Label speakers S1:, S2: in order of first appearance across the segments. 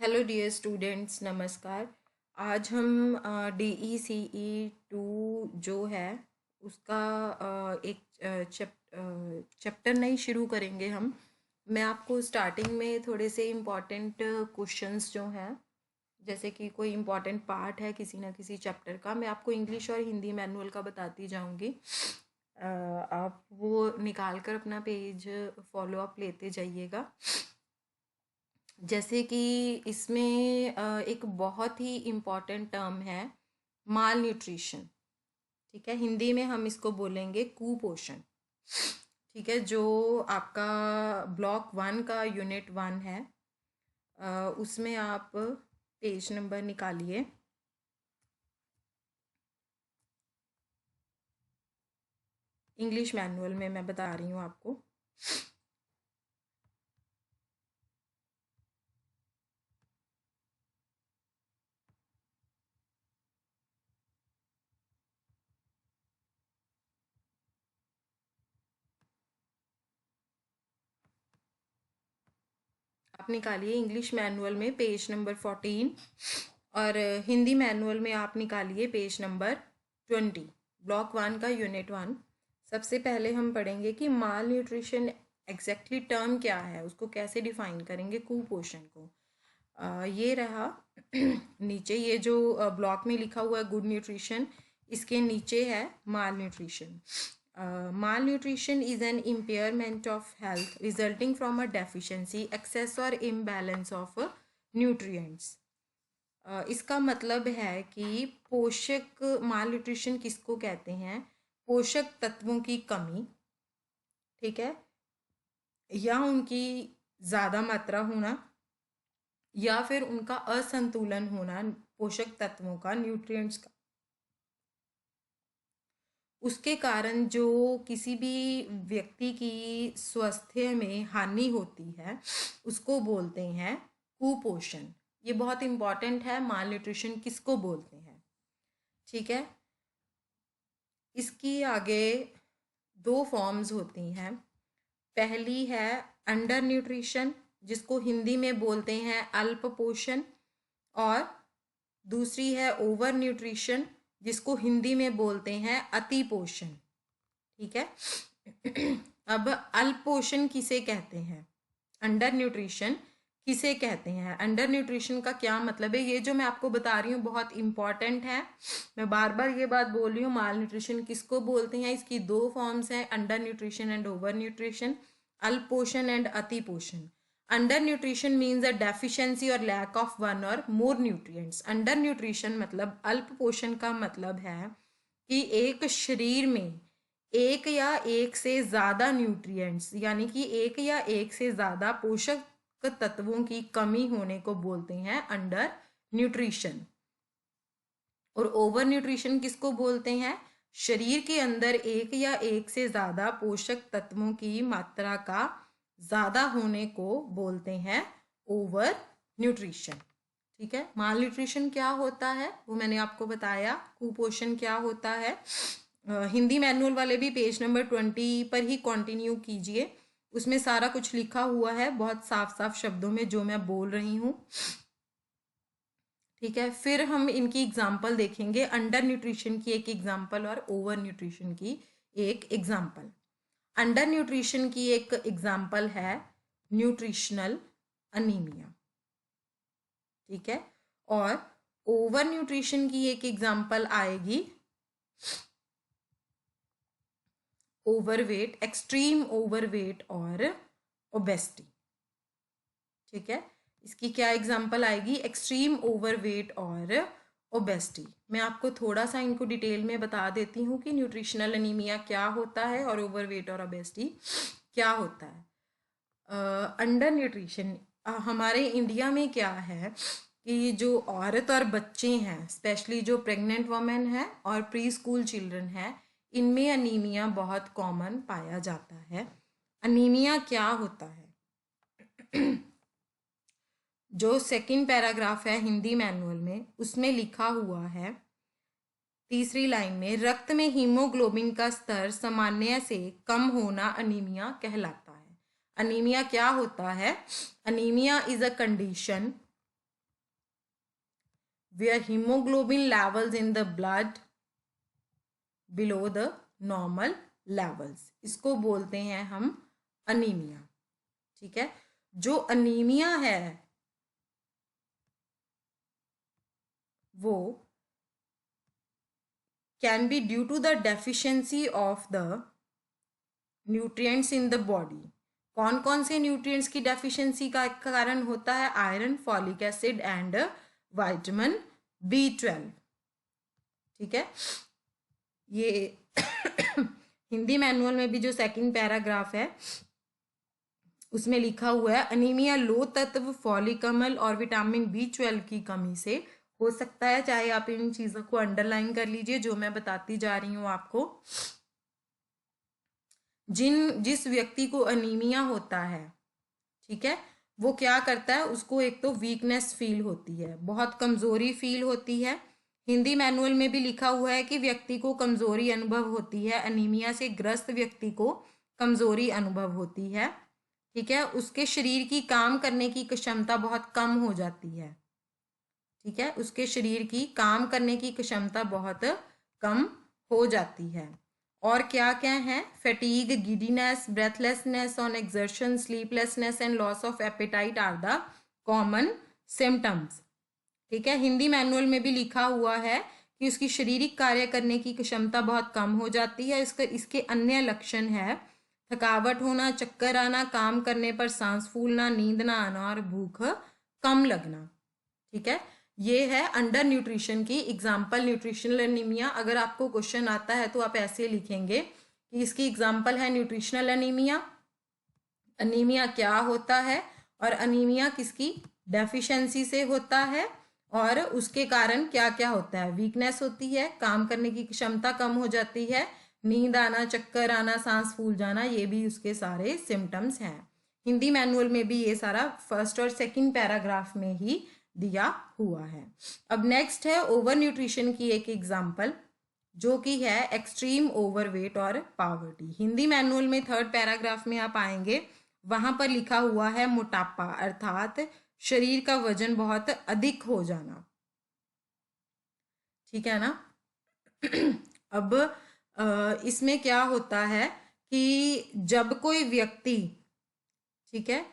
S1: Hello dear students, नमस्कार। आज हम DECE 2 जो है उसका एक चैप्टर नहीं शुरू करेंगे हम। मैं आपको स्टार्टिंग में थोड़े से इम्पॉर्टेंट क्वेश्चंस जो हैं, जैसे कि कोई इम्पॉर्टेंट पार्ट है किसी ना किसी चैप्टर का, मैं आपको इंग्लिश और हिंदी मैनुअल का बताती जाऊंगी। आप वो निकाल कर अपना पेज फॉलो अप लेते जाइएगा। जैसे कि इसमें एक बहुत ही इम्पॉर्टेंट टर्म है माल न्यूट्रिशन। ठीक है, हिंदी में हम इसको बोलेंगे कुपोषण। ठीक है, जो आपका ब्लॉक 1 का यूनिट 1 है, उसमें आप पेज नंबर निकालिए। इंग्लिश मैनुअल में मैं बता रही हूँ आपको। आप निकालिए इंग्लिश मैनुअल में पेज नंबर 14, और हिंदी मैनुअल में आप निकालिए पेज नंबर 20, ब्लॉक 1 का यूनिट 1। सबसे पहले हम पढ़ेंगे कि माल न्यूट्रिशन एग्जैक्टली टर्म क्या है, उसको कैसे डिफाइन करेंगे कुपोषण को। ये रहा नीचे ये जो ब्लॉक में लिखा हुआ है गुड न्यूट्रिशन, इसके नीचे है माल nutrition. Malnutrition is an impairment of health resulting from a deficiency, excess or imbalance of nutrients. इसका मतलब है कि पोषक मालन्यूट्रिशन किसको कहते हैं? पोषक तत्वों की कमी, ठीक है, या उनकी ज़्यादा मात्रा होना, या फिर उनका असंतुलन होना पोषक तत्वों का, न्यूट्रिएंट्स का। उसके कारण जो किसी भी व्यक्ति की स्वास्थ्य में हानि होती है उसको बोलते हैं कुपोषण। ये बहुत इंपॉर्टेंट है, माल न्यूट्रिशन किसको बोलते हैं। ठीक है, इसकी आगे दो फॉर्म्स होती हैं। पहली है अंडर न्यूट्रिशन, जिसको हिंदी में बोलते हैं अल्प पोषण, और दूसरी है ओवर न्यूट्रिशन, जिसको हिंदी में बोलते हैं अति पोषण। ठीक है, अब अल्प पोषण किसे कहते हैं, अंडर न्यूट्रिशन किसे कहते हैं, अंडर न्यूट्रिशन का क्या मतलब है, ये जो मैं आपको बता रही हूँ बहुत इंपॉर्टेंट है। मैं बार बार ये बात बोल रही हूँ, माल न्यूट्रिशन किसको बोलते हैं। इसकी दो फॉर्म्स हैं, under nutrition and over nutrition, अल्प पोषण एंड अति पोषण। अंडर न्यूट्रिशन मीन्स अ डेफिशिएंसी और लैक ऑफ वन और मोर न्यूट्रिएंट्स। अंडर न्यूट्रिशन मतलब, अल्प पोषण का मतलब है कि एक शरीर में एक या एक से ज़्यादा न्यूट्रिएंट्स, यानी कि एक या एक से ज़्यादा पोषक तत्वों की कमी होने को बोलते हैं अंडर न्यूट्रिशन। और ओवर न्यूट्रिशन किसको बोलते हैं? शरीर के अंदर एक या एक से ज़्यादा पोषक तत्वों की मात्रा का ज़्यादा होने को बोलते हैं ओवर न्यूट्रिशन। ठीक है, माल न्यूट्रिशन क्या होता है वो मैंने आपको बताया। कुपोषण क्या होता है, हिंदी मैनुअल वाले भी पेज नंबर 20 पर ही कंटिन्यू कीजिए, उसमें सारा कुछ लिखा हुआ है बहुत साफ साफ शब्दों में जो मैं बोल रही हूँ। ठीक है, फिर हम इनकी एग्जाम्पल देखेंगे, अंडर न्यूट्रिशन की एक एग्जाम्पल और ओवर न्यूट्रिशन की एक एग्जाम्पल। अंडर न्यूट्रिशन की एक एग्जाम्पल है न्यूट्रिशनल अनीमिया। ठीक है, और ओवर न्यूट्रिशन की एक एग्जाम्पल आएगी ओवरवेट, एक्सट्रीम ओवरवेट और ओबेसिटी। ठीक है, इसकी क्या एग्जाम्पल आएगी? एक्सट्रीम ओवरवेट और ओबेसिटी। मैं आपको थोड़ा सा इनको डिटेल में बता देती हूँ कि न्यूट्रिशनल अनीमिया क्या होता है और ओवरवेट और ओबेसिटी क्या होता है। अंडर न्यूट्रिशन हमारे इंडिया में क्या है कि जो औरत और बच्चे हैं, स्पेशली जो प्रेग्नेंट वुमेन है और प्री स्कूल चिल्ड्रन है, इनमें अनीमिया बहुत कॉमन पाया जाता है। अनीमिया क्या होता है? जो सेकंड पैराग्राफ है हिंदी मैनुअल में, उसमें लिखा हुआ है तीसरी लाइन में, रक्त में हीमोग्लोबिन का स्तर सामान्य से कम होना अनीमिया कहलाता है। अनीमिया क्या होता है? Anaemia is a condition where hemoglobin levels in the blood below the normal levels, इसको बोलते हैं हम अनीमिया। ठीक है, जो अनीमिया है वो can be due to the deficiency of the nutrients in the body. कौन कौन से न्यूट्रिएंट्स की डेफिशिएंसी का कारण होता है? Iron, folic acid and vitamin B12। ठीक है, ये हिंदी मैनुअल में भी जो सेकंड पैराग्राफ है उसमें लिखा हुआ है अनीमिया लो तत्व, फॉलिक अम्ल और विटामिन B12 की कमी से हो सकता है। चाहे आप इन चीजों को अंडरलाइन कर लीजिए जो मैं बताती जा रही हूं आपको। जिस व्यक्ति को अनीमिया होता है, ठीक है, वो क्या करता है, उसको एक तो वीकनेस फील होती है, बहुत कमजोरी फील होती है। हिंदी मैनुअल में भी लिखा हुआ है कि व्यक्ति को कमजोरी अनुभव होती है, अनीमिया से ग्रस्त व्यक्ति को कमजोरी अनुभव होती है। ठीक है, उसके शरीर की काम करने की क्षमता बहुत कम हो जाती है। ठीक है, उसके शरीर की काम करने की क्षमता बहुत कम हो जाती है। और क्या क्या है? Fatigue, giddiness, breathlessness on exertion, sleeplessness and loss of appetite are the common symptoms. ठीक है, हिंदी मैनुअल में भी लिखा हुआ है कि उसकी शारीरिक कार्य करने की क्षमता बहुत कम हो जाती है। इसके अन्य लक्षण है थकावट होना, चक्कर आना, काम करने पर सांस फूलना, नींद ना आना और भूख कम लगना। ठीक है, ये है अंडर न्यूट्रिशन की एग्जाम्पल। न्यूट्रिशनल एनीमिया, अगर आपको क्वेश्चन आता है तो आप ऐसे लिखेंगे कि इसकी एग्जाम्पल है न्यूट्रिशनल एनीमिया, अनीमिया क्या होता है और अनीमिया किसकी डेफिशिएंसी से होता है और उसके कारण क्या क्या होता है। वीकनेस होती है, काम करने की क्षमता कम हो जाती है, नींद आना, चक्कर आना, सांस फूल जाना, ये भी उसके सारे सिम्टम्स हैं। हिंदी मैनुअल में भी ये सारा फर्स्ट और सेकंड पैराग्राफ में ही दिया हुआ है। अब नेक्स्ट है ओवर न्यूट्रिशन की एक एग्जाम्पल जो कि है एक्सट्रीम ओवरवेट और पावर्टी। हिंदी मैनुअल में थर्ड पैराग्राफ में आप आएंगे, वहां पर लिखा हुआ है मोटापा, अर्थात शरीर का वजन बहुत अधिक हो जाना। ठीक है ना। अब इसमें क्या होता है कि जब कोई व्यक्ति, ठीक है,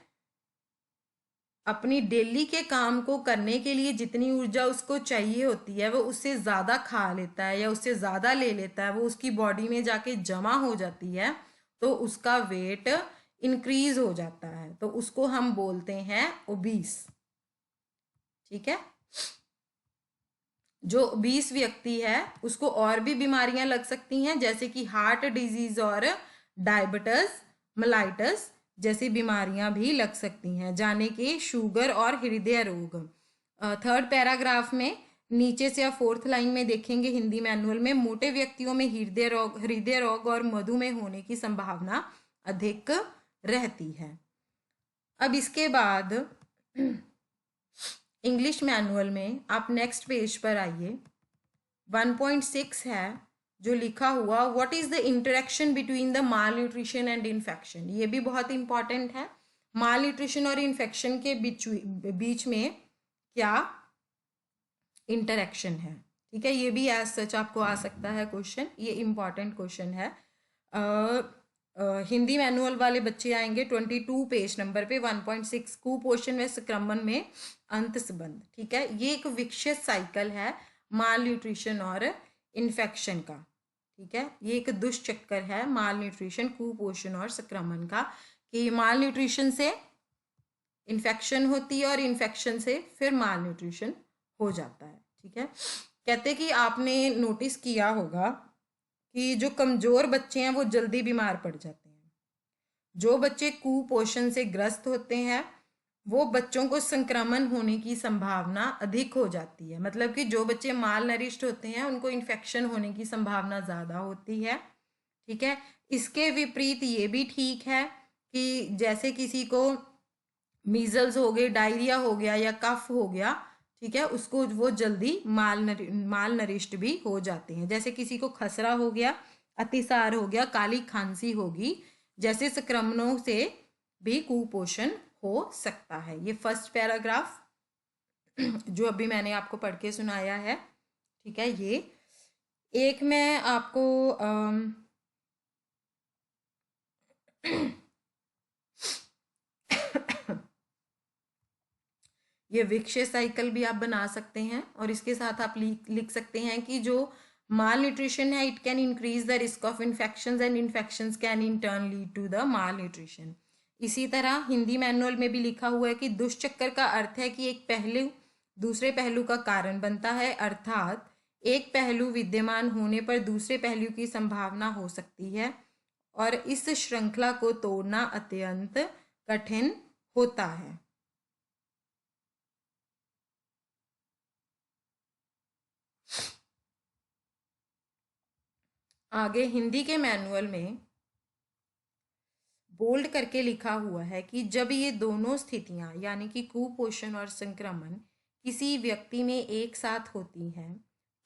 S1: अपनी डेली के काम को करने के लिए जितनी ऊर्जा उसको चाहिए होती है वो उससे ज़्यादा खा लेता है या उससे ज़्यादा ले लेता है, वो उसकी बॉडी में जाके जमा हो जाती है, तो उसका वेट इंक्रीज हो जाता है, तो उसको हम बोलते हैं ओबीस। ठीक है, जो ओबीस व्यक्ति है उसको और भी बीमारियां लग सकती हैं, जैसे कि हार्ट डिजीज और डायबिटीज मेलाइटस जैसी बीमारियां भी लग सकती हैं, जाने के शुगर और हृदय रोग। थर्ड पैराग्राफ में नीचे से आप फोर्थ लाइन में देखेंगे हिंदी मैनुअल में, मोटे व्यक्तियों में हृदय रोग और मधुमेह होने की संभावना अधिक रहती है। अब इसके बाद इंग्लिश मैनुअल में आप नेक्स्ट पेज पर आइए, 1.6 है जो लिखा हुआ what is the interaction between the malnutrition and infection. ये भी बहुत इंपॉर्टेंट है, माल न्यूट्रिशन और इन्फेक्शन के बीच में क्या इंटरेक्शन है। ठीक है, ये भी एज सच आपको आ सकता है क्वेश्चन, ये इंपॉर्टेंट क्वेश्चन है। हिंदी मैनुअल वाले बच्चे आएंगे 22 पेज नंबर पे, 1.6 कुपोषण व संक्रमण में अंत संबंध। ठीक है, ये एक विकसित साइकिल है माल न्यूट्रिशन और इन्फेक्शन का। ठीक है, ये एक दुष्चक्कर है माल न्यूट्रिशन, कुपोषण और संक्रमण का, कि माल न्यूट्रिशन से इन्फेक्शन होती है और इन्फेक्शन से फिर माल न्यूट्रिशन हो जाता है। ठीक है, कहते कि आपने नोटिस किया होगा कि जो कमजोर बच्चे हैं वो जल्दी बीमार पड़ जाते हैं, जो बच्चे कुपोषण से ग्रस्त होते हैं वो बच्चों को संक्रमण होने की संभावना अधिक हो जाती है। मतलब कि जो बच्चे माल नरिश्ड होते हैं उनको इन्फेक्शन होने की संभावना ज़्यादा होती है। ठीक है, इसके विपरीत ये भी ठीक है कि जैसे किसी को मीजल्स हो गए, डायरिया हो गया या कफ हो गया, ठीक है, उसको वो जल्दी माल नरिश्ड भी हो जाते हैं। जैसे किसी को खसरा हो गया, अतिसार हो गया, काली खांसी होगी, जैसे संक्रमणों से भी कुपोषण हो सकता है। ये फर्स्ट पैराग्राफ जो अभी मैंने आपको पढ़ के सुनाया है, ठीक है। ये एक मैं आपको ये विक्षय साइकिल भी आप बना सकते हैं, और इसके साथ आप लिख सकते हैं कि जो माल न्यूट्रिशन है, it can increase the risk of infection and infection can in turn lead to the malnutrition. इसी तरह हिंदी मैनुअल में भी लिखा हुआ है कि दुष्चक्र का अर्थ है कि एक पहलू दूसरे पहलू का कारण बनता है, अर्थात एक पहलू विद्यमान होने पर दूसरे पहलू की संभावना हो सकती है, और इस श्रृंखला को तोड़ना अत्यंत कठिन होता है। आगे हिंदी के मैनुअल में बोल्ड करके लिखा हुआ है कि जब ये दोनों स्थितियां यानी कि कुपोषण और संक्रमण किसी व्यक्ति में एक साथ होती हैं,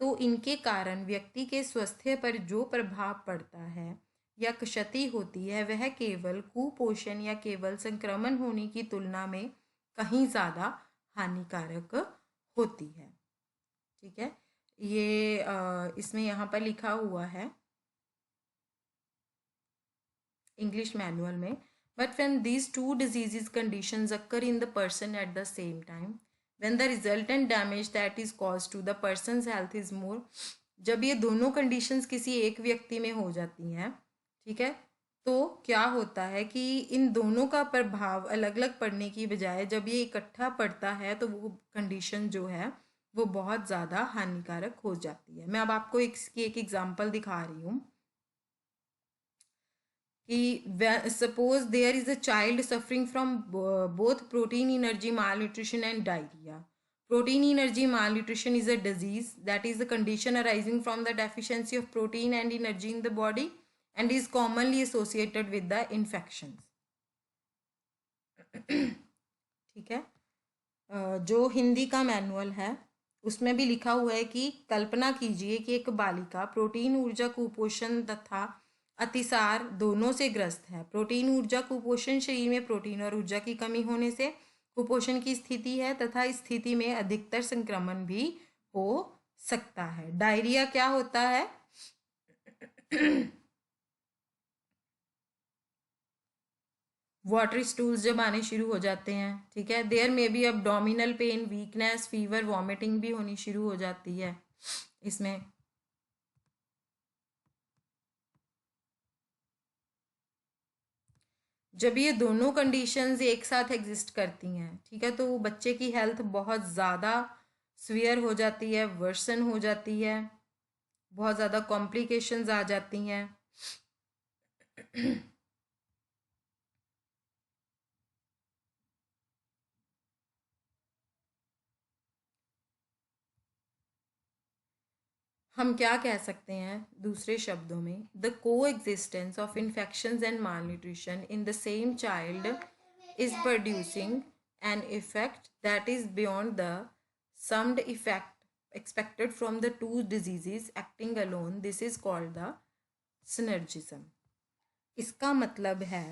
S1: तो इनके कारण व्यक्ति के स्वास्थ्य पर जो प्रभाव पड़ता है या क्षति होती है वह केवल कुपोषण या केवल संक्रमण होने की तुलना में कहीं ज़्यादा हानिकारक होती है। ठीक है, ये इसमें यहाँ पर लिखा हुआ है इंग्लिश मैनुअल में, but when these two diseases conditions occur in the person at the same time, when the resultant damage that is caused to the person's health is more, जब ये दोनों कंडीशंस किसी एक व्यक्ति में हो जाती हैं, ठीक है, तो क्या होता है कि इन दोनों का प्रभाव अलग अलग पड़ने की बजाय जब ये इकट्ठा पड़ता है तो वो कंडीशन जो है वो बहुत ज़्यादा हानिकारक हो जाती है। मैं अब आपको इसकी एक एग्जांपल दिखा रही हूँ कि suppose there is a child suffering from both protein energy malnutrition and diarrhoea. Protein energy malnutrition is a disease that is a condition arising from the deficiency of protein and energy in the body and is commonly associated with the infections। ठीक है, जो हिंदी का manual है उसमें भी लिखा हुआ है कि कल्पना कीजिए कि एक बालिका प्रोटीन ऊर्जा कुपोषण तथा अतिसार दोनों से ग्रस्त है। प्रोटीन ऊर्जा कुपोषण शरीर में प्रोटीन और ऊर्जा की कमी होने से कुपोषण की स्थिति है तथा इस स्थिति में अधिकतर संक्रमण भी हो सकता है। डायरिया क्या होता है? वाटर स्टूल्स जब आने शुरू हो जाते हैं, ठीक है, देयर में भी abdominal pain, weakness, fever, vomiting भी होनी शुरू हो जाती है इसमें। जब ये दोनों कंडीशंस एक साथ एग्जिस्ट करती हैं, ठीक है, तो बच्चे की हेल्थ बहुत ज़्यादा सीवियर हो जाती है, वर्सन हो जाती है, बहुत ज़्यादा कॉम्प्लिकेशंस आ जाती हैं। हम क्या कह सकते हैं दूसरे शब्दों में, the coexistence of infections and malnutrition in the same child is producing an effect that is beyond the summed effect expected from the two diseases acting alone. This is called the synergism। इसका मतलब है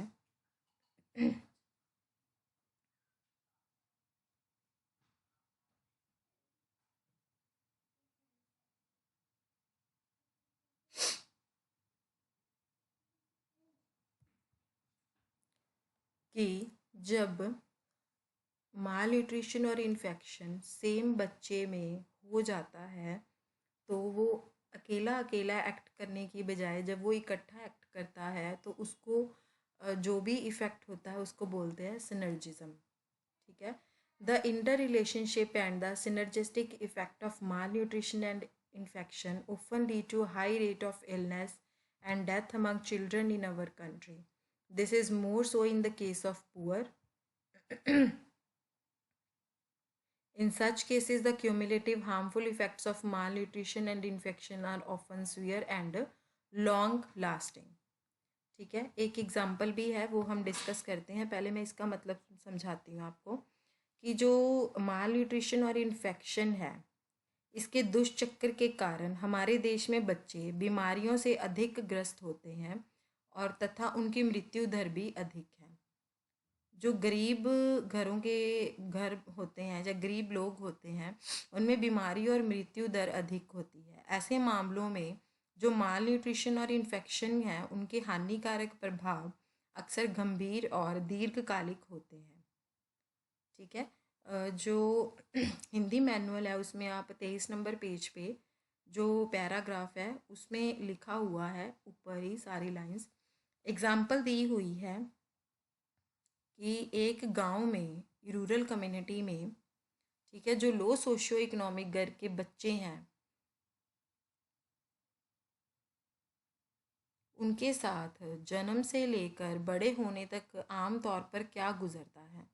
S1: कि जब माल nutrition और infection same बच्चे में हो जाता है तो वो अकेला अकेला एक्ट करने की बजाय जब वो इकट्ठा एक्ट करता है तो उसको जो भी इफ़ेक्ट होता है उसको बोलते हैं सिनर्जिज्म। ठीक है, the inter relationship and the synergistic effect of malnutrition and infection often lead to high rate of illness and death among children in our country. This is more so in the case of poor In such cases, the cumulative harmful effects of malnutrition and infection are often severe and long lasting। ठीक है, एक example भी है वो हम discuss करते हैं। पहले मैं इसका मतलब समझाती हूँ आपको कि जो माल न्यूट्रिशन और इन्फेक्शन है इसके दुष्चक्र के कारण हमारे देश में बच्चे बीमारियों से अधिक ग्रस्त होते हैं और तथा उनकी मृत्यु दर भी अधिक है। जो गरीब घरों के घर होते हैं या गरीब लोग होते हैं उनमें बीमारी और मृत्यु दर अधिक होती है। ऐसे मामलों में जो माल न्यूट्रिशन और इन्फेक्शन है उनके हानिकारक प्रभाव अक्सर गंभीर और दीर्घकालिक होते हैं। ठीक है। जो हिंदी मैनुअल है उसमें आप 23 नंबर पेज पे जो पैराग्राफ है उसमें लिखा हुआ है, ऊपर ही सारी लाइंस एग्जाम्पल दी हुई है कि एक गांव में, रूरल कम्युनिटी में, ठीक है, जो लो सोशियो इकोनॉमिक घर के बच्चे हैं उनके साथ जन्म से लेकर बड़े होने तक आम तौर पर क्या गुजरता है।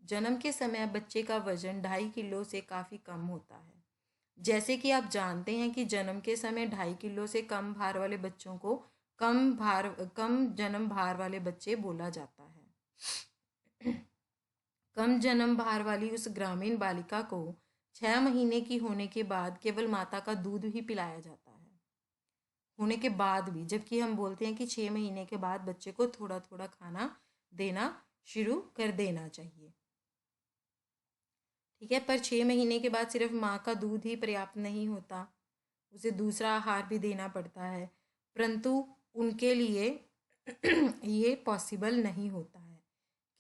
S1: जन्म के समय बच्चे का वजन 2.5 किलो से काफ़ी कम होता है। जैसे कि आप जानते हैं कि जन्म के समय 2.5 किलो से कम भार वाले बच्चों को कम जन्म भार वाले बच्चे बोला जाता है। कम जन्म भार वाली उस ग्रामीण बालिका को 6 महीने की होने के बाद केवल माता का दूध ही पिलाया जाता है, होने के बाद भी, जबकि हम बोलते हैं कि 6 महीने के बाद बच्चे को थोड़ा थोड़ा खाना देना शुरू कर देना चाहिए। ठीक है, पर 6 महीने के बाद सिर्फ माँ का दूध ही पर्याप्त नहीं होता, उसे दूसरा आहार भी देना पड़ता है, परंतु उनके लिए ये पॉसिबल नहीं होता है।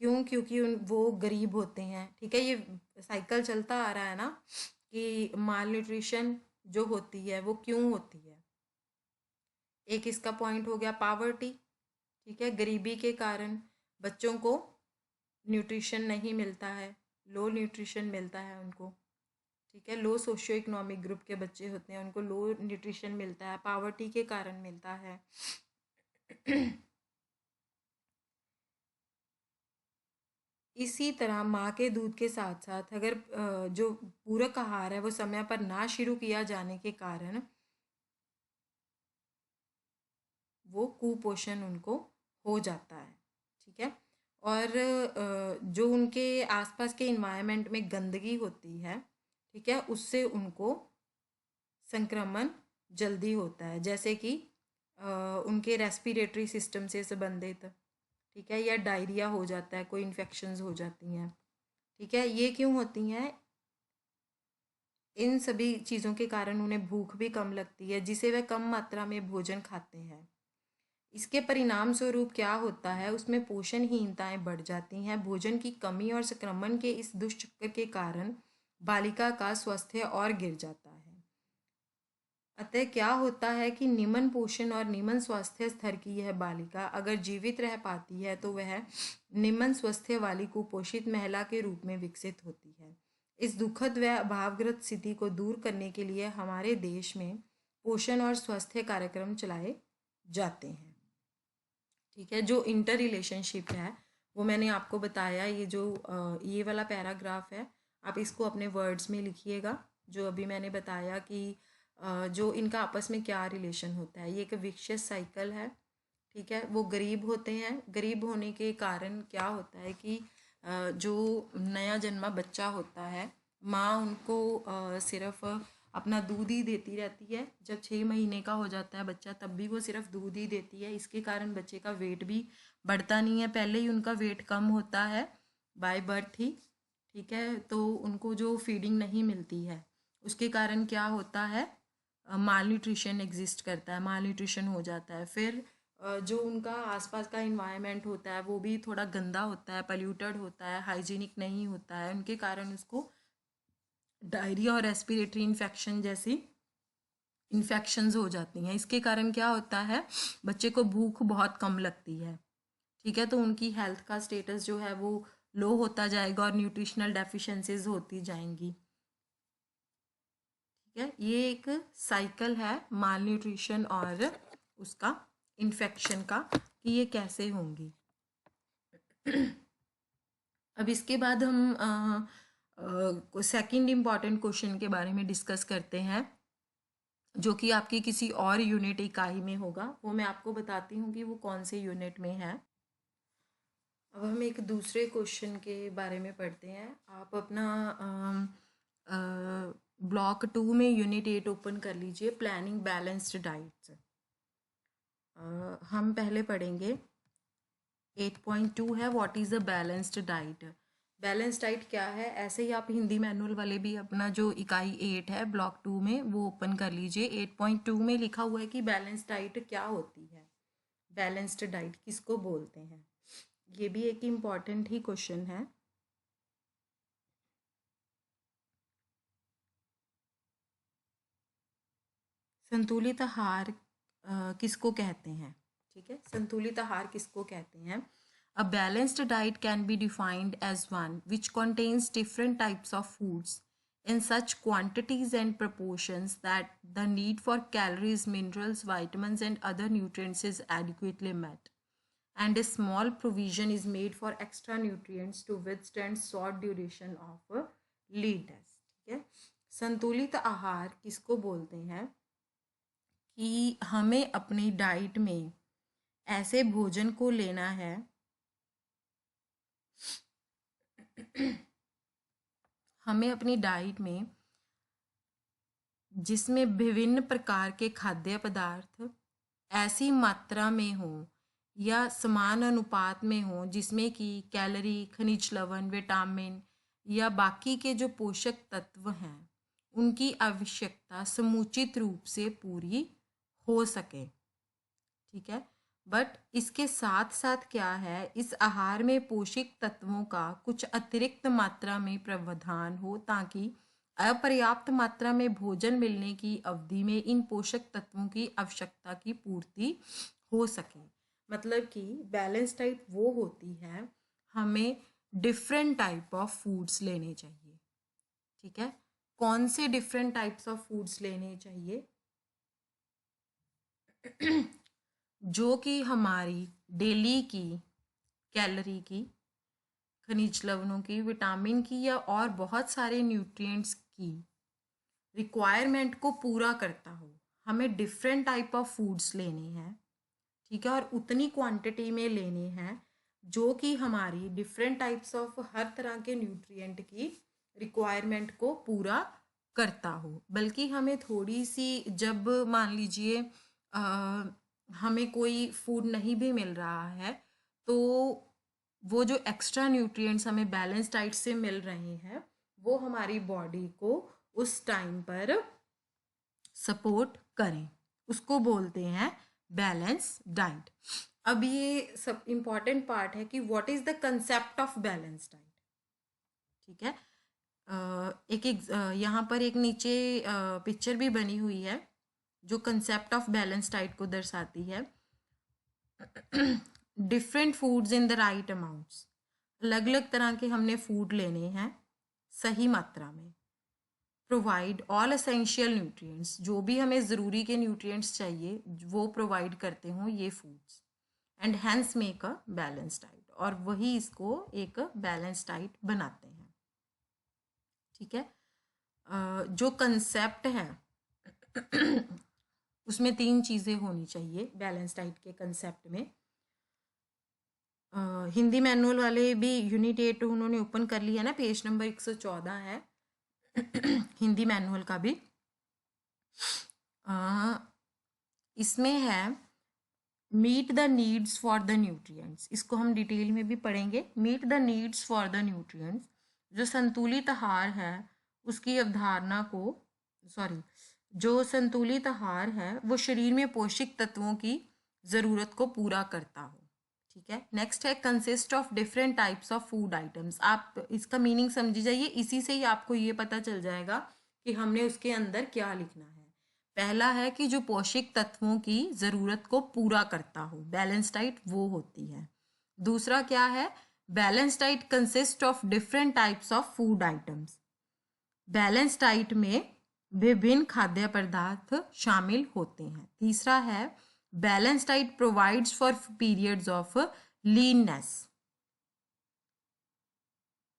S1: क्यों? क्योंकि वो गरीब होते हैं। ठीक है, ये साइकिल चलता आ रहा है ना कि माल न्यूट्रिशन जो होती है वो क्यों होती है। एक इसका पॉइंट हो गया पावर्टी। ठीक है, गरीबी के कारण बच्चों को न्यूट्रिशन नहीं मिलता है, लो न्यूट्रिशन मिलता है उनको। ठीक है, लो सोशियो इकोनॉमिक ग्रुप के बच्चे होते हैं उनको लो न्यूट्रिशन मिलता है, पावर्टी के कारण मिलता है। इसी तरह माँ के दूध के साथ साथ अगर जो पूरक आहार है वो समय पर ना शुरू किया जाने के कारण वो कुपोषण उनको हो जाता है। ठीक है, और जो उनके आसपास के इन्वायरमेंट में गंदगी होती है, ठीक है, उससे उनको संक्रमण जल्दी होता है, जैसे कि उनके रेस्पिरेटरी सिस्टम से संबंधित, ठीक है, या डायरिया हो जाता है, कोई इन्फेक्शंस हो जाती हैं। ठीक है, ये क्यों होती हैं? इन सभी चीज़ों के कारण उन्हें भूख भी कम लगती है, जिसे वे कम मात्रा में भोजन खाते हैं। इसके परिणाम स्वरूप क्या होता है, उसमें पोषणहीनताएं बढ़ जाती हैं। भोजन की कमी और संक्रमण के इस दुष्चक्र के कारण बालिका का स्वास्थ्य और गिर जाता है। अतः क्या होता है कि निम्न पोषण और निम्न स्वास्थ्य स्तर की यह बालिका अगर जीवित रह पाती है तो वह निम्न स्वास्थ्य वाली कुपोषित महिला के रूप में विकसित होती है। इस दुखद व अभावग्रस्त स्थिति को दूर करने के लिए हमारे देश में पोषण और स्वास्थ्य कार्यक्रम चलाए जाते हैं। ठीक है, जो इंटर रिलेशनशिप है वो मैंने आपको बताया। ये जो ये वाला पैराग्राफ है आप इसको अपने वर्ड्स में लिखिएगा, जो अभी मैंने बताया कि जो इनका आपस में क्या रिलेशन होता है। ये एक विशियस साइकिल है। ठीक है, वो गरीब होते हैं, गरीब होने के कारण क्या होता है कि जो नया जन्मा बच्चा होता है माँ उनको सिर्फ अपना दूध ही देती रहती है। जब 6 महीने का हो जाता है बच्चा तब भी वो सिर्फ दूध ही देती है। इसके कारण बच्चे का वेट भी बढ़ता नहीं है, पहले ही उनका वेट कम होता है बाय बर्थ ही। ठीक है, तो उनको जो फीडिंग नहीं मिलती है उसके कारण क्या होता है, माल न्यूट्रिशन एग्जिस्ट करता है, माल न्यूट्रिशन हो जाता है। फिर जो उनका आसपास का इन्वायरमेंट होता है वो भी थोड़ा गंदा होता है, पल्यूटेड होता है, हाइजीनिक नहीं होता है, उनके कारण उसको डायरिया और रेस्पिरेटरी इन्फेक्शन जैसी इन्फेक्शंस हो जाती हैं। इसके कारण क्या होता है, बच्चे को भूख बहुत कम लगती है। ठीक है, तो उनकी हेल्थ का स्टेटस जो है वो लो होता जाएगा और न्यूट्रिशनल डेफिशिएंसीज होती जाएंगी। ठीक है, ये एक साइकिल है माल न्यूट्रिशन और उसका इन्फेक्शन का कि ये कैसे होंगी। अब इसके बाद हम सेकंड इम्पॉर्टेंट क्वेश्चन के बारे में डिस्कस करते हैं जो कि आपकी किसी और यूनिट इकाई में होगा। वो मैं आपको बताती हूँ कि वो कौन से यूनिट में है। अब हम एक दूसरे क्वेश्चन के बारे में पढ़ते हैं। आप अपना ब्लॉक 2 में यूनिट 8 ओपन कर लीजिए, प्लानिंग बैलेंस्ड डाइट्स। हम पहले पढ़ेंगे 8.2 है what is a balanced diet. Balance diet क्या है, ऐसे ही आप हिंदी मैनुअल वाले भी अपना जो इकाई 8 है ब्लॉक 2 में वो ओपन कर लीजिए। 8.2 में लिखा हुआ है कि बैलेंस डाइट क्या होती है, बैलेंस्ड डाइट किसको बोलते हैं। ये भी एक इम्पॉर्टेंट ही क्वेश्चन है। संतुलित आहार किसको कहते हैं, ठीक है, संतुलित आहार किसको कहते हैं। A balanced diet can be defined as one which contains different types of foods in such quantities and proportions that the need for calories, minerals, vitamins and other nutrients is adequately met, and a small provision is made for extra nutrients to withstand short duration of leanness। ठीक है, संतुलित आहार किसको बोलते हैं कि हमें अपनी डाइट में ऐसे भोजन को लेना है हमें अपनी डाइट में जिसमें विभिन्न प्रकार के खाद्य पदार्थ ऐसी मात्रा में हो या समान अनुपात में हो जिसमें कि कैलोरी, खनिज लवण, विटामिन या बाकी के जो पोषक तत्व हैं उनकी आवश्यकता समुचित रूप से पूरी हो सके। ठीक है, बट इसके साथ साथ क्या है, इस आहार में पोषक तत्वों का कुछ अतिरिक्त मात्रा में प्रावधान हो ताकि अपर्याप्त मात्रा में भोजन मिलने की अवधि में इन पोषक तत्वों की आवश्यकता की पूर्ति हो सके। मतलब कि बैलेंस डाइट वो होती है, हमें डिफरेंट टाइप ऑफ फूड्स लेने चाहिए। ठीक है, कौन से डिफरेंट टाइप्स ऑफ फूड्स लेने चाहिए जो कि हमारी डेली की कैलोरी की, खनिज लवणों की, विटामिन की या और बहुत सारे न्यूट्रिएंट्स की रिक्वायरमेंट को पूरा करता हो। हमें डिफरेंट टाइप ऑफ फूड्स लेने हैं, ठीक है, और उतनी क्वांटिटी में लेने हैं जो कि हमारी डिफरेंट टाइप्स ऑफ हर तरह के न्यूट्रिएंट की रिक्वायरमेंट को पूरा करता हो। बल्कि हमें थोड़ी सी, जब मान लीजिए हमें कोई फूड नहीं भी मिल रहा है तो वो जो एक्स्ट्रा न्यूट्रिएंट्स हमें बैलेंस डाइट से मिल रहे हैं वो हमारी बॉडी को उस टाइम पर सपोर्ट करें, उसको बोलते हैं बैलेंस डाइट। अब ये सब इम्पॉर्टेंट पार्ट है कि what is the concept of balance diet. ठीक है, यहाँ पर एक नीचे पिक्चर भी बनी हुई है जो कंसेप्ट ऑफ बैलेंस डाइट को दर्शाती है। Different foods in the right amounts, अलग अलग तरह के हमने फूड लेने हैं सही मात्रा में। प्रोवाइड ऑल एसेंशियल न्यूट्रिएंट्स, जो भी हमें ज़रूरी के न्यूट्रिएंट्स चाहिए वो प्रोवाइड करते हों ये foods, and hence make a balance diet, और वही इसको एक बैलेंस डाइट बनाते हैं। ठीक है, जो कंसेप्ट है उसमें 3 चीज़ें होनी चाहिए बैलेंस डाइट के कंसेप्ट में। हिंदी मैनुअल वाले भी यूनिट 8 उन्होंने ओपन कर लिया ना, पेज नंबर 114 है हिंदी मैनुअल का भी। इसमें है meet the needs for the nutrients, इसको हम डिटेल में भी पढ़ेंगे। Meet the needs for the nutrients, जो संतुलित आहार है उसकी अवधारणा को, जो संतुलित आहार है वो शरीर में पोषक तत्वों की ज़रूरत को पूरा करता हो। ठीक है, नेक्स्ट है consist of different types of food items. आप इसका मीनिंग समझी जाइए, इसी से ही आपको ये पता चल जाएगा कि हमने उसके अंदर क्या लिखना है। पहला है कि जो पोषक तत्वों की ज़रूरत को पूरा करता हो, बैलेंस डाइट वो होती है। दूसरा क्या है, balance diet consist of different types of food items, balance diet में विभिन्न खाद्य पदार्थ शामिल होते हैं। तीसरा है balance diet provides for periods of leanness.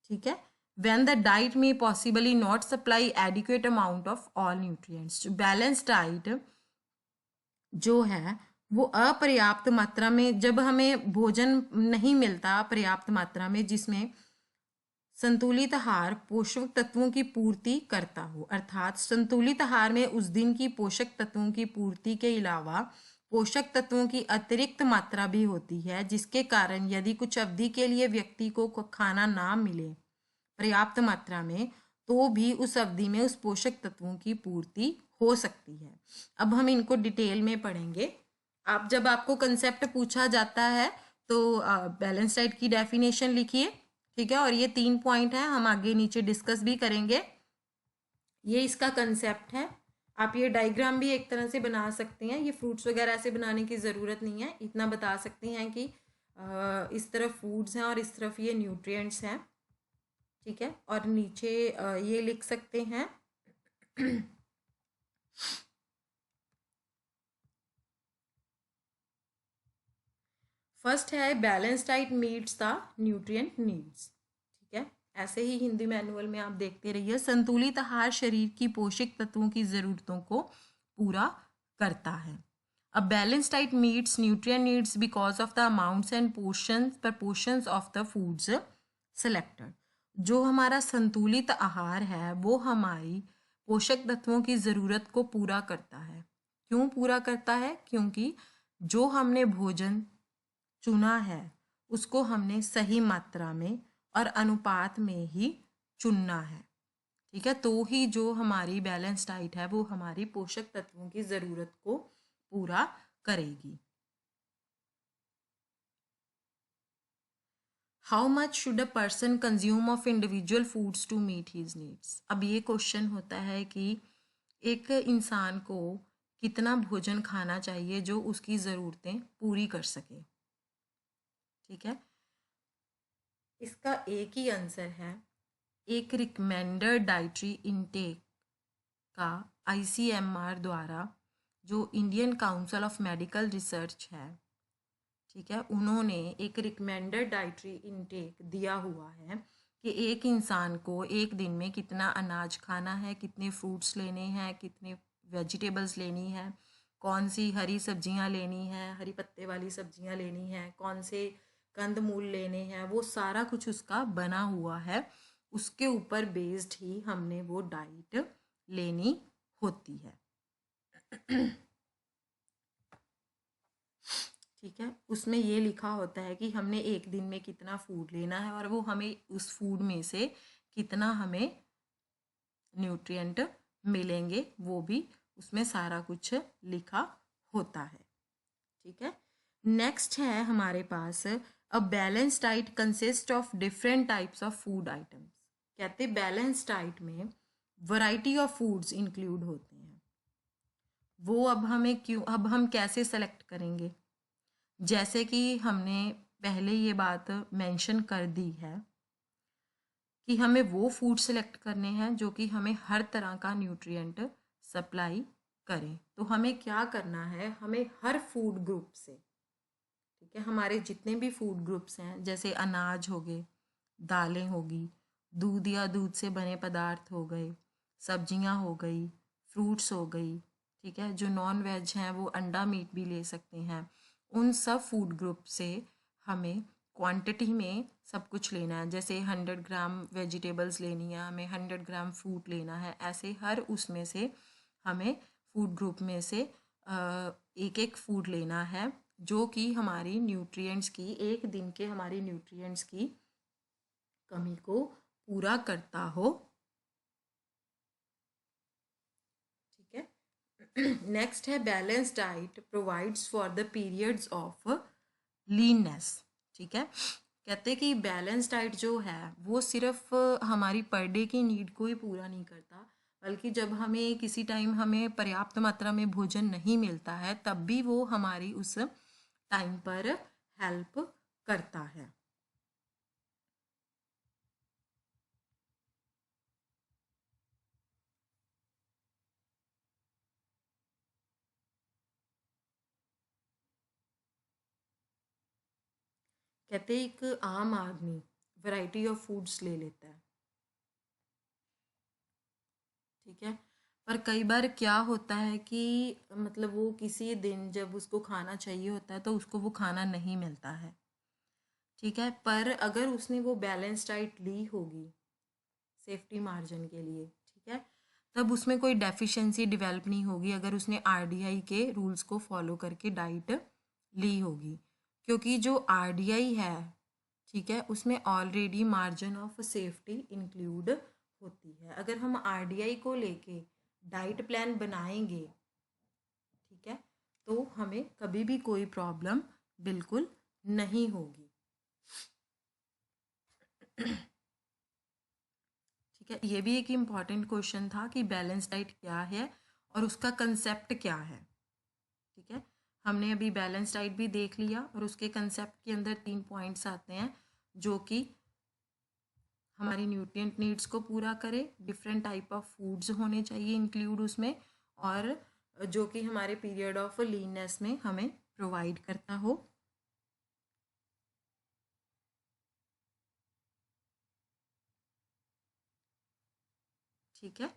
S1: ठीक है, when the diet may possibly not supply adequate amount of all nutrients। Balance diet जो है वो अपर्याप्त मात्रा में, जब हमें भोजन नहीं मिलता पर्याप्त मात्रा में जिसमें संतुलित आहार पोषक तत्वों की पूर्ति करता हो, अर्थात संतुलित आहार में उस दिन की पोषक तत्वों की पूर्ति के अलावा पोषक तत्वों की अतिरिक्त मात्रा भी होती है, जिसके कारण यदि कुछ अवधि के लिए व्यक्ति को खाना ना मिले पर्याप्त मात्रा में, तो भी उस अवधि में उस पोषक तत्वों की पूर्ति हो सकती है। अब हम इनको डिटेल में पढ़ेंगे। आप जब आपको कंसेप्ट पूछा जाता है तो बैलेंस डाइट की डेफिनेशन लिखिए, ठीक है, और ये 3 पॉइंट हैं, हम आगे नीचे डिस्कस भी करेंगे। ये इसका कंसेप्ट है। आप ये डायग्राम भी एक तरह से बना सकते हैं, ये फ्रूट्स वगैरह ऐसे बनाने की ज़रूरत नहीं है, इतना बता सकते हैं कि इस तरफ फूड्स हैं और इस तरफ ये न्यूट्रिएंट्स हैं, ठीक है। और नीचे ये लिख सकते हैं फर्स्ट है balance diet meets the nutrient needs, ठीक है। ऐसे ही हिंदी मैनुअल में आप देखते रहिए, संतुलित आहार शरीर की पोषक तत्वों की ज़रूरतों को पूरा करता है। A balanced diet meets nutrient needs because of the amounts and proportions of the foods selected. जो हमारा संतुलित आहार है वो हमारी पोषक तत्वों की ज़रूरत को पूरा करता है। क्यों पूरा करता है? क्योंकि जो हमने भोजन चुना है उसको हमने सही मात्रा में और अनुपात में ही चुनना है, ठीक है। तो ही जो हमारी बैलेंस डाइट है वो हमारी पोषक तत्वों की ज़रूरत को पूरा करेगी। How much should a person consume of individual foods to meet his needs. अब ये क्वेश्चन होता है कि एक इंसान को कितना भोजन खाना चाहिए जो उसकी ज़रूरतें पूरी कर सके, ठीक है। इसका एक ही आंसर है, एक रिकमेंडेड डाइटरी इनटेक का ICMR द्वारा, जो Indian council of medical research है, ठीक है, उन्होंने एक रिकमेंडेड डाइटरी इनटेक दिया हुआ है कि एक इंसान को एक दिन में कितना अनाज खाना है, कितने फ्रूट्स लेने हैं, कितने वेजिटेबल्स लेनी है, कौन सी हरी सब्जियां लेनी है, हरी पत्ते वाली सब्जियां लेनी है, कौन से कंदमूल लेने हैं, वो सारा कुछ उसका बना हुआ है। उसके ऊपर बेस्ड ही हमने वो डाइट लेनी होती है, ठीक है। उसमें ये लिखा होता है कि हमने एक दिन में कितना फूड लेना है और वो हमें उस फूड में से कितना हमें न्यूट्रिएंट मिलेंगे, वो भी उसमें सारा कुछ लिखा होता है, ठीक है। नेक्स्ट है हमारे पास, a balance diet consist of different types of food items. कहते बैलेंस डाइट में वैरायटी ऑफ फूड्स इंक्लूड होते हैं। वो अब हमें क्यों, अब हम कैसे सेलेक्ट करेंगे? जैसे कि हमने पहले ये बात मेंशन कर दी है कि हमें वो फूड सेलेक्ट करने हैं जो कि हमें हर तरह का न्यूट्रिएंट सप्लाई करें। तो हमें क्या करना है, हमें हर फूड ग्रुप से, ठीक है, हमारे जितने भी फूड ग्रुप्स हैं, जैसे अनाज हो गए, दालें होगी, दूध या दूध से बने पदार्थ हो गए, सब्जियां हो गई, फ्रूट्स हो गई, ठीक है, जो नॉन वेज हैं वो अंडा मीट भी ले सकते हैं, उन सब फूड ग्रुप से हमें क्वांटिटी में सब कुछ लेना है। जैसे 100 ग्राम वेजिटेबल्स लेनी है, हमें 100 ग्राम फ्रूट लेना है, ऐसे हर उसमें से हमें फूड ग्रुप में से एक एक फूड लेना है जो कि हमारी न्यूट्रिएंट्स की, एक दिन के हमारी न्यूट्रिएंट्स की कमी को पूरा करता हो, ठीक है। नेक्स्ट है balance diet provides for the periods of leanness, ठीक है। कहते हैं कि बैलेंस डाइट जो है वो सिर्फ हमारी पर डे की नीड को ही पूरा नहीं करता, बल्कि जब हमें किसी टाइम हमें पर्याप्त मात्रा में भोजन नहीं मिलता है तब भी वो हमारी उस टाइम पर हेल्प करता है। कहते एक आम आदमी वैरायटी ऑफ फूड्स ले लेता है, ठीक है, पर कई बार क्या होता है कि मतलब वो किसी दिन जब उसको खाना चाहिए होता है तो उसको वो खाना नहीं मिलता है, ठीक है। पर अगर उसने वो बैलेंस डाइट ली होगी सेफ्टी मार्जिन के लिए, ठीक है, तब उसमें कोई डेफिशिएंसी डेवलप नहीं होगी अगर उसने आरडीआई के रूल्स को फॉलो करके डाइट ली होगी, क्योंकि जो आरडीआई है, ठीक है, उसमें already margin of safety include होती है। अगर हम आरडीआई को लेके डाइट प्लान बनाएंगे, ठीक है, तो हमें कभी भी कोई प्रॉब्लम बिल्कुल नहीं होगी। ठीक है, ये भी एक इम्पॉर्टेंट क्वेश्चन था कि बैलेंस डाइट क्या है और उसका कंसेप्ट क्या है। ठीक है, हमने अभी बैलेंस डाइट भी देख लिया और उसके कंसेप्ट के अंदर 3 पॉइंट्स आते हैं जो कि हमारी न्यूट्रिएंट नीड्स को पूरा करे, डिफरेंट टाइप ऑफ फूड्स होने चाहिए इंक्लूड उसमें, और जो कि हमारे पीरियड ऑफ लीननेस में हमें प्रोवाइड करता हो। ठीक है,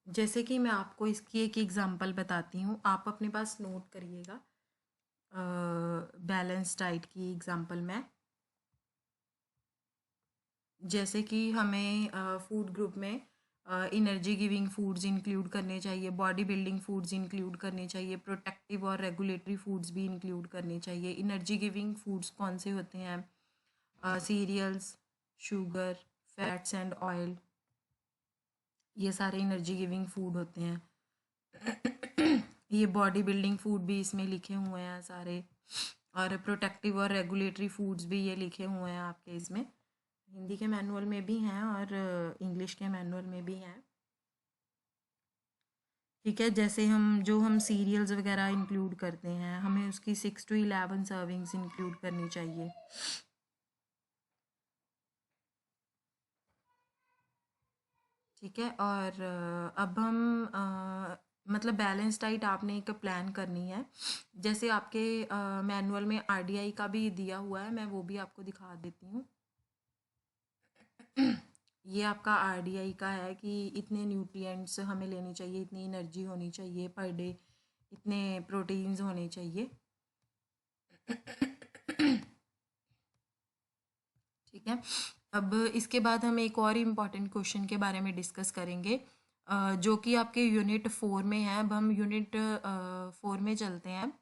S1: जैसे कि मैं आपको इसकी एक एग्जांपल बताती हूँ, आप अपने पास नोट करिएगा बैलेंस डाइट की एग्जांपल में। जैसे कि हमें फूड ग्रुप में एनर्जी गिविंग फूड्स इंक्लूड करने चाहिए, बॉडी बिल्डिंग फूड्स इंक्लूड करने चाहिए, प्रोटेक्टिव और रेगुलेटरी फूड्स भी इंक्लूड करने चाहिए। एनर्जी गिविंग फूड्स कौन से होते हैं? Cereals, sugar, fats and oil, ये सारे एनर्जी गिविंग फूड होते हैं। ये बॉडी बिल्डिंग फूड भी इसमें लिखे हुए हैं सारे, और प्रोटेक्टिव और रेगुलेटरी फूड्स भी ये लिखे हुए हैं आपके इसमें, हिंदी के मैनुअल में भी हैं और इंग्लिश के मैनुअल में भी हैं। ठीक है, जैसे हम सीरियल्स वगैरह इंक्लूड करते हैं, हमें उसकी 6 to 11 सर्विंग्स इंक्लूड करनी चाहिए। ठीक है, और अब हम मतलब बैलेंस डाइट आपने एक प्लान करनी है, जैसे आपके मैनुअल में आरडीआई का भी दिया हुआ है, मैं वो भी आपको दिखा देती हूँ। ये आपका आरडीआई का है कि इतने न्यूट्रिएंट्स हमें लेने चाहिए, इतनी एनर्जी होनी चाहिए पर डे, इतने प्रोटीन्स होने चाहिए। ठीक है, अब इसके बाद हम एक और इम्पॉर्टेंट क्वेश्चन के बारे में डिस्कस करेंगे जो कि आपके यूनिट 4 में है। अब हम यूनिट 4 में चलते हैं।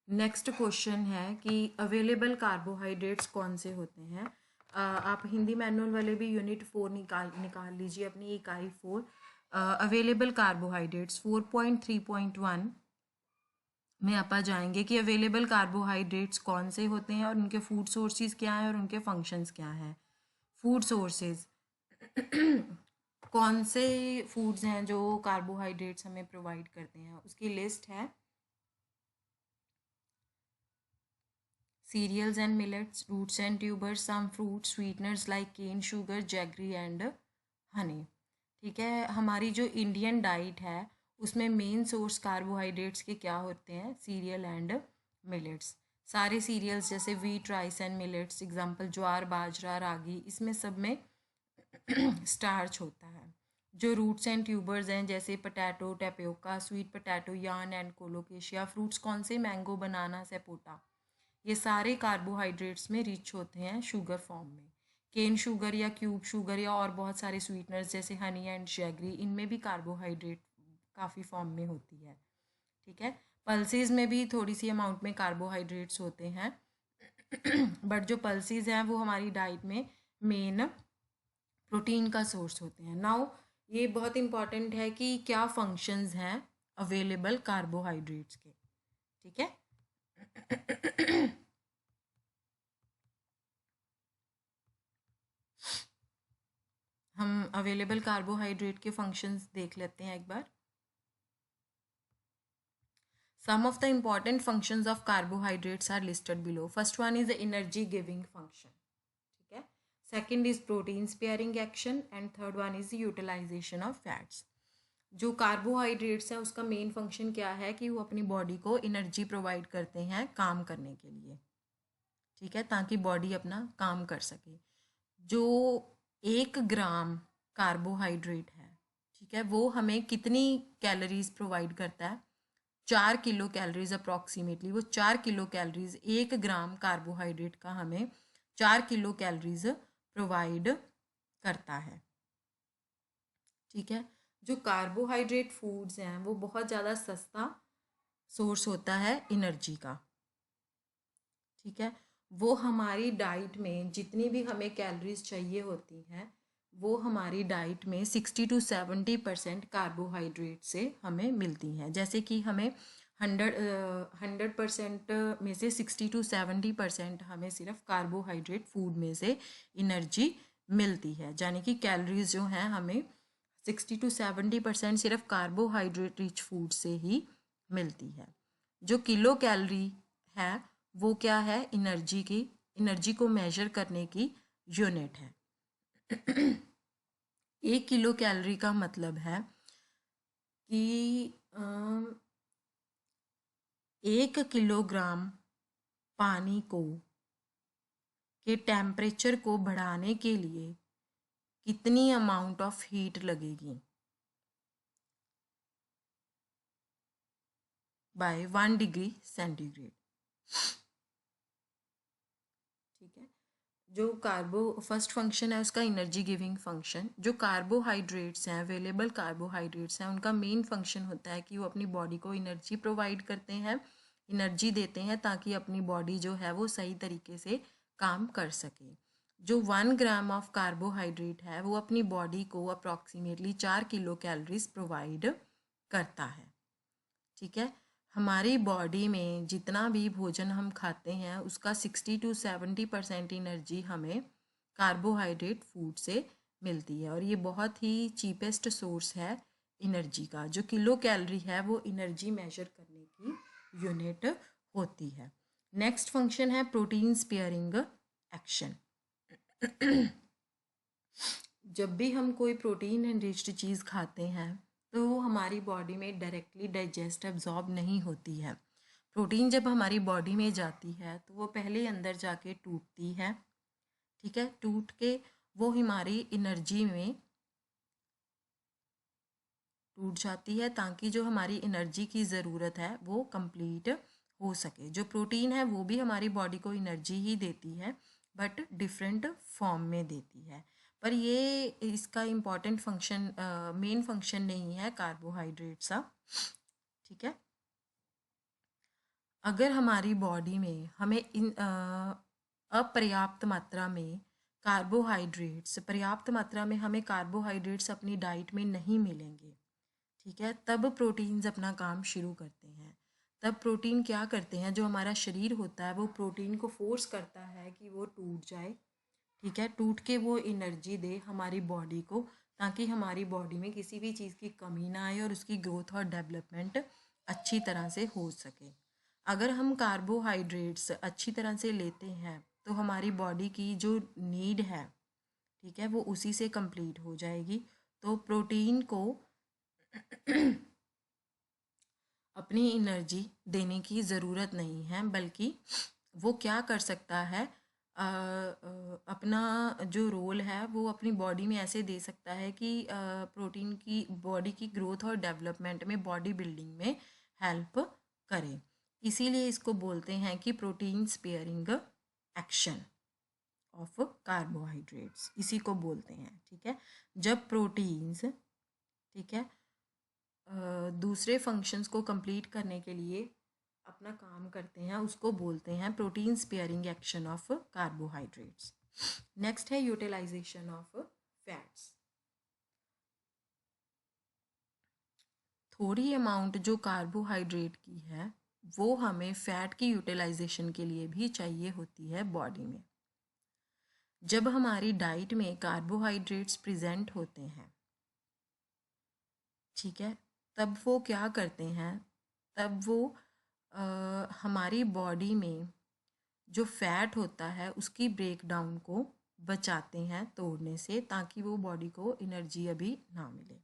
S1: नेक्स्ट क्वेश्चन है कि अवेलेबल कार्बोहाइड्रेट्स कौन से होते हैं। आप हिंदी मैनुअल वाले भी यूनिट 4 निकाल लीजिए अपनी इकाई 4। अवेलेबल कार्बोहाइड्रेट्स 4.3.1 में आप जाएंगे कि अवेलेबल कार्बोहाइड्रेट्स कौन से होते हैं और उनके फूड सोर्सेज क्या हैं और उनके फंक्शंस क्या हैं। फूड सोर्सेज कौन से फूड्स हैं जो कार्बोहाइड्रेट्स हमें प्रोवाइड करते हैं, उसकी लिस्ट है cereals and millets, roots and tubers, some fruits, sweeteners like cane sugar, jaggery and honey। ठीक है, हमारी जो इंडियन डाइट है उसमें मेन सोर्स कार्बोहाइड्रेट्स के क्या होते हैं? Cereal and millets. सारे सीरियल्स जैसे wheat, rice and millets, example jowar, bajra, ragi, इसमें सब में स्टार्च होता है। जो रूट्स एंड ट्यूबर्स हैं जैसे potato, tapioca, sweet potato, yarn and colocasia. Fruits कौन से? मैंगो, बनाना, सपोटा। ये सारे कार्बोहाइड्रेट्स में रिच होते हैं शुगर फॉर्म में। केन शुगर या क्यूब शुगर या और बहुत सारे स्वीटनर्स जैसे हनी एंड जैगरी, इनमें भी कार्बोहाइड्रेट काफ़ी फॉर्म में होती है। ठीक है, पल्सेस में भी थोड़ी सी अमाउंट में कार्बोहाइड्रेट्स होते हैं बट जो पल्सेस हैं वो हमारी डाइट में मेन प्रोटीन का सोर्स होते हैं। नाउ ये बहुत इंपॉर्टेंट है कि क्या फंक्शंस हैं अवेलेबल कार्बोहाइड्रेट्स के। ठीक है हम अवेलेबल कार्बोहाइड्रेट के फंक्शंस देख लेते हैं एक बार। Some of the important functions of carbohydrates are listed below. First one is the energy giving function. ठीक है, second is protein sparing action and third one is the utilization of fats. जो carbohydrates हैं उसका main function क्या है कि वो अपनी बॉडी को एनर्जी प्रोवाइड करते हैं काम करने के लिए। ठीक है, ताकि बॉडी अपना काम कर सके। जो 1 ग्राम कार्बोहाइड्रेट है, ठीक है, वो हमें कितनी कैलोरीज प्रोवाइड करता है? 4 किलो कैलोरीज अप्रॉक्सीमेटली। वो 4 किलो कैलोरीज, 1 ग्राम कार्बोहाइड्रेट का हमें 4 किलो कैलोरीज प्रोवाइड करता है। ठीक है, जो कार्बोहाइड्रेट फूड्स हैं वो बहुत ज़्यादा सस्ता सोर्स होता है एनर्जी का। ठीक है, वो हमारी डाइट में जितनी भी हमें कैलोरीज चाहिए होती हैं वो हमारी डाइट में 60 to 70% कार्बोहाइड्रेट से हमें मिलती हैं। जैसे कि हमें 100% में से 60 to 70% हमें सिर्फ कार्बोहाइड्रेट फूड में से एनर्जी मिलती है, यानी कि कैलोरीज जो हैं हमें 60 to 70% सिर्फ कार्बोहाइड्रेट रिच फूड से ही मिलती है। जो किलो कैलोरी है वो क्या है, एनर्जी को मेजर करने की यूनिट है। 1 किलो कैलोरी का मतलब है कि 1 किलोग्राम पानी को के टेम्परेचर को बढ़ाने के लिए कितनी अमाउंट ऑफ हीट लगेगी बाय 1 डिग्री सेंटीग्रेड। ठीक है, जो फर्स्ट फंक्शन है उसका एनर्जी गिविंग फंक्शन। जो कार्बोहाइड्रेट्स हैं, अवेलेबल कार्बोहाइड्रेट्स हैं, उनका मेन फंक्शन होता है कि वो अपनी बॉडी को एनर्जी प्रोवाइड करते हैं, एनर्जी देते हैं ताकि अपनी बॉडी जो है वो सही तरीके से काम कर सके। जो 1 ग्राम ऑफ कार्बोहाइड्रेट है वो अपनी बॉडी को अप्रॉक्सीमेटली 4 किलो कैलोरीज प्रोवाइड करता है। ठीक है, हमारी बॉडी में जितना भी भोजन हम खाते हैं उसका 60 to 70% एनर्जी हमें कार्बोहाइड्रेट फूड से मिलती है, और ये बहुत ही चीपेस्ट सोर्स है एनर्जी का। जो किलो कैलोरी है वो एनर्जी मेजर करने की यूनिट होती है। नेक्स्ट फंक्शन है प्रोटीन स्पेयरिंग एक्शन। जब भी हम कोई प्रोटीन एनरिच्ड चीज़ खाते हैं तो वो हमारी बॉडी में डायरेक्टली डाइजेस्ट एब्जॉर्ब नहीं होती है। प्रोटीन जब हमारी बॉडी में जाती है तो वो पहले अंदर जाके टूटती है। ठीक है, टूट के वो हमारी एनर्जी में टूट जाती है ताकि जो हमारी एनर्जी की ज़रूरत है वो कंप्लीट हो सके। जो प्रोटीन है वो भी हमारी बॉडी को एनर्जी ही देती है बट डिफरेंट फॉर्म में देती है, पर ये इसका इम्पॉर्टेंट फंक्शन मेन फंक्शन नहीं है कार्बोहाइड्रेट सा। ठीक है, अगर हमारी बॉडी में हमें अपर्याप्त मात्रा में पर्याप्त मात्रा में हमें कार्बोहाइड्रेट्स अपनी डाइट में नहीं मिलेंगे, ठीक है, तब प्रोटीन्स अपना काम शुरू करते हैं। तब प्रोटीन क्या करते हैं, जो हमारा शरीर होता है वो प्रोटीन को फोर्स करता है कि वो टूट जाए। ठीक है, टूट के वो एनर्जी दे हमारी बॉडी को ताकि हमारी बॉडी में किसी भी चीज़ की कमी ना आए और उसकी ग्रोथ और डेवलपमेंट अच्छी तरह से हो सके। अगर हम कार्बोहाइड्रेट्स अच्छी तरह से लेते हैं तो हमारी बॉडी की जो नीड है, ठीक है, वो उसी से कंप्लीट हो जाएगी। तो प्रोटीन को अपनी एनर्जी देने की ज़रूरत नहीं है, बल्कि वो क्या कर सकता है, अपना जो रोल है वो अपनी बॉडी में ऐसे दे सकता है कि प्रोटीन की बॉडी की ग्रोथ और डेवलपमेंट में, बॉडी बिल्डिंग में हेल्प करे। इसीलिए इसको बोलते हैं कि protein sparing action of carbohydrates, इसी को बोलते हैं। ठीक है, जब प्रोटीन्स, ठीक है, दूसरे फंक्शंस को कंप्लीट करने के लिए अपना काम करते हैं उसको बोलते हैं protein sparing action of carbohydrates. Next है यूटिलाइजेशन ऑफ फैट्स। थोड़ी अमाउंट जो कार्बोहाइड्रेट की है वो हमें फैट की यूटिलाइजेशन के लिए भी चाहिए होती है बॉडी में। जब हमारी डाइट में कार्बोहाइड्रेट्स प्रेजेंट होते हैं, ठीक है, तब वो क्या करते हैं, तब वो हमारी बॉडी में जो फैट होता है उसकी ब्रेक डाउन को बचाते हैं तोड़ने से, ताकि वो बॉडी को एनर्जी अभी ना मिले।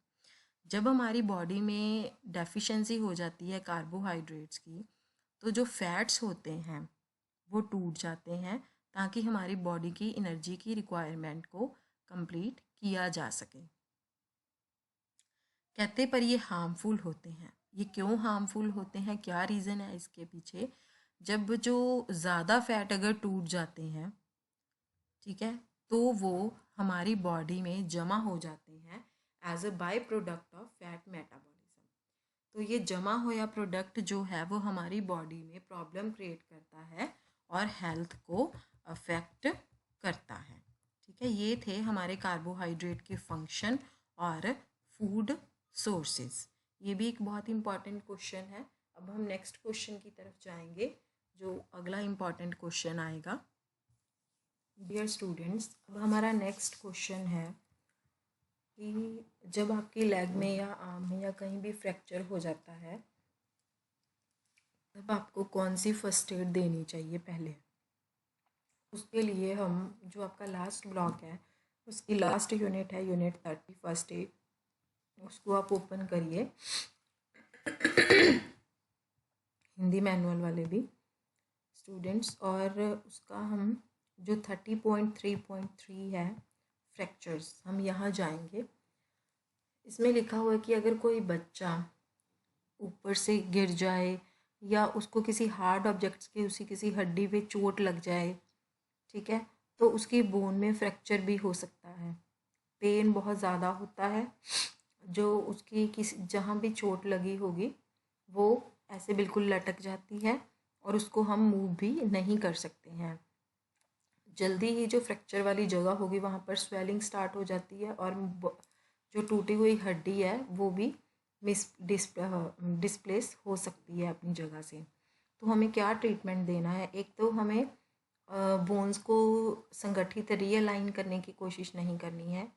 S1: जब हमारी बॉडी में डेफिशिएंसी हो जाती है कार्बोहाइड्रेट्स की तो जो फैट्स होते हैं वो टूट जाते हैं ताकि हमारी बॉडी की एनर्जी की रिक्वायरमेंट को कंप्लीट किया जा सके। कहते पर ये हार्मफुल होते हैं। ये क्यों हार्मफुल होते हैं, क्या रीज़न है इसके पीछे? जब जो ज़्यादा फैट अगर टूट जाते हैं, ठीक है, तो वो हमारी बॉडी में जमा हो जाते हैं as a by product of fat metabolism. तो ये जमा हुआ प्रोडक्ट जो है वो हमारी बॉडी में प्रॉब्लम क्रिएट करता है और हेल्थ को अफेक्ट करता है। ठीक है, ये थे हमारे कार्बोहाइड्रेट के फंक्शन और फूड सोर्सेज। ये भी एक बहुत इंपॉर्टेंट क्वेश्चन है। अब हम नेक्स्ट क्वेश्चन की तरफ जाएंगे, जो अगला इंपॉर्टेंट क्वेश्चन आएगा। डियर स्टूडेंट्स, अब हमारा नेक्स्ट क्वेश्चन है कि जब आपकी लेग में या आर्म में या कहीं भी फ्रैक्चर हो जाता है, तब आपको कौन सी फर्स्ट एड देनी चाहिए पहले। उसके लिए हम, जो आपका लास्ट ब्लॉक है उसकी लास्ट यूनिट है यूनिट 30 फर्स्ट एड, उसको आप ओपन करिए। हिंदी मैनुअल वाले भी स्टूडेंट्स, और उसका हम जो 30.3.3 है फ्रैक्चर्स, हम यहाँ जाएंगे। इसमें लिखा हुआ है कि अगर कोई बच्चा ऊपर से गिर जाए या उसको किसी हार्ड ऑब्जेक्ट्स के उसी किसी हड्डी पे चोट लग जाए, ठीक है, तो उसकी बोन में फ्रैक्चर भी हो सकता है। पेन बहुत ज़्यादा होता है, जो उसकी किसी जहाँ भी चोट लगी होगी वो ऐसे बिल्कुल लटक जाती है और उसको हम मूव भी नहीं कर सकते हैं। जल्दी ही जो फ्रैक्चर वाली जगह होगी वहाँ पर स्वेलिंग स्टार्ट हो जाती है और जो टूटी हुई हड्डी है वो भी डिस्प्लेस हो सकती है अपनी जगह से। तो हमें क्या ट्रीटमेंट देना है, एक तो हमें बोन्स को संगठित रीअलाइन करने की कोशिश नहीं करनी है,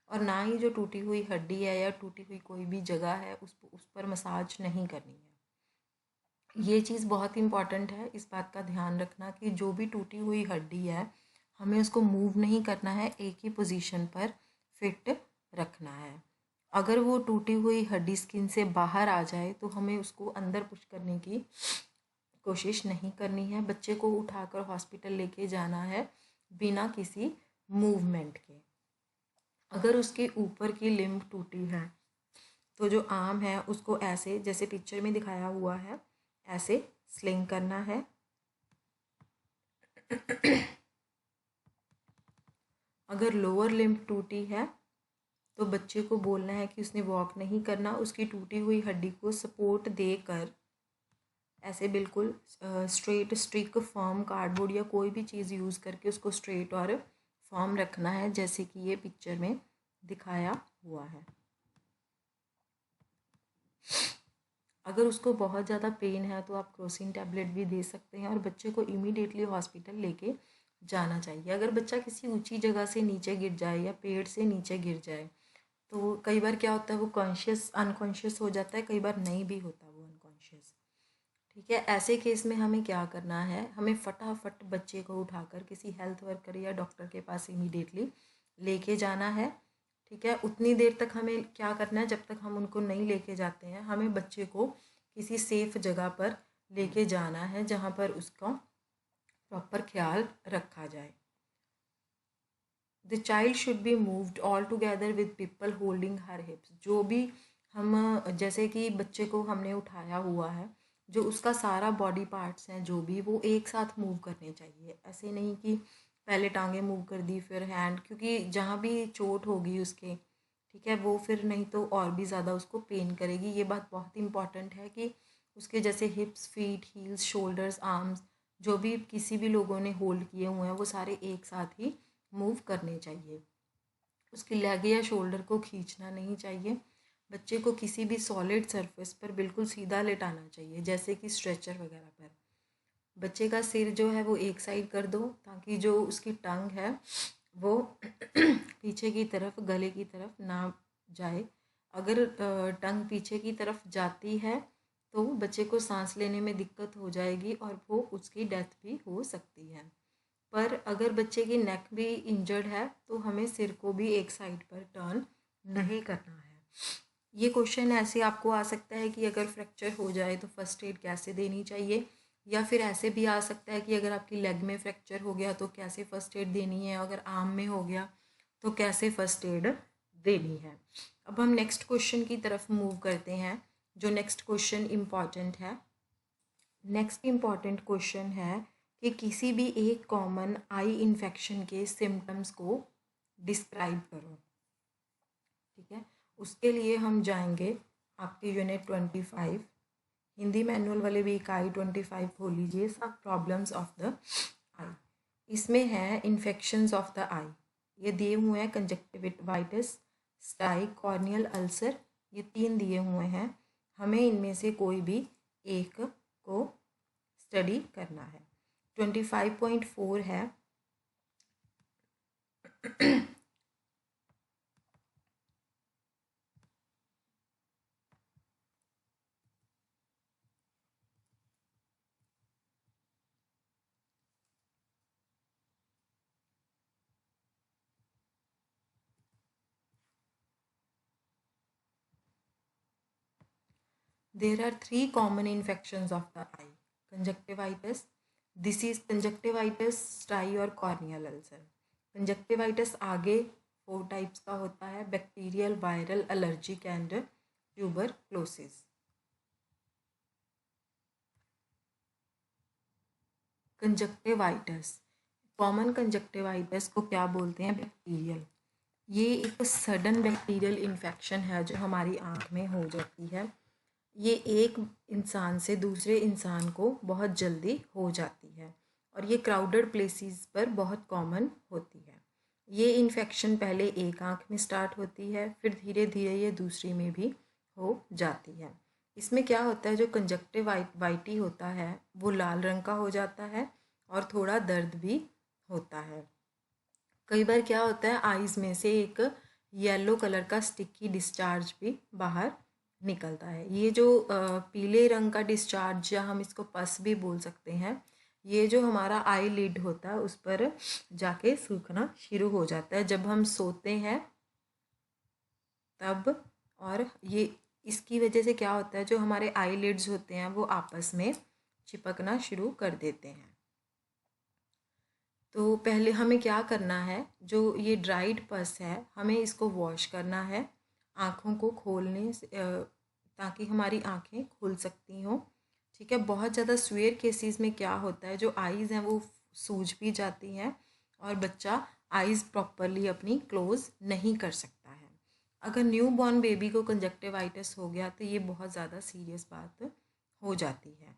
S1: और ना ही जो टूटी हुई हड्डी है या टूटी हुई कोई भी जगह है उस पर मसाज नहीं करनी है। ये चीज़ बहुत इम्पॉर्टेंट है, इस बात का ध्यान रखना कि जो भी टूटी हुई हड्डी है हमें उसको मूव नहीं करना है, एक ही पोजीशन पर फिट रखना है। अगर वो टूटी हुई हड्डी स्किन से बाहर आ जाए तो हमें उसको अंदर पुश करने की कोशिश नहीं करनी है। बच्चे को उठाकर हॉस्पिटल लेके जाना है बिना किसी मूवमेंट के। अगर उसके ऊपर की लिम्ब टूटी है तो जो आर्म है उसको ऐसे, जैसे पिक्चर में दिखाया हुआ है, ऐसे स्लिंग करना है। अगर लोअर लिम्ब टूटी है तो बच्चे को बोलना है कि उसने वॉक नहीं करना, उसकी टूटी हुई हड्डी को सपोर्ट देकर ऐसे बिल्कुल स्ट्रेट स्टिक फॉर्म कार्डबोर्ड या कोई भी चीज़ यूज़ करके उसको स्ट्रेट और फॉर्म रखना है, जैसे कि ये पिक्चर में दिखाया हुआ है। अगर उसको बहुत ज़्यादा पेन है तो आप क्रोसिन टैबलेट भी दे सकते हैं और बच्चे को इमीडिएटली हॉस्पिटल लेके जाना चाहिए। अगर बच्चा किसी ऊंची जगह से नीचे गिर जाए या पेड़ से नीचे गिर जाए तो कई बार क्या होता है, वो कॉन्शियस अनकॉन्शियस हो जाता है, कई बार नहीं भी होता वो अनकॉन्शियस। ठीक है, ऐसे केस में हमें क्या करना है, हमें फटाफट बच्चे को उठाकर किसी हेल्थ वर्कर या डॉक्टर के पास इमीडिएटली लेके जाना है। ठीक है, उतनी देर तक हमें क्या करना है, जब तक हम उनको नहीं लेके जाते हैं हमें बच्चे को किसी सेफ जगह पर लेके जाना है जहाँ पर उसका प्रॉपर ख्याल रखा जाए। The child should be moved all together with people holding हर हिप्स। जो भी हम, जैसे कि बच्चे को हमने उठाया हुआ है, जो उसका सारा बॉडी पार्ट्स हैं जो भी, वो एक साथ मूव करने चाहिए। ऐसे नहीं कि पहले टांगे मूव कर दी फिर हैंड, क्योंकि जहाँ भी चोट होगी उसके, ठीक है, वो फिर नहीं तो और भी ज़्यादा उसको पेन करेगी। ये बात बहुत इंपॉर्टेंट है कि उसके जैसे हिप्स, फीट, हील्स, शोल्डर्स, आर्म्स, जो भी किसी भी लोगों ने होल्ड किए हुए हैं वो सारे एक साथ ही मूव करने चाहिए। उसकी लेग या शोल्डर को खींचना नहीं चाहिए। बच्चे को किसी भी सॉलिड सरफेस पर बिल्कुल सीधा लेटाना चाहिए, जैसे कि स्ट्रेचर वगैरह पर। बच्चे का सिर जो है वो एक साइड कर दो ताकि जो उसकी टंग है वो पीछे की तरफ, गले की तरफ ना जाए। अगर टंग पीछे की तरफ जाती है तो बच्चे को सांस लेने में दिक्कत हो जाएगी और वो उसकी डेथ भी हो सकती है। पर अगर बच्चे की नेक भी इंजर्ड है तो हमें सिर को भी एक साइड पर टर्न नहीं करना है। ये क्वेश्चन ऐसे आपको आ सकता है कि अगर फ्रैक्चर हो जाए तो फर्स्ट एड कैसे देनी चाहिए, या फिर ऐसे भी आ सकता है कि अगर आपकी लेग में फ्रैक्चर हो गया तो कैसे फर्स्ट एड देनी है, अगर आर्म में हो गया तो कैसे फर्स्ट एड देनी है। अब हम नेक्स्ट क्वेश्चन की तरफ मूव करते हैं। जो नेक्स्ट क्वेश्चन इम्पॉर्टेंट है, नेक्स्ट इम्पॉर्टेंट क्वेश्चन है कि किसी भी एक कॉमन आई इन्फेक्शन के सिम्टम्स को डिस्क्राइब करो। ठीक है, उसके लिए हम जाएंगे आपके यूनिट 25 हिंदी मैनुअल वाले भी इकाई 25 खोल लीजिए, सब प्रॉब्लम्स ऑफ द आई। इसमें है इन्फेक्शंस ऑफ द आई, ये दिए हुए हैं कंजक्टिवाइटिस, स्टाई, कॉर्नियल अल्सर, ये 3 दिए हुए हैं। हमें इनमें से कोई भी एक को स्टडी करना है। 25.4 है There are 3 common infections of the eye: conjunctivitis, this is conjunctivitis, stye और corneal ulcer। conjunctivitis आगे 4 टाइप्स का होता है: bacterial, viral, allergic and tuberculosis. Conjunctivitis, common conjunctivitis को क्या बोलते हैं? बैक्टीरियल। ये एक सडन बैक्टीरियल इन्फेक्शन है जो हमारी आँख में हो जाती है। ये एक इंसान से दूसरे इंसान को बहुत जल्दी हो जाती है और ये क्राउडेड प्लेसेस पर बहुत कॉमन होती है। ये इन्फेक्शन पहले एक आँख में स्टार्ट होती है, फिर धीरे धीरे ये दूसरी में भी हो जाती है। इसमें क्या होता है, जो कंजक्टिवाइटी होता है वो लाल रंग का हो जाता है और थोड़ा दर्द भी होता है। कई बार क्या होता है, आइज़ में से एक येलो कलर का स्टिकी डिस्चार्ज भी बाहर निकलता है। ये जो पीले रंग का डिस्चार्ज, या हम इसको पस भी बोल सकते हैं, ये जो हमारा आई लिड होता है उस पर जाके सूखना शुरू हो जाता है जब हम सोते हैं तब। और ये इसकी वजह से क्या होता है, जो हमारे आई लिड्स होते हैं वो आपस में चिपकना शुरू कर देते हैं। तो पहले हमें क्या करना है, जो ये ड्राइड पस है हमें इसको वॉश करना है आँखों को खोलने से, ताकि हमारी आँखें खुल सकती हों। ठीक है, बहुत ज़्यादा स्वेयर केसेस में क्या होता है, जो आइज़ हैं वो सूज भी जाती हैं और बच्चा आइज़ प्रॉपरली अपनी क्लोज नहीं कर सकता है। अगर न्यू बॉर्न बेबी को कंजक्टिवाइटिस हो गया तो ये बहुत ज़्यादा सीरियस बात हो जाती है।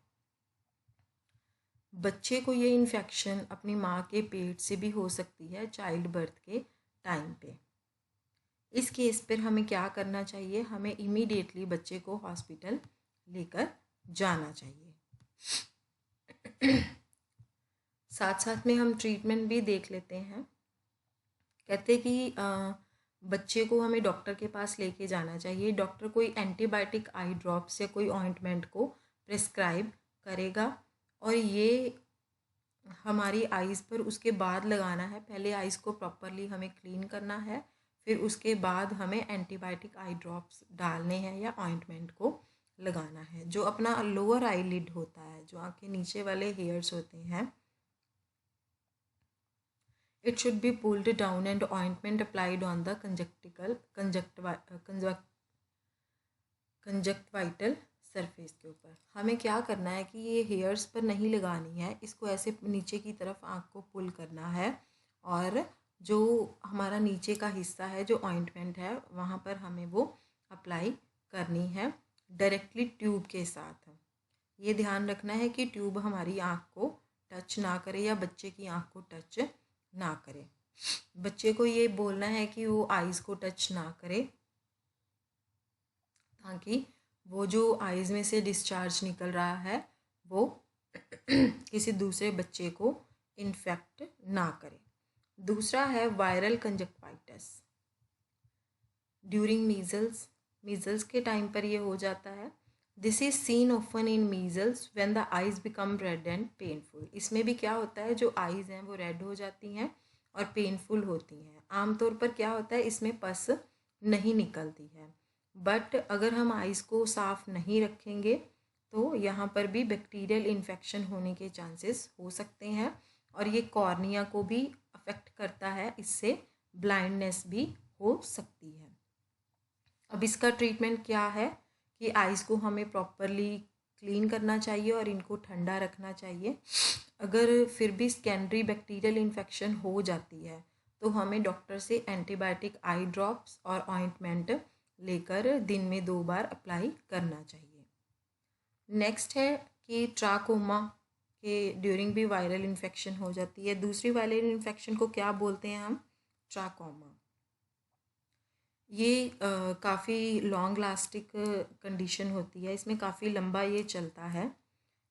S1: बच्चे को ये इन्फेक्शन अपनी माँ के पेट से भी हो सकती है चाइल्ड बर्थ के टाइम पे। इस केस पर हमें क्या करना चाहिए, हमें इमीडिएटली बच्चे को हॉस्पिटल लेकर जाना चाहिए। साथ साथ में हम ट्रीटमेंट भी देख लेते हैं। कहते कि बच्चे को हमें डॉक्टर के पास लेके जाना चाहिए। डॉक्टर कोई एंटीबायोटिक आई ड्रॉप्स या कोई ऑइंटमेंट को प्रिस्क्राइब करेगा और ये हमारी आइज़ पर उसके बाद लगाना है। पहले आइज़ को प्रॉपरली हमें क्लीन करना है, फिर उसके बाद हमें एंटीबायोटिक आई ड्रॉप्स डालने हैं या ऑइंटमेंट को लगाना है। जो अपना लोअर आई लिड होता है, जो आँख के नीचे वाले हेयर्स होते हैं, it should be pulled down and ointment applied on the conjunctival surface के ऊपर। हमें क्या करना है कि ये हेयर्स पर नहीं लगानी है, इसको ऐसे नीचे की तरफ आँख को पुल करना है और जो हमारा नीचे का हिस्सा है, जो ऑइंटमेंट है, वहाँ पर हमें वो अप्लाई करनी है डायरेक्टली ट्यूब के साथ। ये ध्यान रखना है कि ट्यूब हमारी आँख को टच ना करे या बच्चे की आँख को टच ना करे। बच्चे को ये बोलना है कि वो आइज़ को टच ना करे, ताकि वो जो आइज़ में से डिस्चार्ज निकल रहा है वो किसी दूसरे बच्चे को इन्फेक्ट ना करे। दूसरा है वायरल कंजक्टिवाइटिस ड्यूरिंग मीजल्स के टाइम पर ये हो जाता है। This is scene often in measles when the eyes become red and painful. इसमें भी क्या होता है, जो आइज़ हैं वो रेड हो जाती हैं और पेनफुल होती हैं। आमतौर पर क्या होता है, इसमें पस नहीं निकलती है, बट अगर हम आइज़ को साफ़ नहीं रखेंगे तो यहाँ पर भी बैक्टीरियल इन्फेक्शन होने के चांसेस हो सकते हैं और ये कॉर्निया को भी अफेक्ट करता है, इससे ब्लाइंडनेस भी हो सकती है। अब इसका ट्रीटमेंट क्या है कि आइज़ को हमें प्रॉपरली क्लीन करना चाहिए और इनको ठंडा रखना चाहिए। अगर फिर भी सेकेंडरी बैक्टीरियल इन्फेक्शन हो जाती है तो हमें डॉक्टर से एंटीबायोटिक आई ड्रॉप्स और ऑइंटमेंट लेकर दिन में 2 बार अप्लाई करना चाहिए। नेक्स्ट है कि ट्राकोमा के ड्यूरिंग भी वायरल इन्फेक्शन हो जाती है। दूसरी वायरल इन्फेक्शन को क्या बोलते हैं हम? ट्राकोमा। ये काफ़ी लॉन्ग लास्टिक कंडीशन होती है, इसमें काफ़ी लंबा ये चलता है।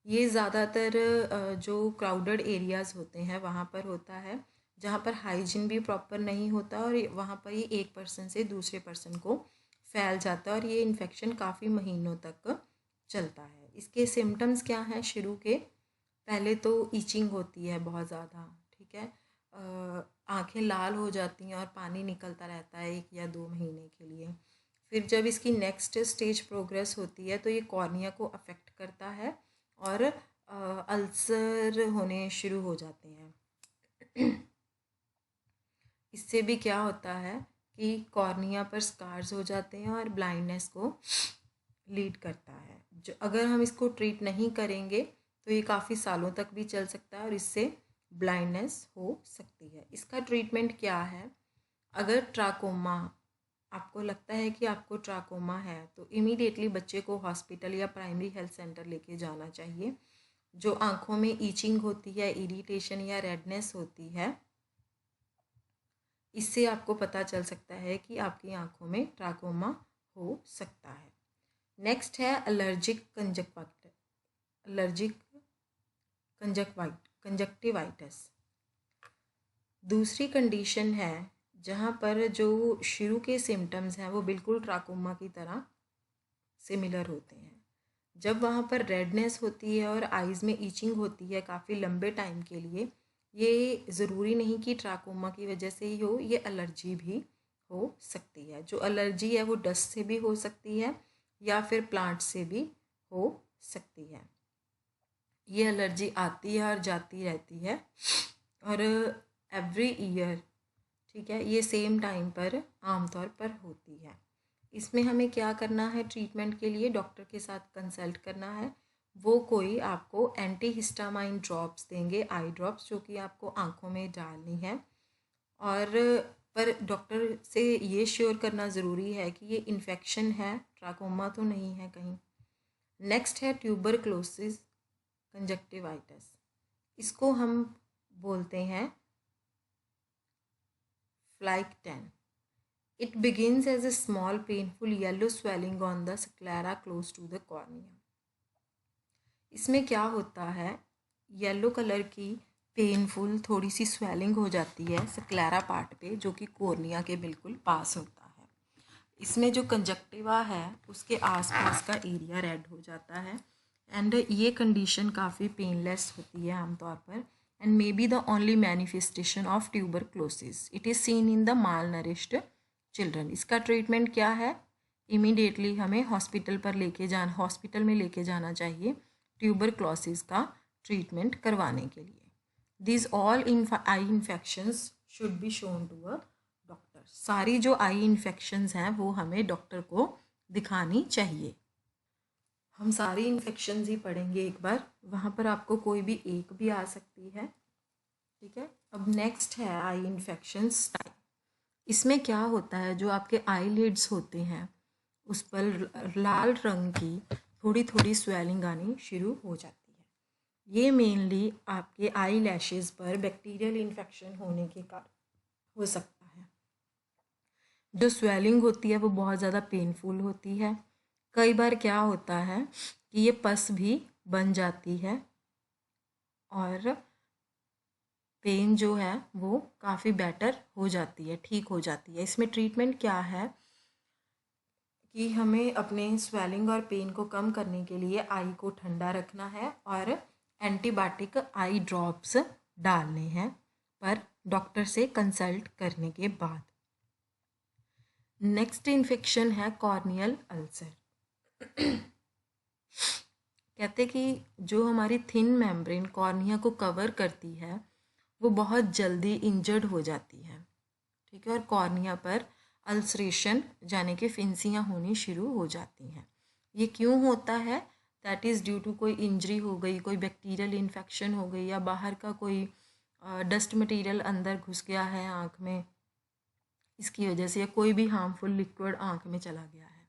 S1: ये ज़्यादातर जो क्राउडेड एरियाज़ होते हैं वहाँ पर होता है, जहाँ पर हाइजीन भी प्रॉपर नहीं होता और वहाँ पर ये एक पर्सन से दूसरे पर्सन को फैल जाता है और ये इन्फेक्शन काफ़ी महीनों तक चलता है। इसके सिम्टम्स क्या हैं? शुरू के पहले तो ईचिंग होती है बहुत ज़्यादा, ठीक है, आँखें लाल हो जाती हैं और पानी निकलता रहता है 1 या 2 महीने के लिए। फिर जब इसकी नेक्स्ट स्टेज प्रोग्रेस होती है तो ये कॉर्निया को अफेक्ट करता है और अल्सर होने शुरू हो जाते हैं। इससे भी क्या होता है कि कॉर्निया पर स्कार्स हो जाते हैं और ब्लाइंडनेस को लीड करता है। जो अगर हम इसको ट्रीट नहीं करेंगे तो ये काफ़ी सालों तक भी चल सकता है और इससे ब्लाइंडनेस हो सकती है। इसका ट्रीटमेंट क्या है? अगर ट्राकोमा आपको लगता है कि आपको ट्राकोमा है तो इमीडिएटली बच्चे को हॉस्पिटल या प्राइमरी हेल्थ सेंटर लेके जाना चाहिए। जो आँखों में ईचिंग होती है, इरिटेशन या रेडनेस होती है, इससे आपको पता चल सकता है कि आपकी आँखों में ट्राकोमा हो सकता है। नेक्स्ट है एलर्जिक कंजक्टिवाइटिस। दूसरी कंडीशन है जहाँ पर जो शुरू के सिम्टम्स हैं वो बिल्कुल ट्राकोमा की तरह सिमिलर होते हैं। जब वहाँ पर रेडनेस होती है और आइज़ में ईचिंग होती है काफ़ी लंबे टाइम के लिए, ये ज़रूरी नहीं कि ट्राकोमा की वजह से ही हो, ये एलर्जी भी हो सकती है। जो एलर्जी है वो डस्ट से भी हो सकती है या फिर प्लांट से भी हो सकती है। ये एलर्जी आती है और जाती रहती है और एवरी ईयर, ठीक है, ये सेम टाइम पर आमतौर पर होती है। इसमें हमें क्या करना है? ट्रीटमेंट के लिए डॉक्टर के साथ कंसल्ट करना है। वो कोई आपको एंटी हिस्टामाइन ड्रॉप्स देंगे, आई ड्रॉप्स, जो कि आपको आँखों में डालनी है। और पर डॉक्टर से ये श्योर करना ज़रूरी है कि ये इन्फेक्शन है, ट्राकोमा तो नहीं है कहीं। नेक्स्ट है ट्यूबरक्लोसिस कंजक्टिवाइटिस। इसको हम बोलते हैं फ्लाइक 10। It begins as a small painful yellow swelling on the sclera close to the cornea. इसमें क्या होता है? येलो कलर की पेनफुल थोड़ी सी स्वेलिंग हो जाती है स्क्लेरा पार्ट पे, जो कि कॉर्निया के बिल्कुल पास होता है। इसमें जो कंजक्टिवा है उसके आसपास का एरिया रेड हो जाता है एंड ये कंडीशन काफ़ी पेनलेस होती है आमतौर पर and may be the only manifestation of tuberculosis. It is seen in the mall nourished children. इसका ट्रीटमेंट क्या है? इमीडिएटली हमें हॉस्पिटल में लेके जाना चाहिए ट्यूबरक्लोसिस का ट्रीटमेंट करवाने के लिए। This all eye infections should be shown to a doctor. सारी जो आई इन्फेक्शंस हैं वो हमें डॉक्टर को दिखानी चाहिए। हम सारी इन्फेक्शंस ही पढ़ेंगे एक बार, वहाँ पर आपको कोई भी एक भी आ सकती है, ठीक है। अब नेक्स्ट है आई इन्फेक्शंस टाइप। इसमें क्या होता है? जो आपके आईलिड्स होते हैं उस पर लाल रंग की थोड़ी थोड़ी स्वेलिंग आनी शुरू हो जाती है। ये मेनली आपके आई लैशेज़ पर बैक्टीरियल इन्फेक्शन होने के कारण हो सकता है। जो स्वेलिंग होती है वो बहुत ज़्यादा पेनफुल होती है। कई बार क्या होता है कि ये पस भी बन जाती है और पेन जो है वो काफ़ी बेटर हो जाती है, ठीक हो जाती है। इसमें ट्रीटमेंट क्या है कि हमें अपने स्वेलिंग और पेन को कम करने के लिए आई को ठंडा रखना है और एंटीबायोटिक आई ड्रॉप्स डालने हैं, पर डॉक्टर से कंसल्ट करने के बाद। नेक्स्ट इन्फेक्शन है कॉर्नियल अल्सर। कहते कि जो हमारी थिन मेम्ब्रेन कॉर्निया को कवर करती है वो बहुत जल्दी इंजर्ड हो जाती है, ठीक है, और कॉर्निया पर अल्सरेशन यानी कि फिंसियाँ होनी शुरू हो जाती हैं। ये क्यों होता है? दैट इज़ ड्यू टू कोई इंजरी हो गई, कोई बैक्टीरियल इन्फेक्शन हो गई, या बाहर का कोई डस्ट मटेरियल अंदर घुस गया है आँख में, इसकी वजह से, या कोई भी हार्मफुल लिक्विड आँख में चला गया है।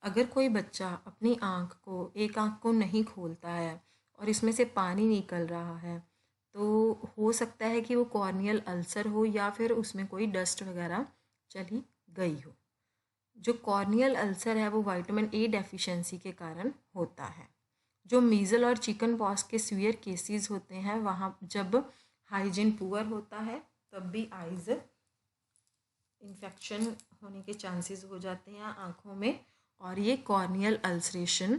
S1: अगर कोई बच्चा अपनी एक आँख को नहीं खोलता है और इसमें से पानी निकल रहा है, तो हो सकता है कि वो कॉर्नियल अल्सर हो या फिर उसमें कोई डस्ट वगैरह चली गई हो। जो कॉर्नियल अल्सर है वो विटामिन ए डेफिशिएंसी के कारण होता है। जो मीज़ल और चिकन पॉक्स के सीवियर केसेस होते हैं, वहाँ जब हाइजीन पुअर होता है तब भी आइज़ इन्फेक्शन होने के चांसेस हो जाते हैं आँखों में, और ये कॉर्नियल अल्सरेशन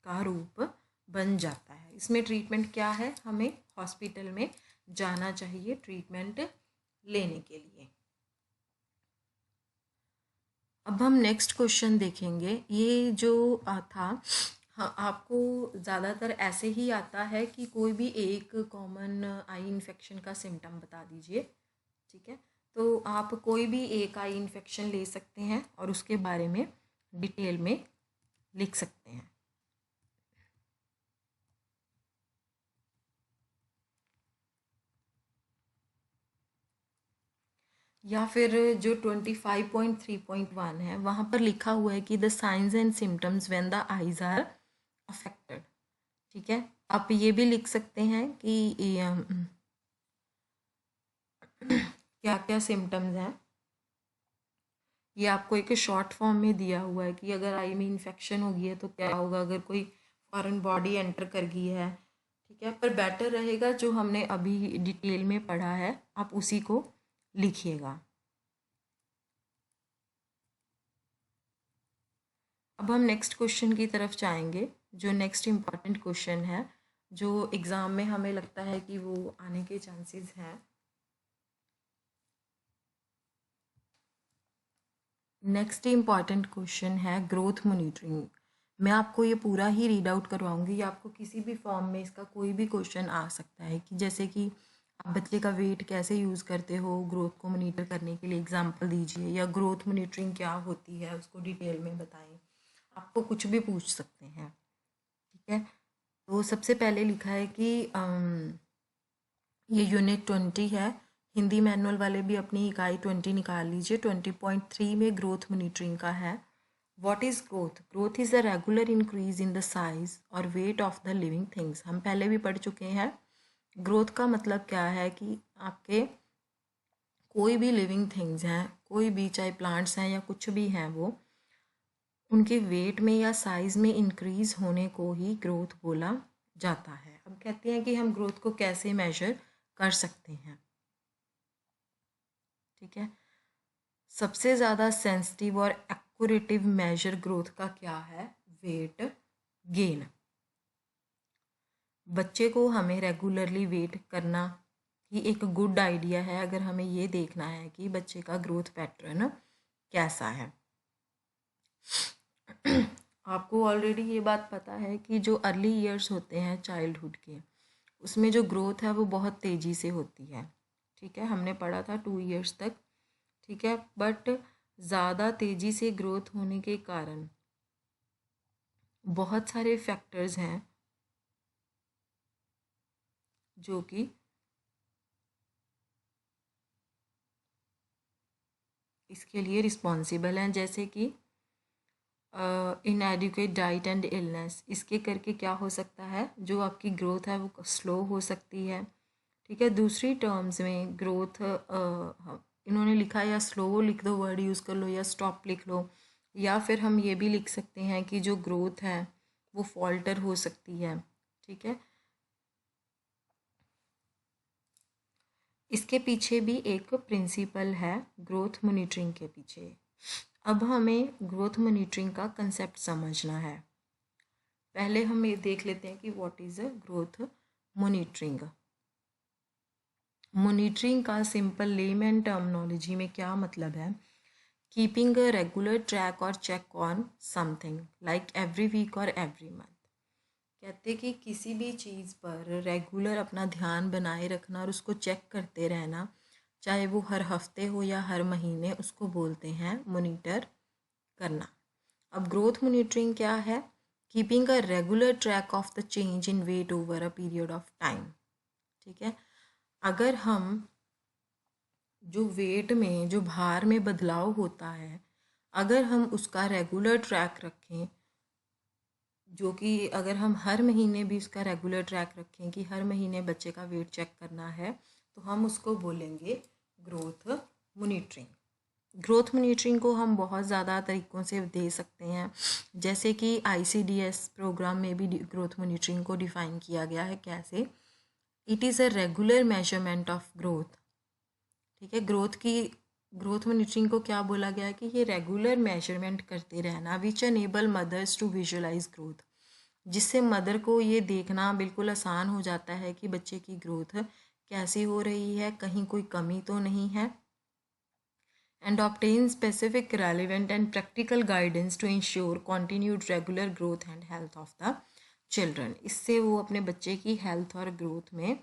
S1: का रूप बन जाता है। इसमें ट्रीटमेंट क्या है, हमें हॉस्पिटल में जाना चाहिए ट्रीटमेंट लेने के लिए। अब हम नेक्स्ट क्वेश्चन देखेंगे। ये जो था, हाँ, आपको ज़्यादातर ऐसे ही आता है कि कोई भी एक कॉमन आई इन्फेक्शन का सिम्टम बता दीजिए, ठीक है। तो आप कोई भी एक आई इन्फेक्शन ले सकते हैं और उसके बारे में डिटेल में लिख सकते हैं। या फिर जो 25.3.1 है वहाँ पर लिखा हुआ है कि the signs and symptoms when the eyes are affected, ठीक है। आप ये भी लिख सकते हैं कि क्या क्या सिम्टम्स हैं। ये आपको एक शॉर्ट फॉर्म में दिया हुआ है कि अगर आई में इन्फेक्शन हो गई है तो क्या होगा, अगर कोई फॉरेन बॉडी एंटर कर गई है, ठीक है। पर बेटर रहेगा जो हमने अभी डिटेल में पढ़ा है आप उसी को लिखिएगा। अब हम नेक्स्ट क्वेश्चन की तरफ जाएंगे। जो नेक्स्ट इम्पॉर्टेंट क्वेश्चन है, जो एग्ज़ाम में हमें लगता है कि वो आने के चांसेस हैं। नेक्स्ट इम्पॉर्टेंट क्वेश्चन है ग्रोथ मॉनिटरिंग। मैं आपको ये पूरा ही रीड आउट करवाऊंगी, आपको किसी भी फॉर्म में इसका कोई भी क्वेश्चन आ सकता है कि जैसे कि आप बच्चे का वेट कैसे यूज़ करते हो ग्रोथ को मॉनिटर करने के लिए, एग्जांपल दीजिए, या ग्रोथ मॉनिटरिंग क्या होती है उसको डिटेल में बताएं। आपको कुछ भी पूछ सकते हैं, ठीक है। तो सबसे पहले लिखा है कि ये यूनिट 20 है। हिंदी मैनुअल वाले भी अपनी इकाई 20 निकाल लीजिए। 20.3 में ग्रोथ मॉनिटरिंग का है। What is growth? Growth is the regular increase in the size और weight of the living things. हम पहले भी पढ़ चुके हैं। ग्रोथ का मतलब क्या है कि आपके कोई भी लिविंग थिंग्स हैं, कोई भी, चाहे प्लांट्स हैं या कुछ भी हैं, वो उनके वेट में या साइज़ में इंक्रीज़ होने को ही ग्रोथ बोला जाता है। अब कहते हैं कि हम ग्रोथ को कैसे मेजर कर सकते हैं, ठीक है। सबसे ज़्यादा सेंसिटिव और एक्यूरेटिव मेजर ग्रोथ का क्या है? Weight gain. बच्चे को हमें रेगुलरली वेट करना ही एक गुड आइडिया है अगर हमें ये देखना है कि बच्चे का ग्रोथ पैटर्न कैसा है। आपको ऑलरेडी ये बात पता है कि जो अर्ली ईयर्स होते हैं चाइल्डहुड के, उसमें जो ग्रोथ है वो बहुत तेज़ी से होती है, ठीक है। हमने पढ़ा था 2 ईयर्स तक, ठीक है। बट ज़्यादा तेज़ी से ग्रोथ होने के कारण बहुत सारे फैक्टर्स हैं जो कि इसके लिए रिस्पॉन्सिबल हैं, जैसे कि इनएडिक्वेट डाइट एंड इलनेस। इसके करके क्या हो सकता है, जो आपकी ग्रोथ है वो स्लो हो सकती है, ठीक है। दूसरी टर्म्स में ग्रोथ, इन्होंने लिखा है या स्लो लिख दो, वर्ड यूज़ कर लो, या स्टॉप लिख लो, या फिर हम ये भी लिख सकते हैं कि जो ग्रोथ है वो फॉल्टर हो सकती है, ठीक है। इसके पीछे भी एक प्रिंसिपल है ग्रोथ मॉनिटरिंग के पीछे। अब हमें ग्रोथ मॉनिटरिंग का कंसेप्ट समझना है। पहले हम ये देख लेते हैं कि what is a growth monitoring. Monitoring का सिंपल लेमैन टर्मिनोलॉजी में क्या मतलब है? कीपिंग अ रेगुलर ट्रैक और check on something like every week और एवरी मंथ। कहते कि किसी भी चीज़ पर रेगुलर अपना ध्यान बनाए रखना और उसको चेक करते रहना, चाहे वो हर हफ्ते हो या हर महीने, उसको बोलते हैं मॉनिटर करना। अब ग्रोथ मॉनिटरिंग क्या है? Keeping a regular track of the change in weight over a period of time. ठीक है, अगर हम जो वेट में, जो भार में बदलाव होता है, अगर हम उसका रेगुलर ट्रैक रखें, जो कि अगर हम हर महीने भी उसका रेगुलर ट्रैक रखें कि हर महीने बच्चे का वेट चेक करना है, तो हम उसको बोलेंगे ग्रोथ मॉनिटरिंग। ग्रोथ मॉनिटरिंग को हम बहुत ज़्यादा तरीक़ों से दे सकते हैं, जैसे कि ICDS प्रोग्राम में भी ग्रोथ मॉनिटरिंग को डिफ़ाइन किया गया है। कैसे? It is a regular measurement of growth. ठीक है, ग्रोथ मॉनिटरिंग को क्या बोला गया है कि ये रेगुलर मेजरमेंट करते रहना, which enable mothers to visualise growth, जिससे मदर को ये देखना बिल्कुल आसान हो जाता है कि बच्चे की ग्रोथ कैसी हो रही है, कहीं कोई कमी तो नहीं है। And obtain specific relevant and practical guidance to ensure continued regular growth and health of the children. इससे वो अपने बच्चे की हेल्थ और ग्रोथ में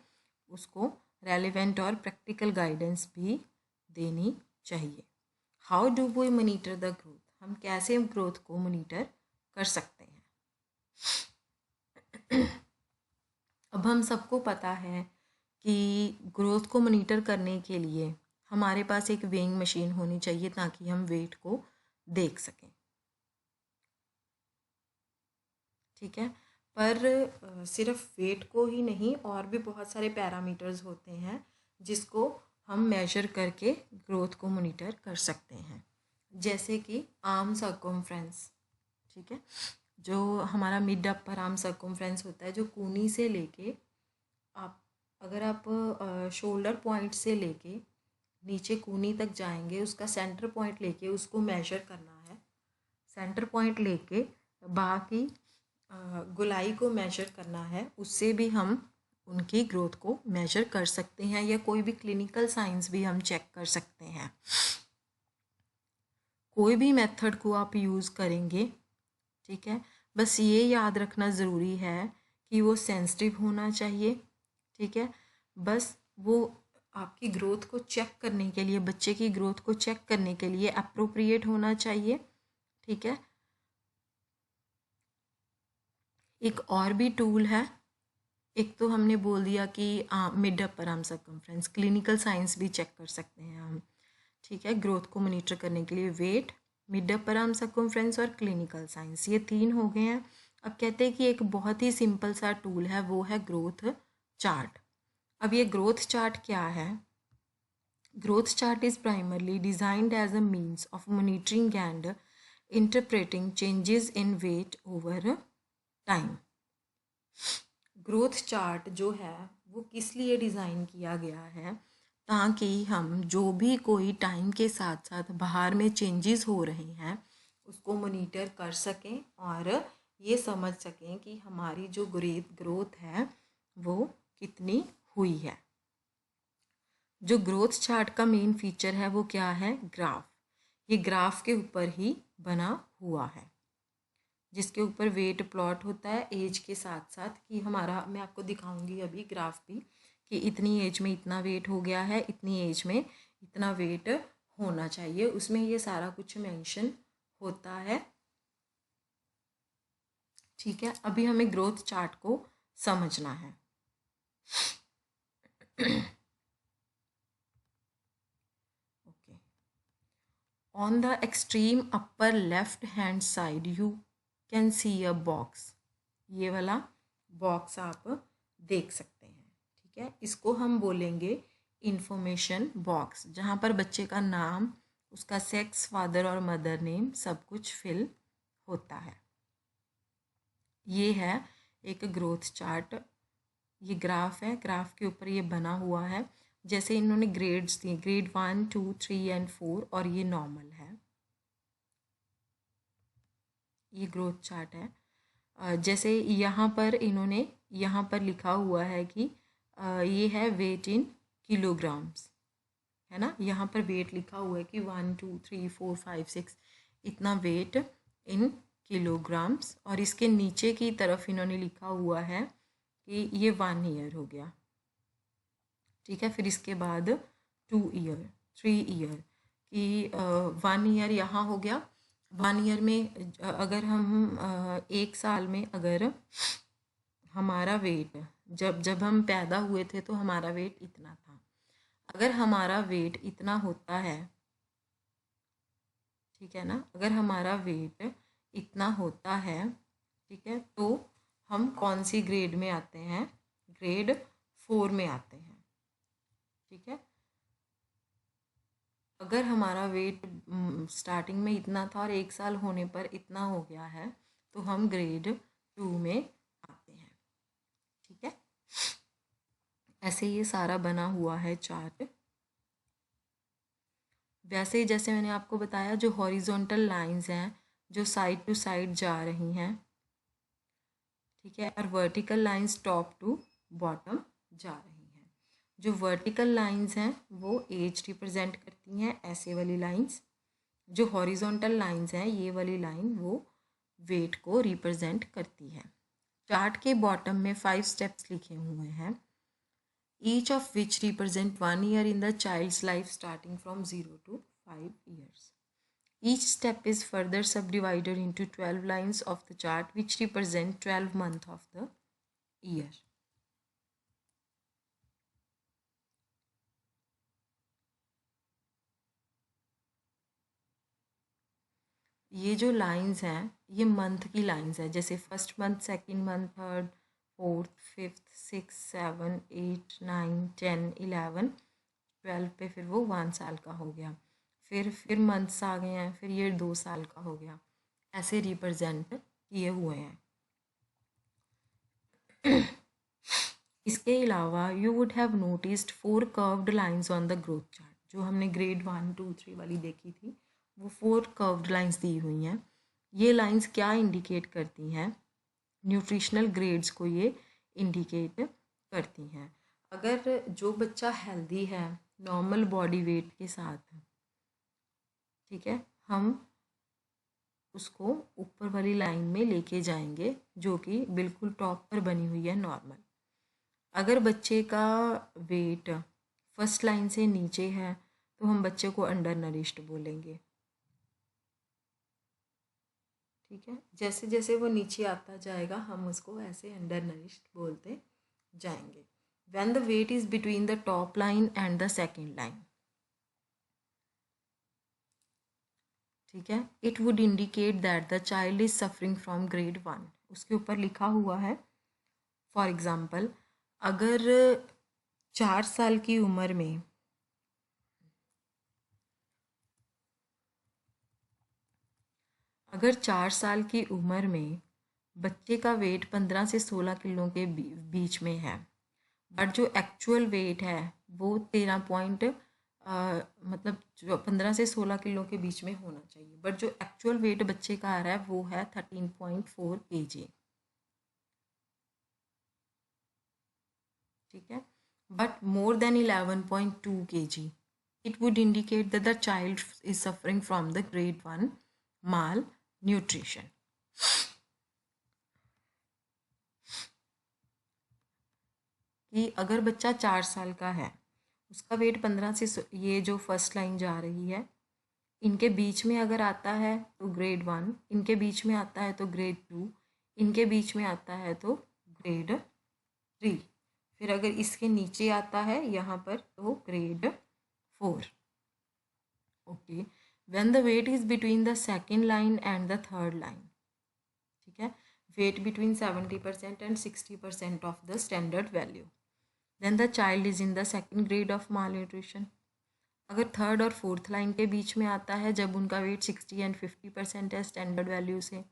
S1: उसको रेलिवेंट और प्रैक्टिकल गाइडेंस भी देनी चाहिए। How do we monitor the growth? हम कैसे ग्रोथ को मॉनिटर कर सकते हैं? अब हम सबको पता है कि ग्रोथ को मॉनिटर करने के लिए हमारे पास एक वेइंग मशीन होनी चाहिए ताकि हम वेट को देख सकें। ठीक है, पर सिर्फ वेट को ही नहीं, और भी बहुत सारे पैरामीटर्स होते हैं जिसको हम मेजर करके ग्रोथ को मॉनिटर कर सकते हैं, जैसे कि आर्म सर्कमफ्रेंस। ठीक है, जो हमारा मिड अपर आर्म सर्कमफ्रेंस होता है, जो कूनी से लेके आप, अगर आप शोल्डर पॉइंट से लेके नीचे कूनी तक जाएंगे, उसका सेंटर पॉइंट लेके उसको मेजर करना है। सेंटर पॉइंट लेके बाकी गोलाई को मेजर करना है, उससे भी हम उनकी ग्रोथ को मेजर कर सकते हैं, या कोई भी क्लिनिकल साइंस भी हम चेक कर सकते हैं। कोई भी मेथड को आप यूज़ करेंगे, ठीक है, बस ये याद रखना ज़रूरी है कि वो सेंसिटिव होना चाहिए। ठीक है, बस वो आपकी ग्रोथ को चेक करने के लिए, बच्चे की ग्रोथ को चेक करने के लिए अप्रोप्रिएट होना चाहिए। ठीक है, एक और भी टूल है, एक तो हमने बोल दिया कि mid upper arm circumference, clinical science भी चेक कर सकते हैं हम। ठीक है, ग्रोथ को मॉनिटर करने के लिए weight, mid upper arm circumference और क्लिनिकल साइंस, ये 3 हो गए हैं। अब कहते हैं कि एक बहुत ही सिंपल सा टूल है, वो है ग्रोथ चार्ट। अब ये ग्रोथ चार्ट क्या है? Growth chart is primarily designed as a means of monitoring and interpreting changes in weight over time. Growth chart जो है वो किस लिए डिज़ाइन किया गया है? ताकि हम जो भी कोई टाइम के साथ साथ बाहर में चेंजेस हो रहे हैं उसको मॉनिटर कर सकें और ये समझ सकें कि हमारी जो ग्रोथ है वो कितनी हुई है। जो ग्रोथ चार्ट का मेन फीचर है वो क्या है? ग्राफ। ये ग्राफ के ऊपर ही बना हुआ है, जिसके ऊपर वेट प्लॉट होता है एज के साथ साथ, कि हमारा, मैं आपको दिखाऊंगी अभी ग्राफ भी, कि इतनी एज में इतना वेट हो गया है, इतनी एज में इतना वेट होना चाहिए, उसमें ये सारा कुछ मेंशन होता है। ठीक है, अभी हमें ग्रोथ चार्ट को समझना है। Okay, on the extreme upper left hand side you can see a box. ये वाला बॉक्स आप देख सकते हैं। ठीक है, इसको हम बोलेंगे इंफॉर्मेशन बॉक्स, जहाँ पर बच्चे का नाम, उसका सेक्स, फादर और मदर नेम सब कुछ फिल होता है। ये है एक ग्रोथ चार्ट, ये ग्राफ है, ग्राफ के ऊपर ये बना हुआ है। जैसे इन्होंने ग्रेड्स दिए, ग्रेड 1, 2, 3 एंड 4, और ये नॉर्मल है। ये ग्रोथ चार्ट है। जैसे यहाँ पर इन्होंने, यहाँ पर लिखा हुआ है कि ये है वेट इन किलोग्राम्स, है ना, यहाँ पर वेट लिखा हुआ है कि 1, 2, 3, 4, 5, 6 इतना वेट इन किलोग्राम्स, और इसके नीचे की तरफ इन्होंने लिखा हुआ है कि ये 1 ईयर हो गया। ठीक है, फिर इसके बाद 2 ईयर, 3 ईयर, कि 1 ईयर यहाँ हो गया, 1 ईयर में अगर हम 1 साल में अगर हमारा वेट जब जब हम पैदा हुए थे तो हमारा वेट इतना था, अगर हमारा वेट इतना होता है, ठीक है ना, अगर हमारा वेट इतना होता है, ठीक है, तो हम कौन सी ग्रेड में आते हैं? ग्रेड 4 में आते हैं, ठीक है। अगर हमारा वेट स्टार्टिंग में इतना था और 1 साल होने पर इतना हो गया है तो हम ग्रेड 2 में आते हैं, ठीक है। ऐसे ये सारा बना हुआ है चार्ट। वैसे ही जैसे मैंने आपको बताया, जो हॉरिजॉन्टल लाइंस हैं जो साइड टू साइड जा रही हैं, ठीक है, और vertical lines top to bottom जा रही हैं। जो वर्टिकल लाइंस हैं वो एज रिप्रेजेंट करती हैं, ऐसे वाली लाइंस। जो हॉरिजॉन्टल लाइंस हैं, ये वाली लाइन, वो वेट को रिप्रेजेंट करती है। चार्ट के बॉटम में 5 स्टेप्स लिखे हुए हैं, each of which represent 1 year in the child's life starting from 0 to 5 years. Each step is further subdivided into 12 lines of the chart which represent 12 months of the year. ये जो lines हैं ये month की lines हैं, जैसे first month, second month, third, fourth, fifth, 6, 7, 8, 9, 10, 11, 12 पे फिर वो 1 साल का हो गया, फिर मंथ्स आ गए हैं, फिर ये 2 साल का हो गया, ऐसे रिप्रेजेंट किए हुए हैं। इसके अलावा you would have noticed 4 curved lines on the growth chart. जो हमने ग्रेड 1, 2, 3 वाली देखी थी, वो 4 कर्व्ड लाइंस दी हुई हैं। ये लाइंस क्या इंडिकेट करती हैं? न्यूट्रिशनल ग्रेड्स को ये इंडिकेट करती हैं। अगर जो बच्चा हेल्दी है, नॉर्मल बॉडी वेट के साथ, ठीक है, हम उसको ऊपर वाली लाइन में लेके जाएंगे जो कि बिल्कुल टॉप पर बनी हुई है, नॉर्मल। अगर बच्चे का वेट फर्स्ट लाइन से नीचे है तो हम बच्चे को अंडर नरिश्ड बोलेंगे, ठीक है। जैसे जैसे वो नीचे आता जाएगा हम उसको ऐसे अंडर नरिश्ड बोलते जाएंगे। When the weight is between the top line and the second line, ठीक है, it would indicate that the child is suffering from grade 1। उसके ऊपर लिखा हुआ है, फॉर एग्जाम्पल, अगर 4 साल की उम्र में अगर 4 साल की उम्र में बच्चे का वेट 15 से 16 किलो के बीच में है, बट जो एक्चुअल वेट है वो 13 पॉइंट मतलब जो 15 से 16 किलो के बीच में होना चाहिए, बट जो एक्चुअल वेट बच्चे का आ रहा है वो है 13.4 kg, ठीक है, but more than 11.2 kg, it would indicate that the child is suffering from the grade 1 malnutrition. कि अगर बच्चा 4 साल का है, उसका वेट 15 से, ये जो फर्स्ट लाइन जा रही है, इनके बीच में अगर आता है तो ग्रेड 1, इनके बीच में आता है तो ग्रेड 2, इनके बीच में आता है तो ग्रेड 3, फिर अगर इसके नीचे आता है यहाँ पर तो grade 4। Okay, when the weight is between the second line and the third line, ठीक है, weight between 70% and 60% of the standard value, then the child is in the second grade of malnutrition. अगर third और fourth line के बीच में आता है, जब उनका वेट 60 एंड 50% है स्टैंडर्ड वैल्यू से,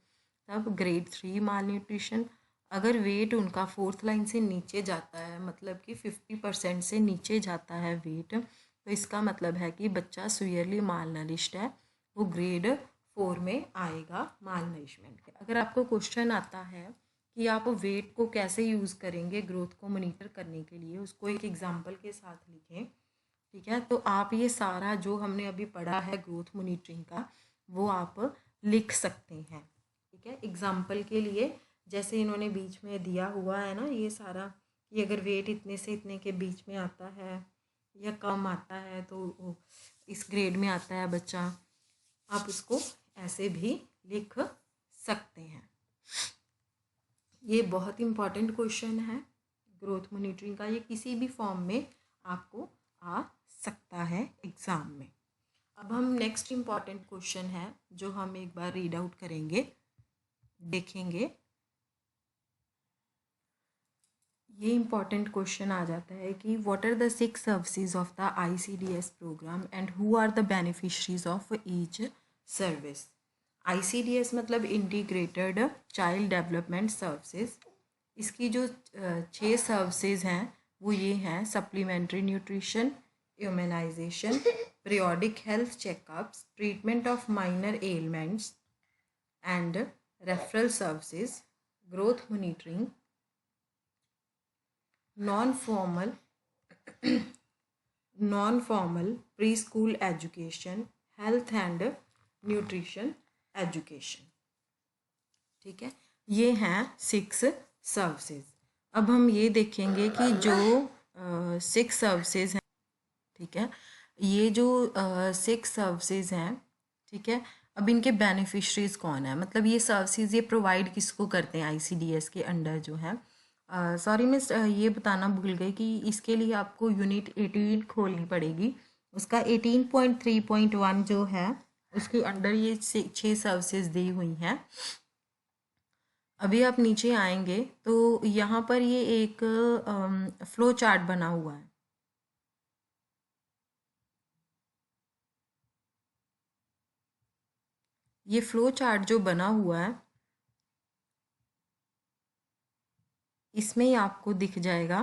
S1: तब ग्रेड 3 माल न्यूट्रिशन। अगर वेट उनका फोर्थ लाइन से नीचे जाता है, मतलब कि 50% से नीचे जाता है वेट, तो इसका मतलब है कि बच्चा सीवियरली माल नरिश्ड है, वो ग्रेड 4 में आएगा माल नरिशमेंट के। अगर आपको क्वेश्चन आता है कि आप वेट को कैसे यूज़ करेंगे ग्रोथ को मॉनिटर करने के लिए, उसको एक एग्जाम्पल के साथ लिखें, ठीक है, तो आप ये सारा जो हमने अभी पढ़ा है ग्रोथ मॉनिटरिंग का, वो आप लिख सकते हैं, ठीक है। एग्जाम्पल के लिए जैसे इन्होंने बीच में दिया हुआ है ना ये सारा, कि अगर वेट इतने से इतने के बीच में आता है या कम आता है तो इस ग्रेड में आता है बच्चा, आप उसको ऐसे भी लिख सकते हैं। ये बहुत इम्पॉर्टेंट क्वेश्चन है ग्रोथ मॉनिटरिंग का, ये किसी भी फॉर्म में आपको आ सकता है एग्ज़ाम में। अब हम नेक्स्ट इम्पॉर्टेंट क्वेश्चन है जो हम एक बार रीड आउट करेंगे, देखेंगे। ये इम्पॉर्टेंट क्वेश्चन आ जाता है कि what are the 6 services of the ICDS programme and who are the beneficiaries of each service. ICDS मतलब इंटीग्रेटेड चाइल्ड डेवलपमेंट सर्विसेज। इसकी जो 6 सर्विसेज हैं वो ये हैं: supplementary nutrition, immunisation, periodic health checkups, treatment of minor ailments and referral services, growth monitoring, non formal preschool education, health and nutrition education. ठीक है, ये हैं 6 सर्विसेज। अब हम ये देखेंगे कि जो 6 सर्विसेज हैं, ठीक है, ये जो 6 सर्विसेज हैं, ठीक है, अब इनके बेनिफिशरीज कौन है, मतलब ये सर्विसेज ये प्रोवाइड किसको करते हैं ICDS के अंडर जो है। सॉरी मैं ये बताना भूल गई कि इसके लिए आपको यूनिट 18 खोलनी पड़ेगी। उसका 18.3.1 जो है उसके अंडर ये 6 सर्विसेज दी हुई हैं। अभी आप नीचे आएंगे तो यहाँ पर ये एक फ्लो चार्ट बना हुआ है। ये फ्लो चार्ट जो बना हुआ है इसमें ही आपको दिख जाएगा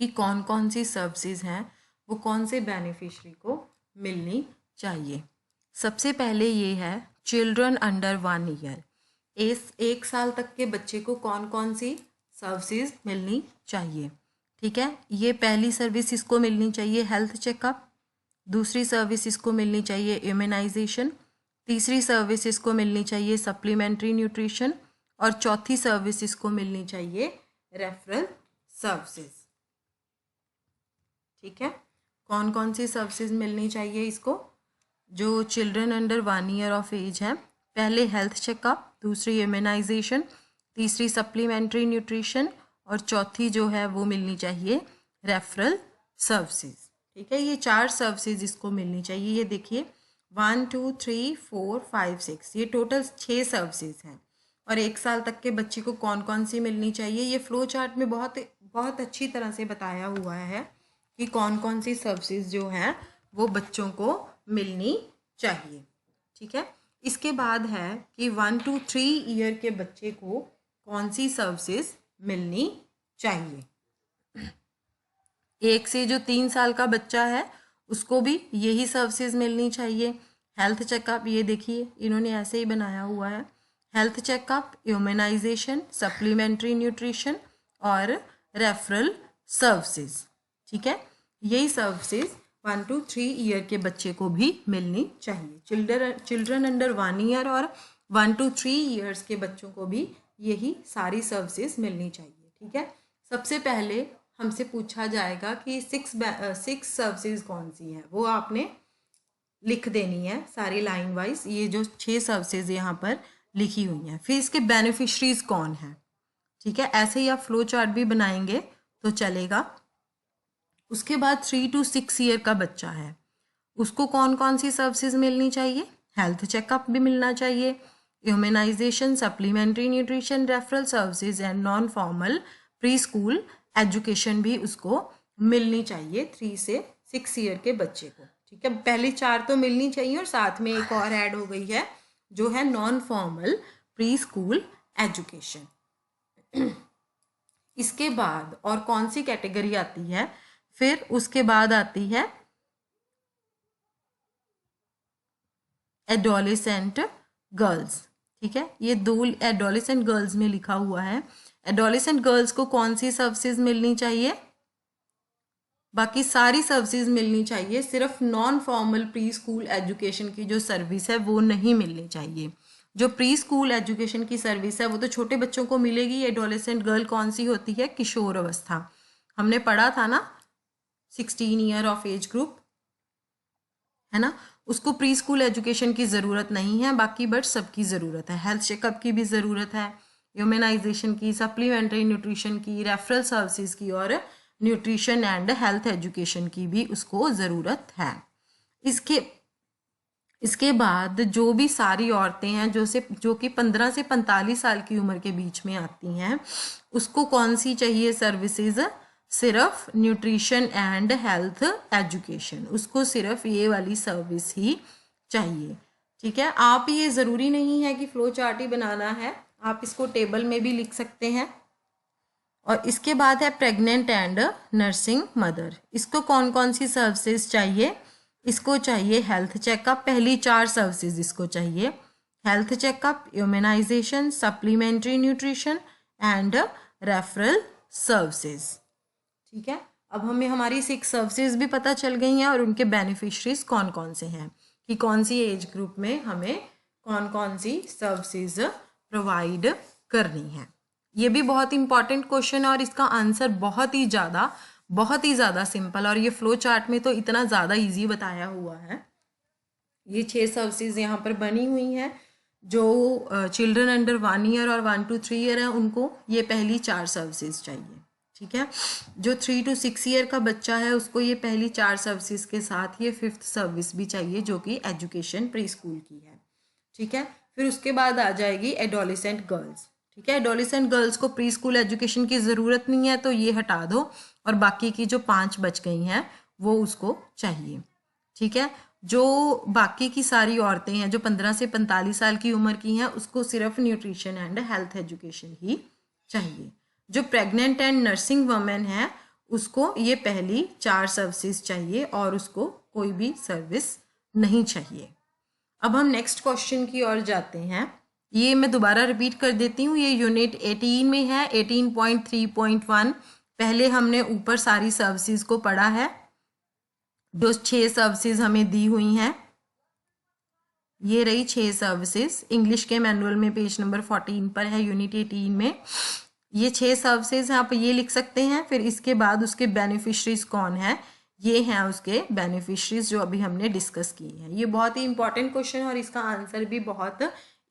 S1: कि कौन कौन सी सर्विसेज हैं वो कौन से बेनिफिशरी को मिलनी चाहिए। सबसे पहले ये है चिल्ड्रन अंडर 1 ईयर। 1 साल तक के बच्चे को कौन कौन सी सर्विसेज मिलनी चाहिए। ठीक है, ये पहली सर्विस इसको मिलनी चाहिए हेल्थ चेकअप, दूसरी सर्विस इसको मिलनी चाहिए इम्यूनाइजेशन, तीसरी सर्विस इसको मिलनी चाहिए सप्लीमेंट्री न्यूट्रिशन और चौथी सर्विस इसको मिलनी चाहिए रेफरल सर्विसेज। ठीक है, कौन कौन सी सर्विसेज मिलनी चाहिए इसको, जो children under 1 year of age है, पहले हेल्थ चेकअप, दूसरी इम्यूनाइजेशन, तीसरी सप्लीमेंट्री न्यूट्रिशन और चौथी जो है वो मिलनी चाहिए रेफरल सर्विसेज। ठीक है, ये 4 सर्विसेज इसको मिलनी चाहिए। ये देखिए 1 2 3 4 5 6 ये टोटल 6 सर्विसेज हैं। और 1 साल तक के बच्चे को कौन कौन सी मिलनी चाहिए ये फ्लो चार्ट में बहुत अच्छी तरह से बताया हुआ है कि कौन कौन सी सर्विसेज जो हैं वो बच्चों को मिलनी चाहिए। ठीक है, इसके बाद है कि 1 to 3 ईयर के बच्चे को कौन सी सर्विसेज मिलनी चाहिए। 1 से जो 3 साल का बच्चा है उसको भी यही सर्विसेज मिलनी चाहिए। हेल्थ चेकअप, ये देखिए इन्होंने ऐसे ही बनाया हुआ है, health checkup, immunisation, supplementary nutrition और रेफरल सर्विसेज। ठीक है, यही सर्विसेज 1 to 3 ईयर के बच्चे को भी मिलनी चाहिए। चिल्ड्रन अंडर 1 ईयर और 1 to 3 ईयर्स के बच्चों को भी यही सारी सर्विसेज मिलनी चाहिए। ठीक है, सबसे पहले हमसे पूछा जाएगा कि 6 सर्विसेज कौन सी हैं, वो आपने लिख देनी है सारी लाइन वाइज। ये जो 6 सर्विसेज यहाँ पर लिखी हुई हैं, फिर इसके बेनिफिशरीज कौन हैं। ठीक है, ऐसे ही आप फ्लो चार्ट भी बनाएंगे तो चलेगा। उसके बाद 3 to 6 ईयर का बच्चा है उसको कौन कौन सी सर्विसेज मिलनी चाहिए, हेल्थ चेकअप भी मिलना चाहिए, immunisation, supplementary nutrition, referral services and non formal preschool education भी उसको मिलनी चाहिए 3 से 6 ईयर के बच्चे को। ठीक है, पहले 4 तो मिलनी चाहिए और साथ में एक और ऐड हो गई है जो है non formal preschool education. इसके बाद और कौन सी कैटेगरी आती है, फिर उसके बाद आती है एडोलेसेंट गर्ल्स। ठीक है, ये 2 एडोलेसेंट गर्ल्स में लिखा हुआ है। एडोलेसेंट गर्ल्स को कौन सी सर्विसेज मिलनी चाहिए, बाकी सारी सर्विसेज मिलनी चाहिए, सिर्फ non formal preschool education की जो सर्विस है वो नहीं मिलनी चाहिए। जो प्री स्कूल एजुकेशन की सर्विस है वो तो छोटे बच्चों को मिलेगी। एडोलेसेंट गर्ल कौन सी होती है? किशोर अवस्था। हमने पढ़ा था ना, 16 ईयर ऑफ एज ग्रुप, है ना। उसको प्री स्कूल एजुकेशन की ज़रूरत नहीं है, बाकी बट सबकी ज़रूरत है। हेल्थ चेकअप की भी ज़रूरत है, ह्यूमनाइजेशन की, सप्लीमेंट्री न्यूट्रिशन की, रेफरल सर्विसेज की और न्यूट्रिशन एंड हेल्थ एजुकेशन की भी उसको ज़रूरत है। इसके बाद जो भी सारी औरतें हैं जो कि 15 से 45 साल की उम्र के बीच में आती हैं, उसको कौन सी चाहिए सर्विसेज? सिर्फ न्यूट्रिशन एंड हेल्थ एजुकेशन, उसको सिर्फ ये वाली सर्विस ही चाहिए। ठीक है, आप ये ज़रूरी नहीं है कि फ्लो चार्ट ही बनाना है, आप इसको टेबल में भी लिख सकते हैं। और इसके बाद है प्रेग्नेंट एंड नर्सिंग मदर, इसको कौन कौन सी सर्विसेज चाहिए? इसको चाहिए हेल्थ चेकअप, पहली 4 सर्विसेज इसको चाहिए। Health checkup, immunisation, supplementary nutrition and referral services. ठीक है, अब हमें हमारी 6 सर्विसेज भी पता चल गई हैं और उनके बेनिफिशरीज कौन कौन से हैं, कि कौन सी एज ग्रुप में हमें कौन कौन सी सर्विसेज प्रोवाइड करनी है। ये भी बहुत इंपॉर्टेंट क्वेश्चन है और इसका आंसर बहुत ही ज़्यादा सिंपल, और ये फ्लो चार्ट में तो इतना ज़्यादा इजी बताया हुआ है। ये 6 सर्विसेज यहाँ पर बनी हुई हैं। जो चिल्ड्रन अंडर 1 ईयर और 1 to 3 ईयर है उनको ये पहली 4 सर्विसेज चाहिए। ठीक है, जो 3 to 6 ईयर का बच्चा है उसको ये पहली 4 सर्विसेज के साथ ये 5th सर्विस भी चाहिए, जो कि एजुकेशन प्री स्कूल की है। ठीक है, फिर उसके बाद आ जाएगी एडोलेसेंट गर्ल्स। ठीक है, एडोलेसेंट गर्ल्स को प्री स्कूल एजुकेशन की ज़रूरत नहीं है, तो ये हटा दो, और बाकी की जो 5 बच गई हैं वो उसको चाहिए। ठीक है, जो बाकी की सारी औरतें हैं जो 15 से 45 साल की उम्र की हैं उसको सिर्फ न्यूट्रिशन एंड हेल्थ एजुकेशन ही चाहिए। जो प्रेग्नेंट एंड नर्सिंग वमेन है उसको ये पहली 4 सर्विसेज चाहिए और उसको कोई भी सर्विस नहीं चाहिए। अब हम नेक्स्ट क्वेश्चन की ओर जाते हैं। ये मैं दोबारा रिपीट कर देती हूँ, ये यूनिट 18 में है, 18.3.1। पहले हमने ऊपर सारी सर्विसेज को पढ़ा है, जो 6 सर्विसेज हमें दी हुई हैं। ये रही 6 सर्विसेज, इंग्लिश के मैनुअल में पेज नंबर 14 पर है, यूनिट 18 में ये 6 सर्विसेज हैं, आप ये लिख सकते हैं। फिर इसके बाद उसके बेनिफिशरीज कौन है, ये हैं उसके बेनिफिशरीज जो अभी हमने डिस्कस की हैं। ये बहुत ही इंपॉर्टेंट क्वेश्चन है और इसका आंसर भी बहुत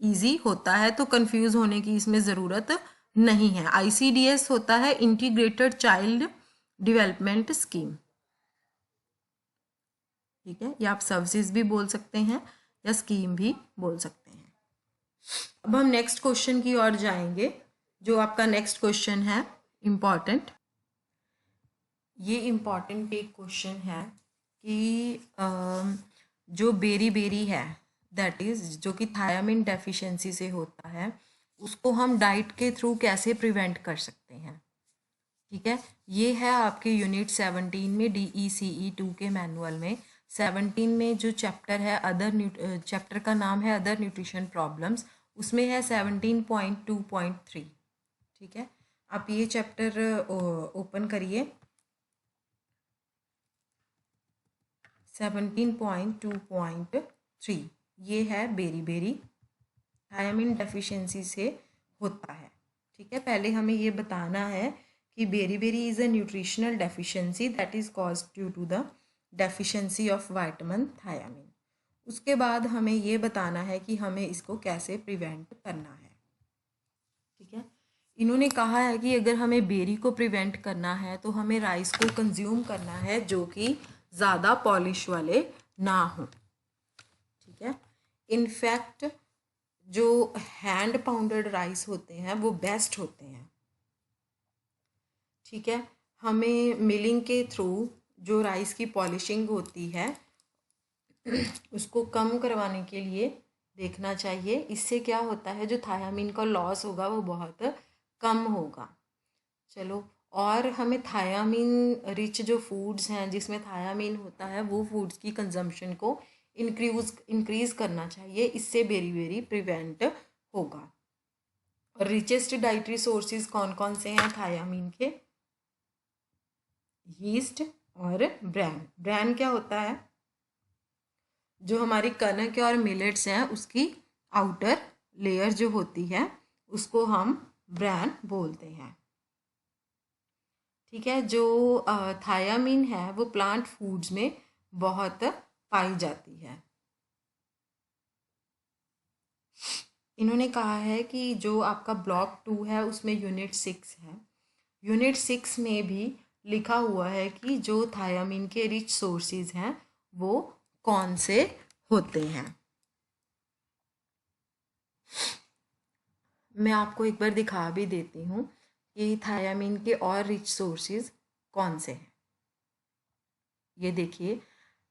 S1: ईजी होता है, तो कंफ्यूज होने की इसमें ज़रूरत नहीं है। ICDS होता है इंटीग्रेटेड चाइल्ड डेवलपमेंट स्कीम। ठीक है, या आप सर्विसेज भी बोल सकते हैं या स्कीम भी बोल सकते हैं। अब हम नेक्स्ट क्वेश्चन की ओर जाएंगे, जो आपका नेक्स्ट क्वेश्चन है इम्पॉर्टेंट। ये इम्पॉर्टेंट एक क्वेश्चन है कि जो बेरी है, दैट इज़ जो कि थायामिन डेफिशिएंसी से होता है, उसको हम डाइट के थ्रू कैसे प्रिवेंट कर सकते हैं। ठीक है, ये है आपके यूनिट 17 में DECE 2 के मैनुअल में 17 में जो चैप्टर है चैप्टर का नाम है अदर न्यूट्रिशन प्रॉब्लम्स, उसमें है 17.2.3। ठीक है, आप ये चैप्टर ओपन करिए। 17.2.3 ये है बेरी थायामिन डेफिशिएंसी से होता है। ठीक है, पहले हमें ये बताना है कि beriberi is a nutritional deficiency that is caused due to the deficiency of vitamin thiamine. उसके बाद हमें ये बताना है कि हमें इसको कैसे प्रिवेंट करना है। ठीक है, इन्होंने कहा है कि अगर हमें बेरी को प्रिवेंट करना है तो हमें राइस को कंज्यूम करना है जो कि ज़्यादा पॉलिश वाले ना हो। ठीक है, इनफैक्ट जो हैंड पाउंडेड राइस होते हैं वो बेस्ट होते हैं। ठीक है, हमें मिलिंग के थ्रू जो राइस की पॉलिशिंग होती है उसको कम करवाने के लिए देखना चाहिए। इससे क्या होता है, जो थायामीन का लॉस होगा वो बहुत कम होगा। चलो, और हमें थायामीन रिच जो फूड्स हैं जिसमें थायामीन होता है वो फूड्स की कंजम्पशन को इंक्रीज करना चाहिए, इससे बेरी प्रिवेंट होगा। और रिचेस्ट डाइटरी सोर्सेज कौन कौन से हैं थायामीन के? यीस्ट और ब्रैन क्या होता है? जो हमारी कनक और मिलेट्स हैं उसकी आउटर लेयर जो होती है उसको हम ब्रैन बोलते हैं। ठीक है, जो थायामीन है वो प्लांट फूड्स में बहुत पाई जाती है। इन्होंने कहा है कि जो आपका ब्लॉक 2 है उसमें यूनिट 6 है। यूनिट 6 में भी लिखा हुआ है कि जो थायामीन के रिच सोर्सेज हैं वो कौन से होते हैं। मैं आपको एक बार दिखा भी देती हूँ कि थायामीन के और रिच सोर्सेज कौन से हैं। ये देखिए,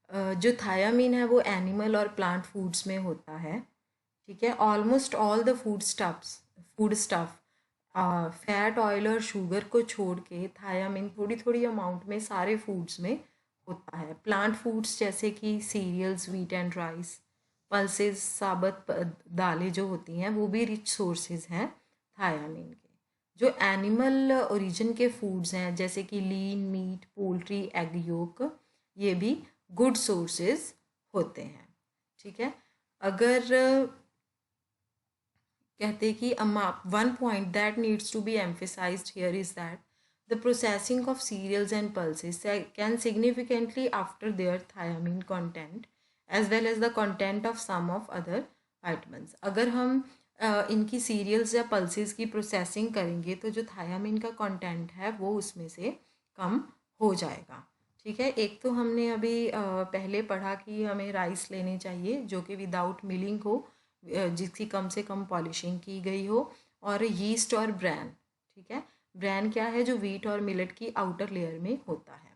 S1: जो थायामीन है वो एनिमल और प्लांट फूड्स में होता है। ठीक है, almost all the food stuff fat, oil और शुगर को छोड़ के थायामीन थोड़ी थोड़ी अमाउंट में सारे फूड्स में होता है। प्लांट फूड्स जैसे कि cereals, wheat and rice, pulses, साबुत दालें जो होती हैं वो भी रिच सोर्सेज हैं थायामीन के। जो एनिमल ओरिजिन के फूड्स हैं जैसे कि lean meat, poultry, egg yolk, ये भी गुड सोर्सेज होते हैं। ठीक है, अगर कहते हैं कि one point that needs to be emphasised here is that the processing of cereals and pulses can significantly alter their thiamine content as well as the content of some of other vitamins। अगर हम इनकी serials या pulses की processing करेंगे तो जो thiamine का content है वो उसमें से कम हो जाएगा। ठीक है, एक तो हमने अभी पहले पढ़ा कि हमें राइस लेनी चाहिए जो कि विदाउट मिलिंग हो, जिसकी कम से कम पॉलिशिंग की गई हो, और यीस्ट और ब्रैन। ठीक है, ब्रैन क्या है, जो व्हीट और मिलेट की आउटर लेयर में होता है।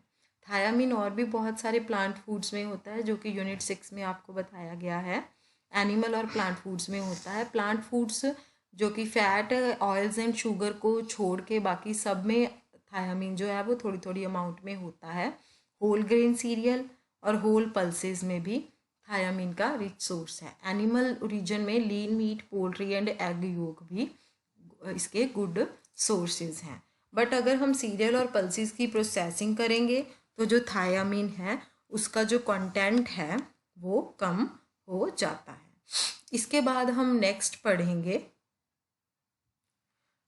S1: थायामीन और भी बहुत सारे प्लांट फूड्स में होता है जो कि यूनिट 6 में आपको बताया गया है। एनिमल और प्लांट फूड्स में होता है। प्लांट फूड्स जो कि फैट, ऑयल्स एंड शुगर को छोड़ के बाकी सब में थायामीन जो है वो थोड़ी थोड़ी अमाउंट में होता है। होल ग्रेन सीरियल और होल पल्सेस में भी थायामीन का रिच सोर्स है। एनिमल ओरिजिन में lean meat, poultry and egg yolk भी इसके गुड सोर्सेज हैं। बट अगर हम सीरियल और पल्सेस की प्रोसेसिंग करेंगे तो जो थायामीन है उसका जो कंटेंट है वो कम हो जाता है। इसके बाद हम नेक्स्ट पढ़ेंगे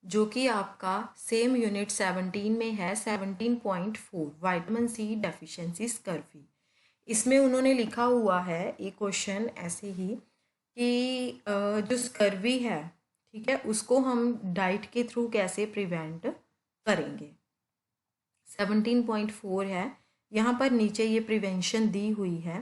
S1: जो कि आपका सेम यूनिट 17 में है, 17.4 विटामिन सी डेफिशिएंसी स्कर्वी। इसमें उन्होंने लिखा हुआ है एक क्वेश्चन ऐसे ही कि जो स्कर्वी है, ठीक है, उसको हम डाइट के थ्रू कैसे प्रिवेंट करेंगे। 17.4 है, यहाँ पर नीचे ये प्रिवेंशन दी हुई है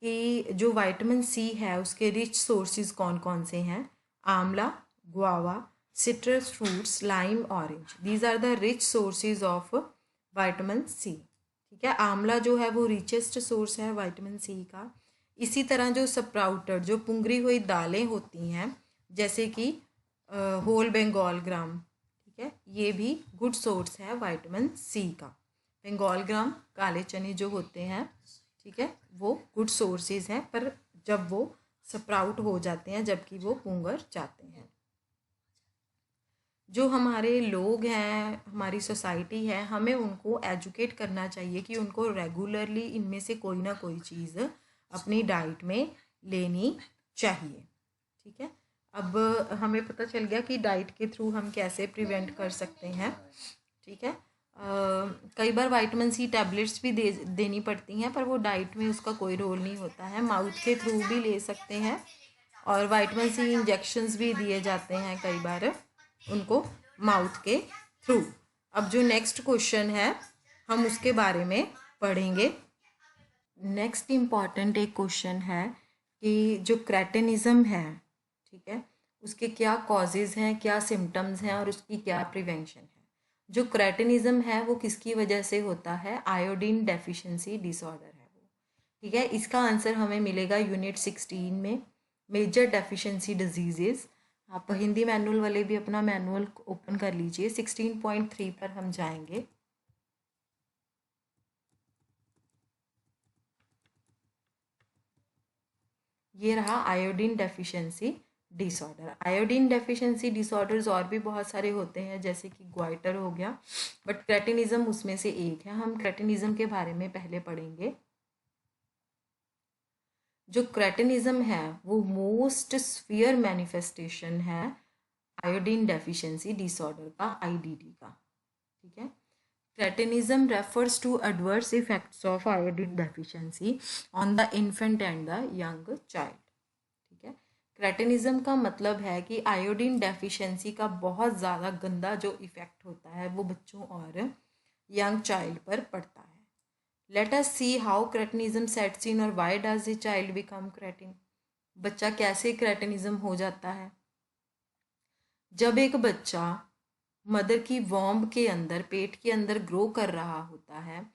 S1: कि जो विटामिन सी है उसके रिच सोर्सेज कौन कौन से हैं। Amla, guava, citrus fruits, lime, orange, these are the rich sources of vitamin C. ठीक है, आंवला जो है वो रिचेस्ट सोर्स है विटामिन सी का। इसी तरह जो स्प्राउटेड, जो पुंगरी हुई दालें होती हैं जैसे कि होल बंगाल ग्राम, ठीक है, ये भी गुड सोर्स है विटामिन सी का। बंगाल ग्राम, काले चने जो होते हैं, ठीक है, वो गुड सोर्सेज हैं, पर जब वो स्प्राउट हो जाते हैं, जबकि वो पुंगर जाते हैं। जो हमारे लोग हैं, हमारी सोसाइटी है, हमें उनको एजुकेट करना चाहिए कि उनको रेगुलरली इनमें से कोई ना कोई चीज़ अपनी डाइट में लेनी चाहिए। ठीक है, अब हमें पता चल गया कि डाइट के थ्रू हम कैसे प्रिवेंट कर सकते हैं। ठीक है, कई बार विटामिन सी टैबलेट्स भी देनी पड़ती हैं, पर वो डाइट में उसका कोई रोल नहीं होता है। माउथ के थ्रू भी ले सकते हैं, और विटामिन सी इंजेक्शंस भी दिए जाते हैं कई बार उनको माउथ के थ्रू। अब जो नेक्स्ट क्वेश्चन है हम उसके बारे में पढ़ेंगे। नेक्स्ट इम्पॉर्टेंट एक क्वेश्चन है कि जो क्रेटिनिज्म है, ठीक है, उसके क्या कॉजेज़ हैं, क्या सिम्टम्स हैं और उसकी क्या प्रिवेंशन है। जो क्रेटिनिज्म है वो किसकी वजह से होता है, आयोडीन डेफिशिएंसी डिसऑर्डर है वो। ठीक है, इसका आंसर हमें मिलेगा यूनिट 16 में, मेजर डेफिशिएंसी डिजीजेस। आप हिंदी मैनुअल वाले भी अपना मैनुअल ओपन कर लीजिए, 16.3 पर हम जाएंगे। ये रहा iodine deficiency disorder. Iodine deficiency disorders और भी बहुत सारे होते हैं जैसे कि ग्वाइटर हो गया, बट क्रेटिनिज्म उसमें से एक है। हम क्रेटिनिज्म के बारे में पहले पढ़ेंगे। जो क्रेटिनिज्म है वो मोस्ट सीवियर मैनिफेस्टेशन है आयोडीन डेफिशिएंसी डिसऑर्डर का, आईडीडी का। ठीक है, cretinism refers to adverse effects of iodine deficiency on the infant and the young child. ठीक है, क्रेटिनिज्म का मतलब है कि आयोडीन डेफिशिएंसी का बहुत ज़्यादा गंदा जो इफ़ेक्ट होता है वो बच्चों और यंग चाइल्ड पर पड़ता है। Let us see how cretinism sets in और why does the child become cretin. बच्चा कैसे क्रेटिनिज्म हो जाता है? जब एक बच्चा मदर की वॉम्ब के अंदर, पेट के अंदर ग्रो कर रहा होता है,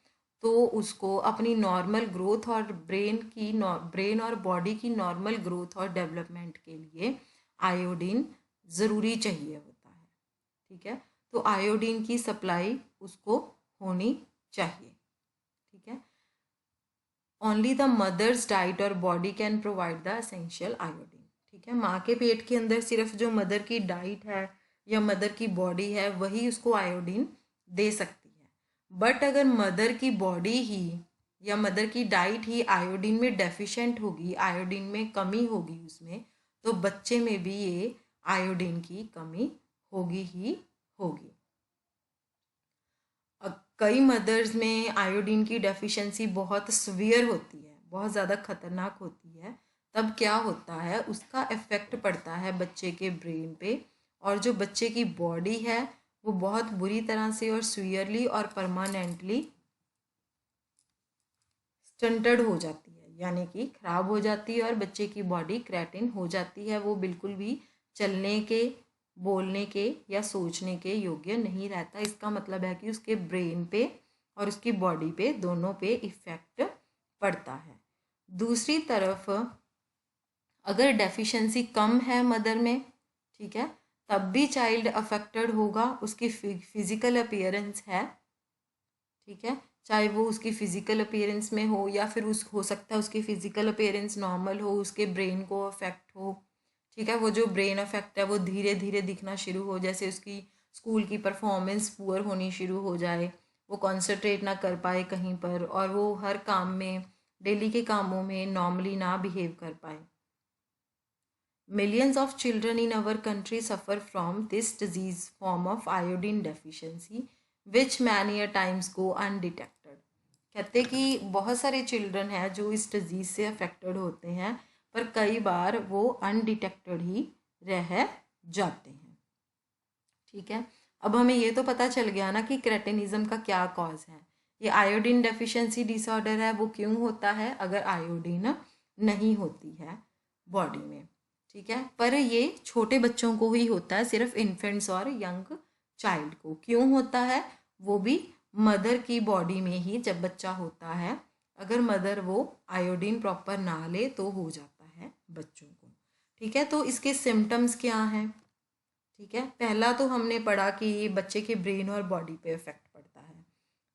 S1: तो उसको अपनी नॉर्मल ग्रोथ और ब्रेन और बॉडी की नॉर्मल ग्रोथ और डेवलपमेंट के लिए आयोडीन ज़रूरी चाहिए होता है। ठीक है, तो आयोडीन की सप्लाई उसको होनी चाहिए। ठीक है, ओनली द मदर्स डाइट और body can provide the essential iodine. ठीक है, माँ के पेट के अंदर सिर्फ जो मदर की डाइट है या मदर की बॉडी है वही उसको आयोडीन दे सकती है। बट अगर मदर की बॉडी ही या मदर की डाइट ही आयोडीन में डेफिशिएंट होगी, आयोडीन में कमी होगी उसमें, तो बच्चे में भी ये आयोडीन की कमी होगी ही होगी। कई मदर्स में आयोडीन की डेफिशिएंसी बहुत सीवियर होती है, बहुत ज़्यादा खतरनाक होती है। तब क्या होता है, उसका इफ़ेक्ट पड़ता है बच्चे के ब्रेन पे, और जो बच्चे की बॉडी है वो बहुत बुरी तरह से और सीवियरली और परमानेंटली स्टंटेड हो जाती है, यानी कि ख़राब हो जाती है और बच्चे की बॉडी क्रेटिन हो जाती है। वो बिल्कुल भी चलने के, बोलने के या सोचने के योग्य नहीं रहता। इसका मतलब है कि उसके ब्रेन पे और उसकी बॉडी पे, दोनों पे इफ़ेक्ट पड़ता है। दूसरी तरफ अगर डेफिशिएंसी कम है मदर में, ठीक है, तब भी चाइल्ड अफेक्टेड होगा। उसकी फिजिकल अपीयरेंस है, ठीक है, चाहे वो उसकी फिजिकल अपीयरेंस में हो या फिर हो सकता है उसकी फिजिकल अपीयरेंस नॉर्मल हो, उसके ब्रेन को अफेक्ट हो। ठीक है, वो जो ब्रेन अफेक्ट है वो धीरे धीरे दिखना शुरू हो, जैसे उसकी स्कूल की परफॉर्मेंस पुअर होनी शुरू हो जाए, वो कॉन्सेंट्रेट ना कर पाए कहीं पर, और वो हर काम में, डेली के कामों में नॉर्मली ना बिहेव कर पाए। Millions of children in our country suffer from this disease form of iodine deficiency, which many a times go undetected. कहते कि बहुत सारे चिल्ड्रन हैं जो इस डिजीज़ से अफेक्टेड होते हैं, पर कई बार वो अनडिटेक्टेड ही रह जाते हैं। ठीक है, अब हमें ये तो पता चल गया ना कि क्रेटिनिज्म का क्या कॉज है। ये आयोडीन डेफिशिएंसी डिसऑर्डर है, वो क्यों होता है? अगर आयोडीन नहीं होती है बॉडी में। ठीक है, पर ये छोटे बच्चों को ही होता है, सिर्फ इन्फेंट्स और यंग चाइल्ड को। क्यों होता है? वो भी मदर की बॉडी में ही जब बच्चा होता है, अगर मदर वो आयोडीन प्रॉपर ना ले तो हो जाता है बच्चों को। ठीक है, तो इसके सिम्टम्स क्या हैं? ठीक है, पहला तो हमने पढ़ा कि बच्चे के ब्रेन और बॉडी पे इफेक्ट पड़ता है।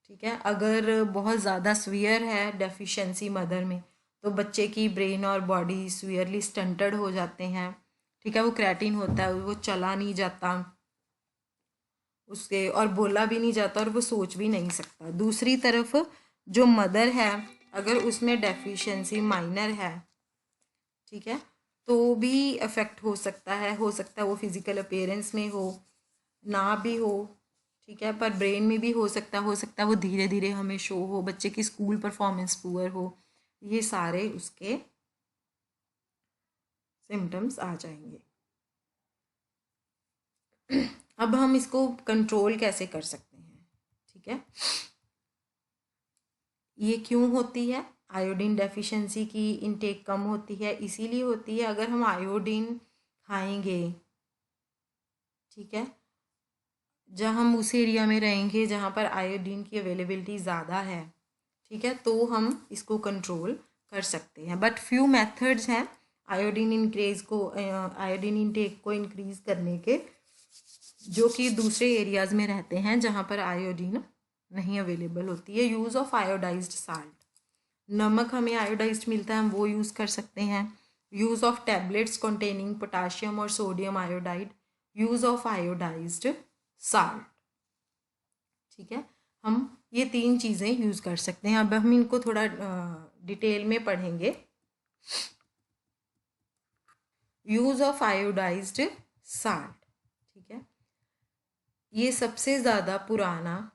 S1: ठीक है, अगर बहुत ज़्यादा सीवियर है डेफिशिएंसी मदर में, तो बच्चे की ब्रेन और बॉडी सीवियरली स्टंटेड हो जाते हैं। ठीक है, वो क्रेटिन होता है, वो चला नहीं जाता उसके, और बोला भी नहीं जाता, और वो सोच भी नहीं सकता। दूसरी तरफ जो मदर है, अगर उसमें डेफिशिएंसी माइनर है, ठीक है, तो भी अफेक्ट हो सकता है वो फिजिकल अपीयरेंस में हो, ना भी हो। ठीक है, पर ब्रेन में भी हो सकता है वो धीरे धीरे हमें शो हो, बच्चे की स्कूल परफॉर्मेंस पुअर हो। ये सारे उसके सिम्टम्स आ जाएंगे। अब हम इसको कंट्रोल कैसे कर सकते हैं? ठीक है, ये क्यों होती है? आयोडीन डेफिशिएंसी की इनटेक कम होती है, इसीलिए होती है अगर हम आयोडीन खाएंगे, ठीक है, जहाँ हम उस एरिया में रहेंगे जहाँ पर आयोडीन की अवेलेबिलिटी ज़्यादा है, ठीक है, तो हम इसको कंट्रोल कर सकते हैं। बट फ्यू मेथड्स हैं आयोडीन इंटेक को इंक्रीज़ करने के, जो कि दूसरे एरियाज़ में रहते हैं जहाँ पर आयोडीन नहीं अवेलेबल होती है। यूज़ ऑफ आयोडाइज्ड साल्ट, नमक हमें आयोडाइज्ड मिलता है, हम वो यूज़ कर सकते हैं। Use of tablets containing potassium और sodium iodide, use of iodized salt. ठीक है, हम ये 3 चीज़ें यूज़ कर सकते हैं। अब हम इनको थोड़ा डिटेल में पढ़ेंगे। यूज ऑफ आयोडाइज्ड साल्ट, ठीक है, ये सबसे ज़्यादा पुराना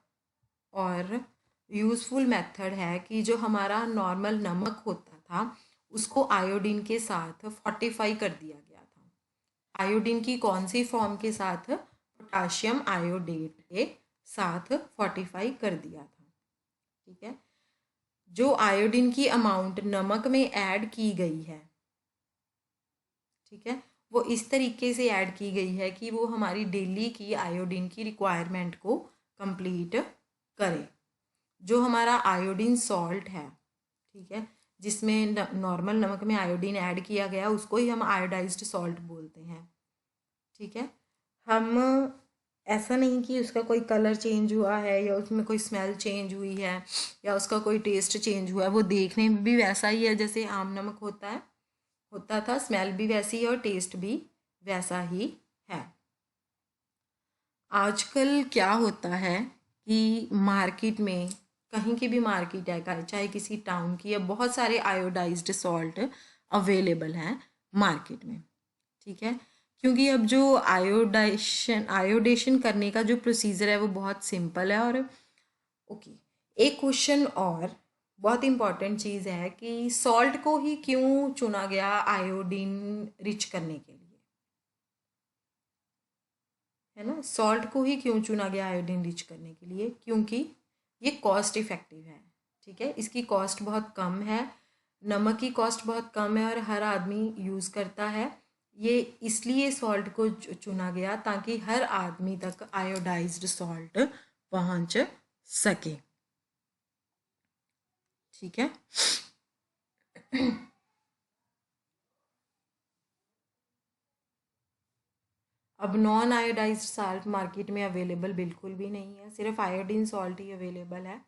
S1: और यूज़फुल मेथड है कि जो हमारा नॉर्मल नमक होता था उसको आयोडीन के साथ फोर्टिफाई कर दिया गया था। आयोडीन की कौन सी फॉर्म के साथ? पोटाशियम आयोडेट के साथ फोर्टिफाई कर दिया था, ठीक है। जो आयोडीन की अमाउंट नमक में ऐड की गई है, ठीक है, वो इस तरीके से ऐड की गई है कि वो हमारी डेली की आयोडीन की रिक्वायरमेंट को कंप्लीट करे। जो हमारा आयोडीन सॉल्ट है, ठीक है, जिसमें नॉर्मल नमक में आयोडीन ऐड किया गया उसको ही हम आयोडाइज्ड सॉल्ट बोलते हैं, ठीक है। हम ऐसा नहीं कि उसका कोई कलर चेंज हुआ है या उसमें कोई स्मेल चेंज हुई है या उसका कोई टेस्ट चेंज हुआ है, वो देखने में भी वैसा ही है जैसे आम नमक होता था, स्मेल भी वैसी है और टेस्ट भी वैसा ही है। आजकल क्या होता है कि मार्केट में, कहीं की भी मार्केट है चाहे किसी टाउन की, या बहुत सारे आयोडाइज्ड सॉल्ट अवेलेबल हैं मार्केट में, ठीक है। क्योंकि अब जो आयोडेशन करने का जो प्रोसीजर है वो बहुत सिंपल है। और ओके, एक क्वेश्चन और बहुत इम्पॉर्टेंट चीज़ है कि सॉल्ट को ही क्यों चुना गया आयोडीन रिच करने के लिए, है ना। सॉल्ट को ही क्यों चुना गया आयोडीन रिच करने के लिए? क्योंकि ये कॉस्ट इफ़ेक्टिव है, ठीक है, इसकी कॉस्ट बहुत कम है, नमक की कॉस्ट बहुत कम है और हर आदमी यूज़ करता है। ये इसलिए सॉल्ट को चुना गया ताकि हर आदमी तक आयोडाइज्ड सॉल्ट पहुंच सके, ठीक है। अब नॉन आयोडाइज्ड सॉल्ट मार्केट में अवेलेबल बिल्कुल भी नहीं है, सिर्फ आयोडीन सॉल्ट ही अवेलेबल है।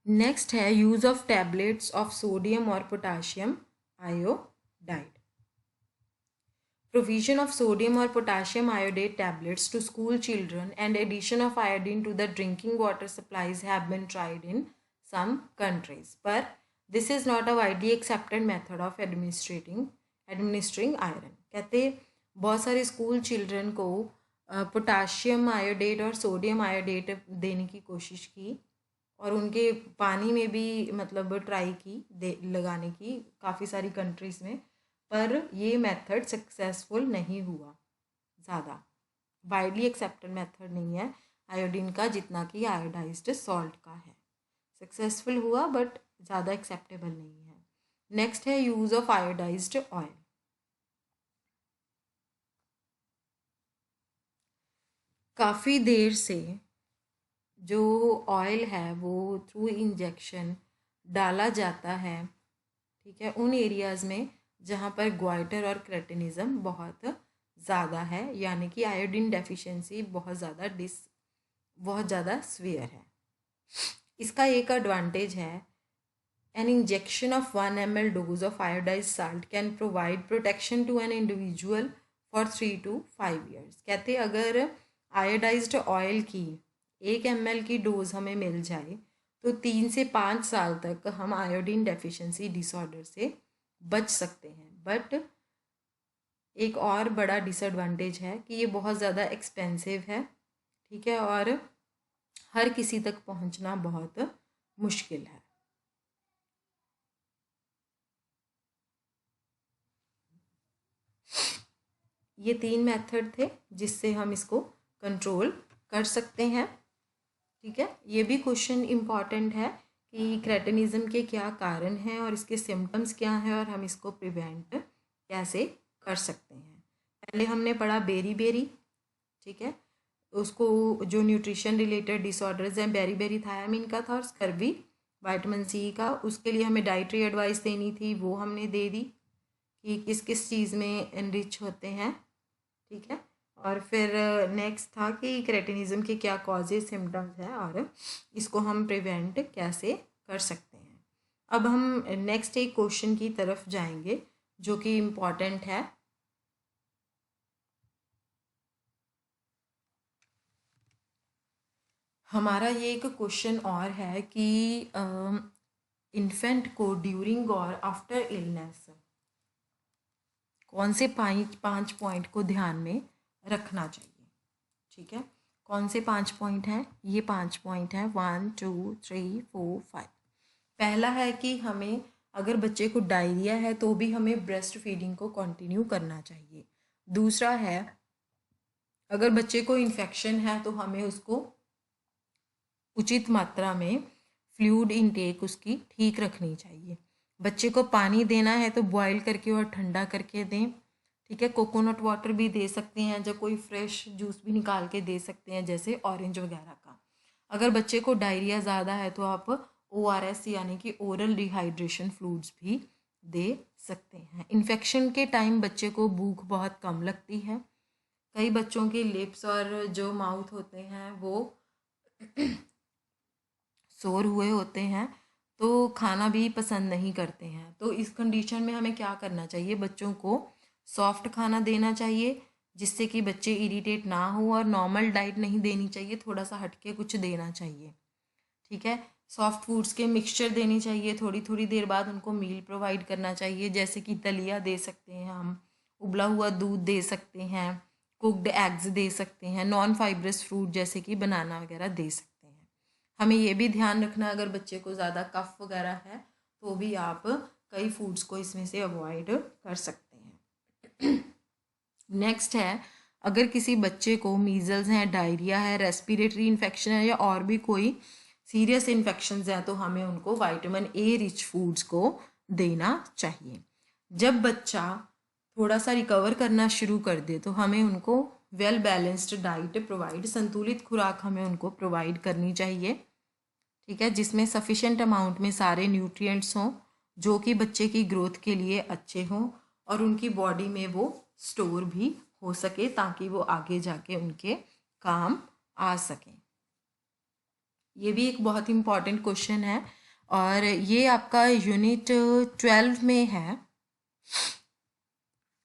S1: नेक्स्ट है use of tablets of sodium और potassium iodide. Provision of sodium or potassium iodide tablets to school children and addition of iodine to the drinking water supplies have been tried in some countries, but this is not a widely accepted method of administering iron. कहते बहुत सारे school children को potassium iodate और sodium iodate देने की कोशिश की और उनके पानी में भी मतलब ट्राई की लगाने की काफ़ी सारी कंट्रीज़ में, पर ये मेथड सक्सेसफुल नहीं हुआ। ज़्यादा वाइडली एक्सेप्टेड मेथड नहीं है आयोडीन का जितना कि आयोडाइज्ड सॉल्ट का है। सक्सेसफुल हुआ बट ज़्यादा एक्सेप्टेबल नहीं है। नेक्स्ट है यूज़ ऑफ आयोडाइज्ड ऑयल। काफ़ी देर से जो ऑयल है वो थ्रू इंजेक्शन डाला जाता है, ठीक है, उन एरियाज़ में जहाँ पर ग्वाइटर और क्रेटिनिज्म बहुत ज़्यादा है, यानी कि आयोडीन डेफिशिएंसी बहुत ज़्यादा सीवियर है। इसका एक एडवांटेज है, an injection of 1 ml dose of iodised salt can provide protection to an individual for 3 to 5 years। कहते अगर आयोडाइज्ड ऑयल की 1 ml की डोज हमें मिल जाए तो 3 से 5 साल तक हम आयोडीन डेफिशिएंसी डिसऑर्डर से बच सकते हैं। बट एक और बड़ा डिसएडवांटेज है कि ये बहुत ज़्यादा एक्सपेंसिव है, ठीक है, और हर किसी तक पहुंचना बहुत मुश्किल है। ये 3 मेथड थे जिससे हम इसको कंट्रोल कर सकते हैं, ठीक है। ये भी क्वेश्चन इम्पॉर्टेंट है कि क्रेटिनिज्म के क्या कारण हैं और इसके सिम्टम्स क्या हैं और हम इसको प्रिवेंट कैसे कर सकते हैं। पहले हमने पढ़ा बेरी बेरी, ठीक है, उसको जो न्यूट्रिशन रिलेटेड डिसऑर्डर्स हैं बेरी थायमिन का था और स्कर्वी विटामिन सी का, उसके लिए हमें डाइटरी एडवाइस देनी थी, वो हमने दे दी कि किस किस चीज़ में एनरिच होते हैं, ठीक है। और फिर नेक्स्ट था कि क्रेटिनिज्म के क्या कॉजेज सिम्टम्स हैं और इसको हम प्रिवेंट कैसे कर सकते हैं। अब हम नेक्स्ट एक क्वेश्चन की तरफ जाएंगे जो कि इम्पॉर्टेंट है। हमारा ये एक क्वेश्चन और है कि इन्फेंट को ड्यूरिंग और आफ्टर इलनेस कौन से पाँच पॉइंट को ध्यान में रखना चाहिए। ठीक है, कौन से 5 पॉइंट हैं? ये 5 पॉइंट हैं, 1 2 3 4 5। पहला है कि हमें अगर बच्चे को डायरिया है तो भी हमें ब्रेस्ट फीडिंग को कंटिन्यू करना चाहिए। दूसरा है, अगर बच्चे को इन्फेक्शन है तो हमें उसको उचित मात्रा में फ्लूइड इनटेक उसकी ठीक रखनी चाहिए। बच्चे को पानी देना है तो बॉईल करके और ठंडा करके दें। ठीक है, कोकोनट वाटर भी दे सकते हैं, जो कोई फ्रेश जूस भी निकाल के दे सकते हैं, जैसे ऑरेंज वगैरह का। अगर बच्चे को डायरिया ज़्यादा है तो आप ORS यानी कि ओरल डिहाइड्रेशन फ्लूइड्स भी दे सकते हैं। इन्फेक्शन के टाइम बच्चे को भूख बहुत कम लगती है। कई बच्चों के लिप्स और जो माउथ होते हैं वो सोर हुए होते हैं, तो खाना भी पसंद नहीं करते हैं। तो इस कंडीशन में हमें क्या करना चाहिए? बच्चों को सॉफ्ट खाना देना चाहिए, जिससे कि बच्चे इरिटेट ना हो, और नॉर्मल डाइट नहीं देनी चाहिए, थोड़ा सा हटके कुछ देना चाहिए। ठीक है, सॉफ्ट फूड्स के मिक्सचर देनी चाहिए, थोड़ी थोड़ी देर बाद उनको मील प्रोवाइड करना चाहिए, जैसे कि दलिया दे सकते हैं हम, उबला हुआ दूध दे सकते हैं, कुक्ड एग्स दे सकते हैं, नॉन फाइब्रस फ्रूट जैसे कि बनाना वगैरह दे सकते हैं। हमें ये भी ध्यान रखना, अगर बच्चे को ज़्यादा कफ वगैरह है तो भी आप कई फूड्स को इसमें से अवॉइड कर सकते हैं। नेक्स्ट है, अगर किसी बच्चे को मीज़ल्स हैं, डायरिया है, रेस्पिरेटरी इन्फेक्शन है या और भी कोई सीरियस इन्फेक्शंस हैं, तो हमें उनको विटामिन ए रिच फूड्स को देना चाहिए। जब बच्चा थोड़ा सा रिकवर करना शुरू कर दे तो हमें उनको वेल बैलेंस्ड डाइट प्रोवाइड, संतुलित खुराक हमें उनको प्रोवाइड करनी चाहिए। ठीक है, जिसमें सफिशेंट अमाउंट में सारे न्यूट्रिएंट्स हों, जो कि बच्चे की ग्रोथ के लिए अच्छे हों और उनकी बॉडी में वो स्टोर भी हो सके, ताकि वो आगे जाके उनके काम आ सकें। ये भी एक बहुत इम्पॉर्टेंट क्वेश्चन है, और ये आपका यूनिट 12 में है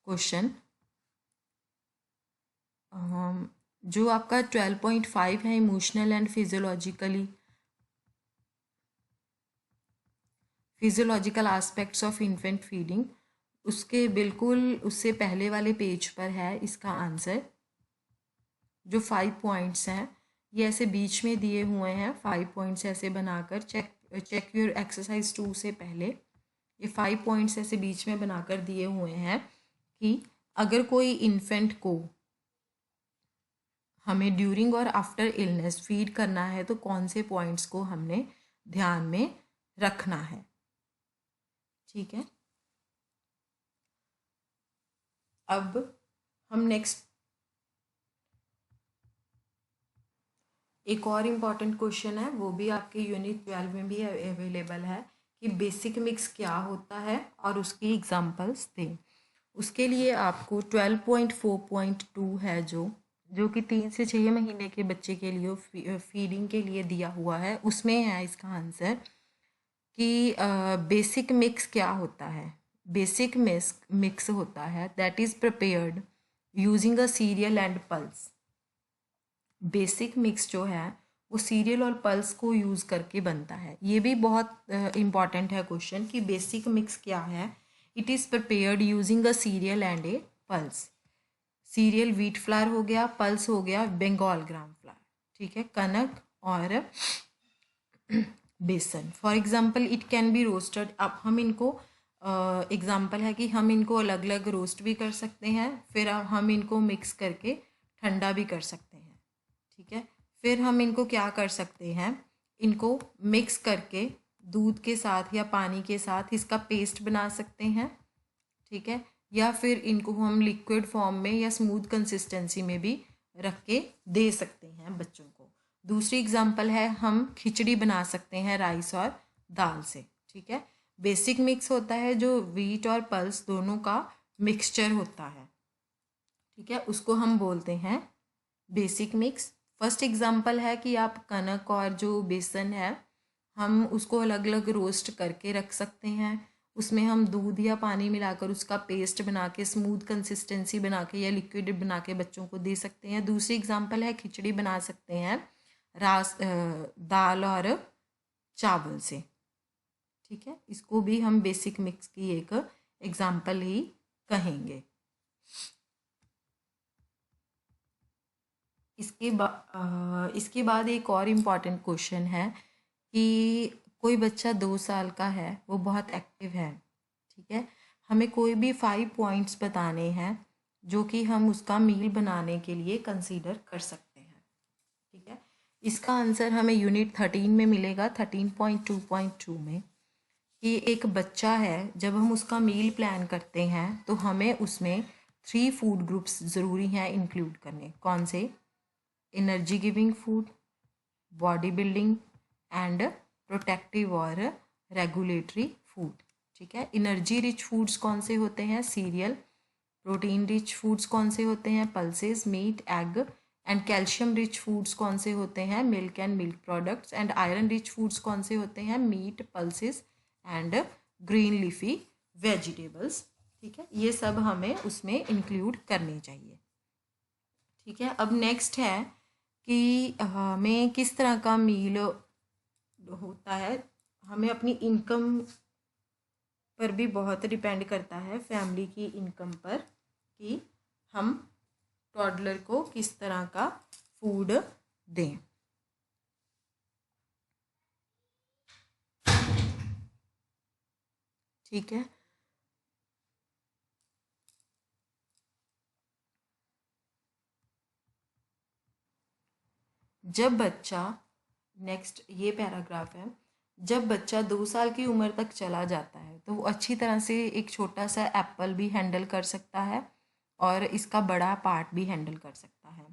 S1: क्वेश्चन। जो आपका 12.5 है, emotional and physiological aspects of infant feeding, उसके बिल्कुल उससे पहले वाले पेज पर है इसका आंसर। जो 5 पॉइंट्स हैं ये ऐसे बीच में दिए हुए हैं, 5 पॉइंट्स ऐसे बनाकर, चेक योर एक्सरसाइज 2 से पहले ये 5 पॉइंट्स ऐसे बीच में बनाकर दिए हुए हैं कि अगर कोई इन्फेंट को हमें ड्यूरिंग और आफ्टर इलनेस फीड करना है तो कौन से पॉइंट्स को हमने ध्यान में रखना है। ठीक है, अब हम नेक्स्ट एक और इम्पॉर्टेंट क्वेश्चन है, वो भी आपके यूनिट 12 में भी अवेलेबल है, कि बेसिक मिक्स क्या होता है और उसकी एग्जांपल्स दें। उसके लिए आपको 12.4.2 है, जो कि 3 से 6 महीने के बच्चे के लिए फीडिंग के लिए दिया हुआ है, उसमें है इसका आंसर कि बेसिक मिक्स क्या होता है। बेसिक मिक्स होता है that is prepared using a serial and pulse. Basic mix जो है वो सीरियल और पल्स को यूज़ करके बनता है। ये भी बहुत इम्पॉर्टेंट है क्वेश्चन कि बेसिक मिक्स क्या है। It is prepared using a serial and A pulse. Serial wheat flour हो गया, पल्स हो गया बंगाल ग्राम फ्लावर। ठीक है, कनक और बेसन। For example it can be roasted. अब हम इनको एग्जाम्पल है कि हम इनको अलग अलग रोस्ट भी कर सकते हैं, फिर हम इनको मिक्स करके ठंडा भी कर सकते हैं। ठीक है, फिर हम इनको क्या कर सकते हैं, इनको मिक्स करके दूध के साथ या पानी के साथ इसका पेस्ट बना सकते हैं। ठीक है, या फिर इनको हम लिक्विड फॉर्म में या स्मूथ कंसिस्टेंसी में भी रख के दे सकते हैं बच्चों को। दूसरी एग्जांपल है, हम खिचड़ी बना सकते हैं राइस और दाल से। ठीक है, बेसिक मिक्स होता है जो व्हीट और पल्स दोनों का मिक्सचर होता है। ठीक है, उसको हम बोलते हैं बेसिक मिक्स। फर्स्ट एग्जांपल है कि आप कनक और जो बेसन है हम उसको अलग अलग रोस्ट करके रख सकते हैं, उसमें हम दूध या पानी मिलाकर उसका पेस्ट बना के, स्मूथ कंसिस्टेंसी बना के या लिक्विड बना के बच्चों को दे सकते हैं। दूसरी एग्जांपल है खिचड़ी बना सकते हैं दाल और चावल से। ठीक है, इसको भी हम बेसिक मिक्स की एक एग्जाम्पल ही कहेंगे। इसके बाद एक और इम्पॉर्टेंट क्वेश्चन है कि कोई बच्चा 2 साल का है, वो बहुत एक्टिव है, ठीक है, हमें कोई भी 5 पॉइंट्स बताने हैं जो कि हम उसका मील बनाने के लिए कंसीडर कर सकते हैं। ठीक है, इसका आंसर हमें यूनिट 13 में मिलेगा, 13.2.2 में, कि एक बच्चा है, जब हम उसका मील प्लान करते हैं तो हमें उसमें 3 फूड ग्रुप्स ज़रूरी हैं इंक्लूड करने। कौन से? Energy giving food, body building and protective और रेगुलेटरी फूड। ठीक है, एनर्जी रिच फूड्स कौन से होते हैं? सीरियल। प्रोटीन रिच फूड्स कौन से होते हैं? Pulses, meat, egg. And calcium rich foods कौन से होते हैं? Milk and milk products. And iron rich foods कौन से होते हैं? Meat, pulses and green leafy vegetables. ठीक है, ये सब हमें उसमें इंक्लूड करने चाहिए। ठीक है, अब नेक्स्ट है कि हमें किस तरह का मील होता है। हमें अपनी इनकम पर भी बहुत डिपेंड करता है, फैमिली की इनकम पर, कि हम टॉडलर को किस तरह का फूड दें। ठीक है, जब बच्चा, नेक्स्ट ये पैराग्राफ है, जब बच्चा 2 साल की उम्र तक चला जाता है तो वो अच्छी तरह से एक छोटा सा एप्पल भी हैंडल कर सकता है और इसका बड़ा पार्ट भी हैंडल कर सकता है।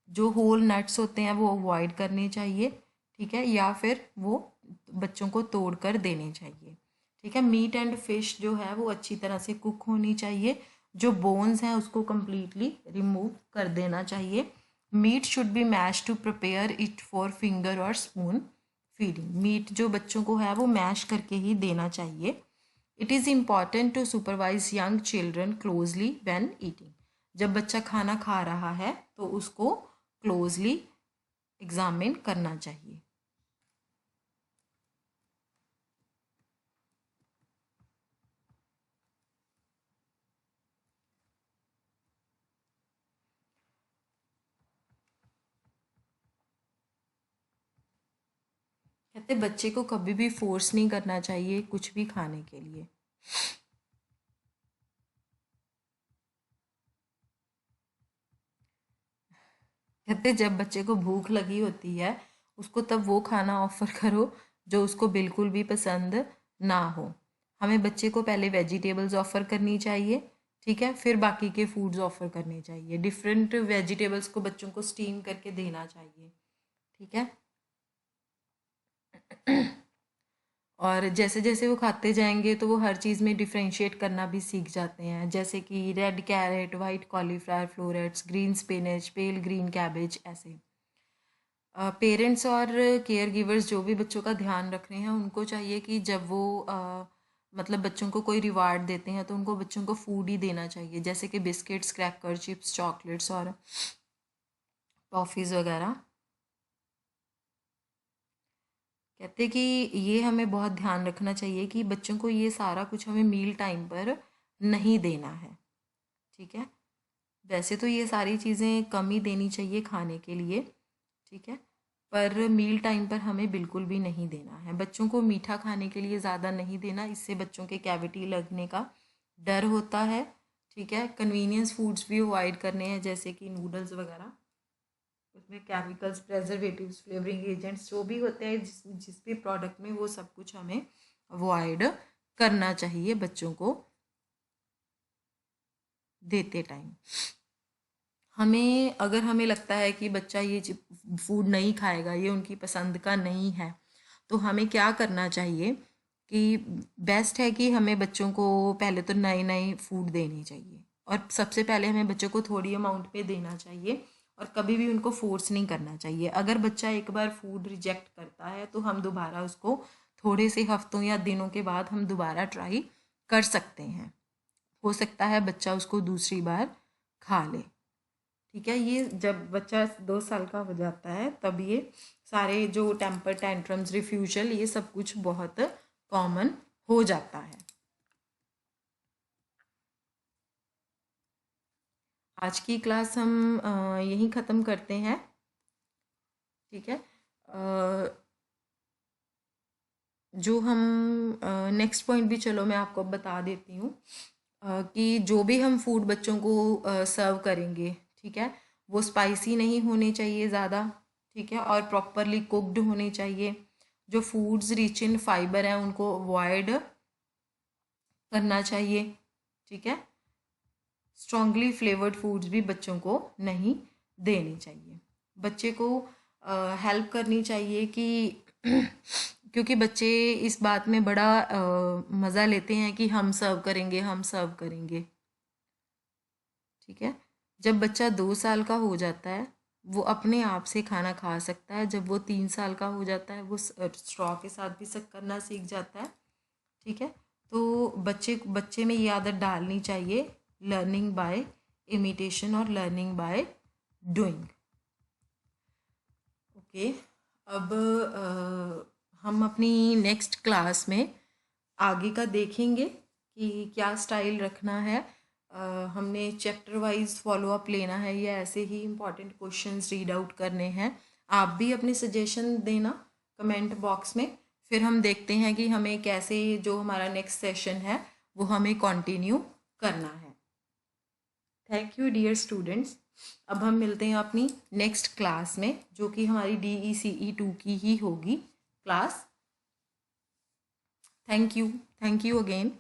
S1: जो होल नट्स होते हैं वो अवॉइड करने चाहिए, ठीक है, या फिर वो बच्चों को तोड़ कर देने चाहिए। ठीक है, मीट एंड फिश जो है वो अच्छी तरह से कुक होनी चाहिए, जो बोन्स हैं उसको कम्प्लीटली रिमूव कर देना चाहिए। Meat should be mashed to prepare it for finger और स्पून फीडिंग। मीट जो बच्चों को है वो मैश करके ही देना चाहिए। It is important to supervise young children closely when eating. जब बच्चा खाना खा रहा है तो उसको क्लोजली एग्जामिन करना चाहिए। कहते बच्चे को कभी भी फोर्स नहीं करना चाहिए कुछ भी खाने के लिए। कहते जब बच्चे को भूख लगी होती है उसको तब वो खाना ऑफर करो जो उसको बिल्कुल भी पसंद ना हो। हमें बच्चे को पहले वेजिटेबल्स ऑफर करनी चाहिए, ठीक है, फिर बाकी के फूड्स ऑफर करने चाहिए। डिफरेंट वेजिटेबल्स को बच्चों को स्टीम करके देना चाहिए, ठीक है। और जैसे जैसे वो खाते जाएंगे तो वो हर चीज़ में डिफ्रेंशिएट करना भी सीख जाते हैं, जैसे कि red carrot, white cauliflower, florets, green spinach, pale green cabbage, ऐसे। पेरेंट्स और केयर गिवर्स जो भी बच्चों का ध्यान रख रहे हैं उनको चाहिए कि जब वो मतलब बच्चों को कोई रिवार्ड देते हैं तो उनको बच्चों को फूड ही देना चाहिए, जैसे कि बिस्किट्स, क्रैकर, चिप्स, चॉकलेट्स और टॉफ़ीज़ वगैरह। कहते कि ये हमें बहुत ध्यान रखना चाहिए कि बच्चों को ये सारा कुछ हमें मील टाइम पर नहीं देना है, ठीक है। वैसे तो ये सारी चीज़ें कम ही देनी चाहिए खाने के लिए, ठीक है, पर मील टाइम पर हमें बिल्कुल भी नहीं देना है। बच्चों को मीठा खाने के लिए ज़्यादा नहीं देना, इससे बच्चों के कैविटी लगने का डर होता है, ठीक है। कन्वीनियंस फूड्स भी अवॉइड करने हैं, जैसे कि नूडल्स वगैरह, उसमें केमिकल्स, प्रेजर्वेटिव्स, फ्लेवरिंग एजेंट्स जो भी होते हैं जिस जिस भी प्रोडक्ट में, वो सब कुछ हमें अवॉइड करना चाहिए बच्चों को देते टाइम। हमें अगर हमें लगता है कि बच्चा ये फूड नहीं खाएगा, ये उनकी पसंद का नहीं है, तो हमें क्या करना चाहिए कि बेस्ट है कि हमें बच्चों को पहले तो नए नए फूड देने चाहिए, और सबसे पहले हमें बच्चों को थोड़ी अमाउंट पे देना चाहिए और कभी भी उनको फोर्स नहीं करना चाहिए। अगर बच्चा एक बार फूड रिजेक्ट करता है तो हम दोबारा उसको थोड़े से हफ्तों या दिनों के बाद हम दोबारा ट्राई कर सकते हैं, हो सकता है बच्चा उसको दूसरी बार खा ले, ठीक है। ये जब बच्चा 2 साल का हो जाता है तब ये सारे जो टेम्पर टैंट्रम्स, रिफ्यूजल, ये सब कुछ बहुत कॉमन हो जाता है। आज की क्लास हम यहीं ख़त्म करते हैं, ठीक है। जो हम नेक्स्ट पॉइंट भी चलो मैं आपको बता देती हूँ कि जो भी हम फूड बच्चों को सर्व करेंगे, ठीक है, वो स्पाइसी नहीं होने चाहिए ज़्यादा, ठीक है, और प्रॉपरली कुक्ड होने चाहिए। जो फूड्स रिच इन फाइबर हैं उनको अवॉइड करना चाहिए, ठीक है। स्ट्रॉन्गली फ्लेवर्ड फूड्स भी बच्चों को नहीं देने चाहिए। बच्चे को हेल्प करनी चाहिए कि क्योंकि बच्चे इस बात में बड़ा मज़ा लेते हैं कि हम सर्व करेंगे, हम सर्व करेंगे, ठीक है। जब बच्चा 2 साल का हो जाता है वो अपने आप से खाना खा सकता है। जब वो 3 साल का हो जाता है वो स्ट्रॉ के साथ भी सब करना सीख जाता है, ठीक है। तो बच्चे में ये आदत डालनी चाहिए, लर्निंग बाय इमिटेशन और लर्निंग बाय डूइंग। ओके, अब हम अपनी नेक्स्ट क्लास में आगे का देखेंगे कि क्या स्टाइल रखना है। हमने चैप्टर वाइज फॉलो अप लेना है या ऐसे ही इम्पॉर्टेंट क्वेश्चंस रीड आउट करने हैं। आप भी अपने सजेशन देना कमेंट बॉक्स में, फिर हम देखते हैं कि हमें कैसे जो हमारा नेक्स्ट सेशन है वो हमें कंटिन्यू करना है। Thank you dear students. अब हम मिलते हैं अपनी नेक्स्ट क्लास में जो कि हमारी DECE 2 की ही होगी क्लास। Thank you again.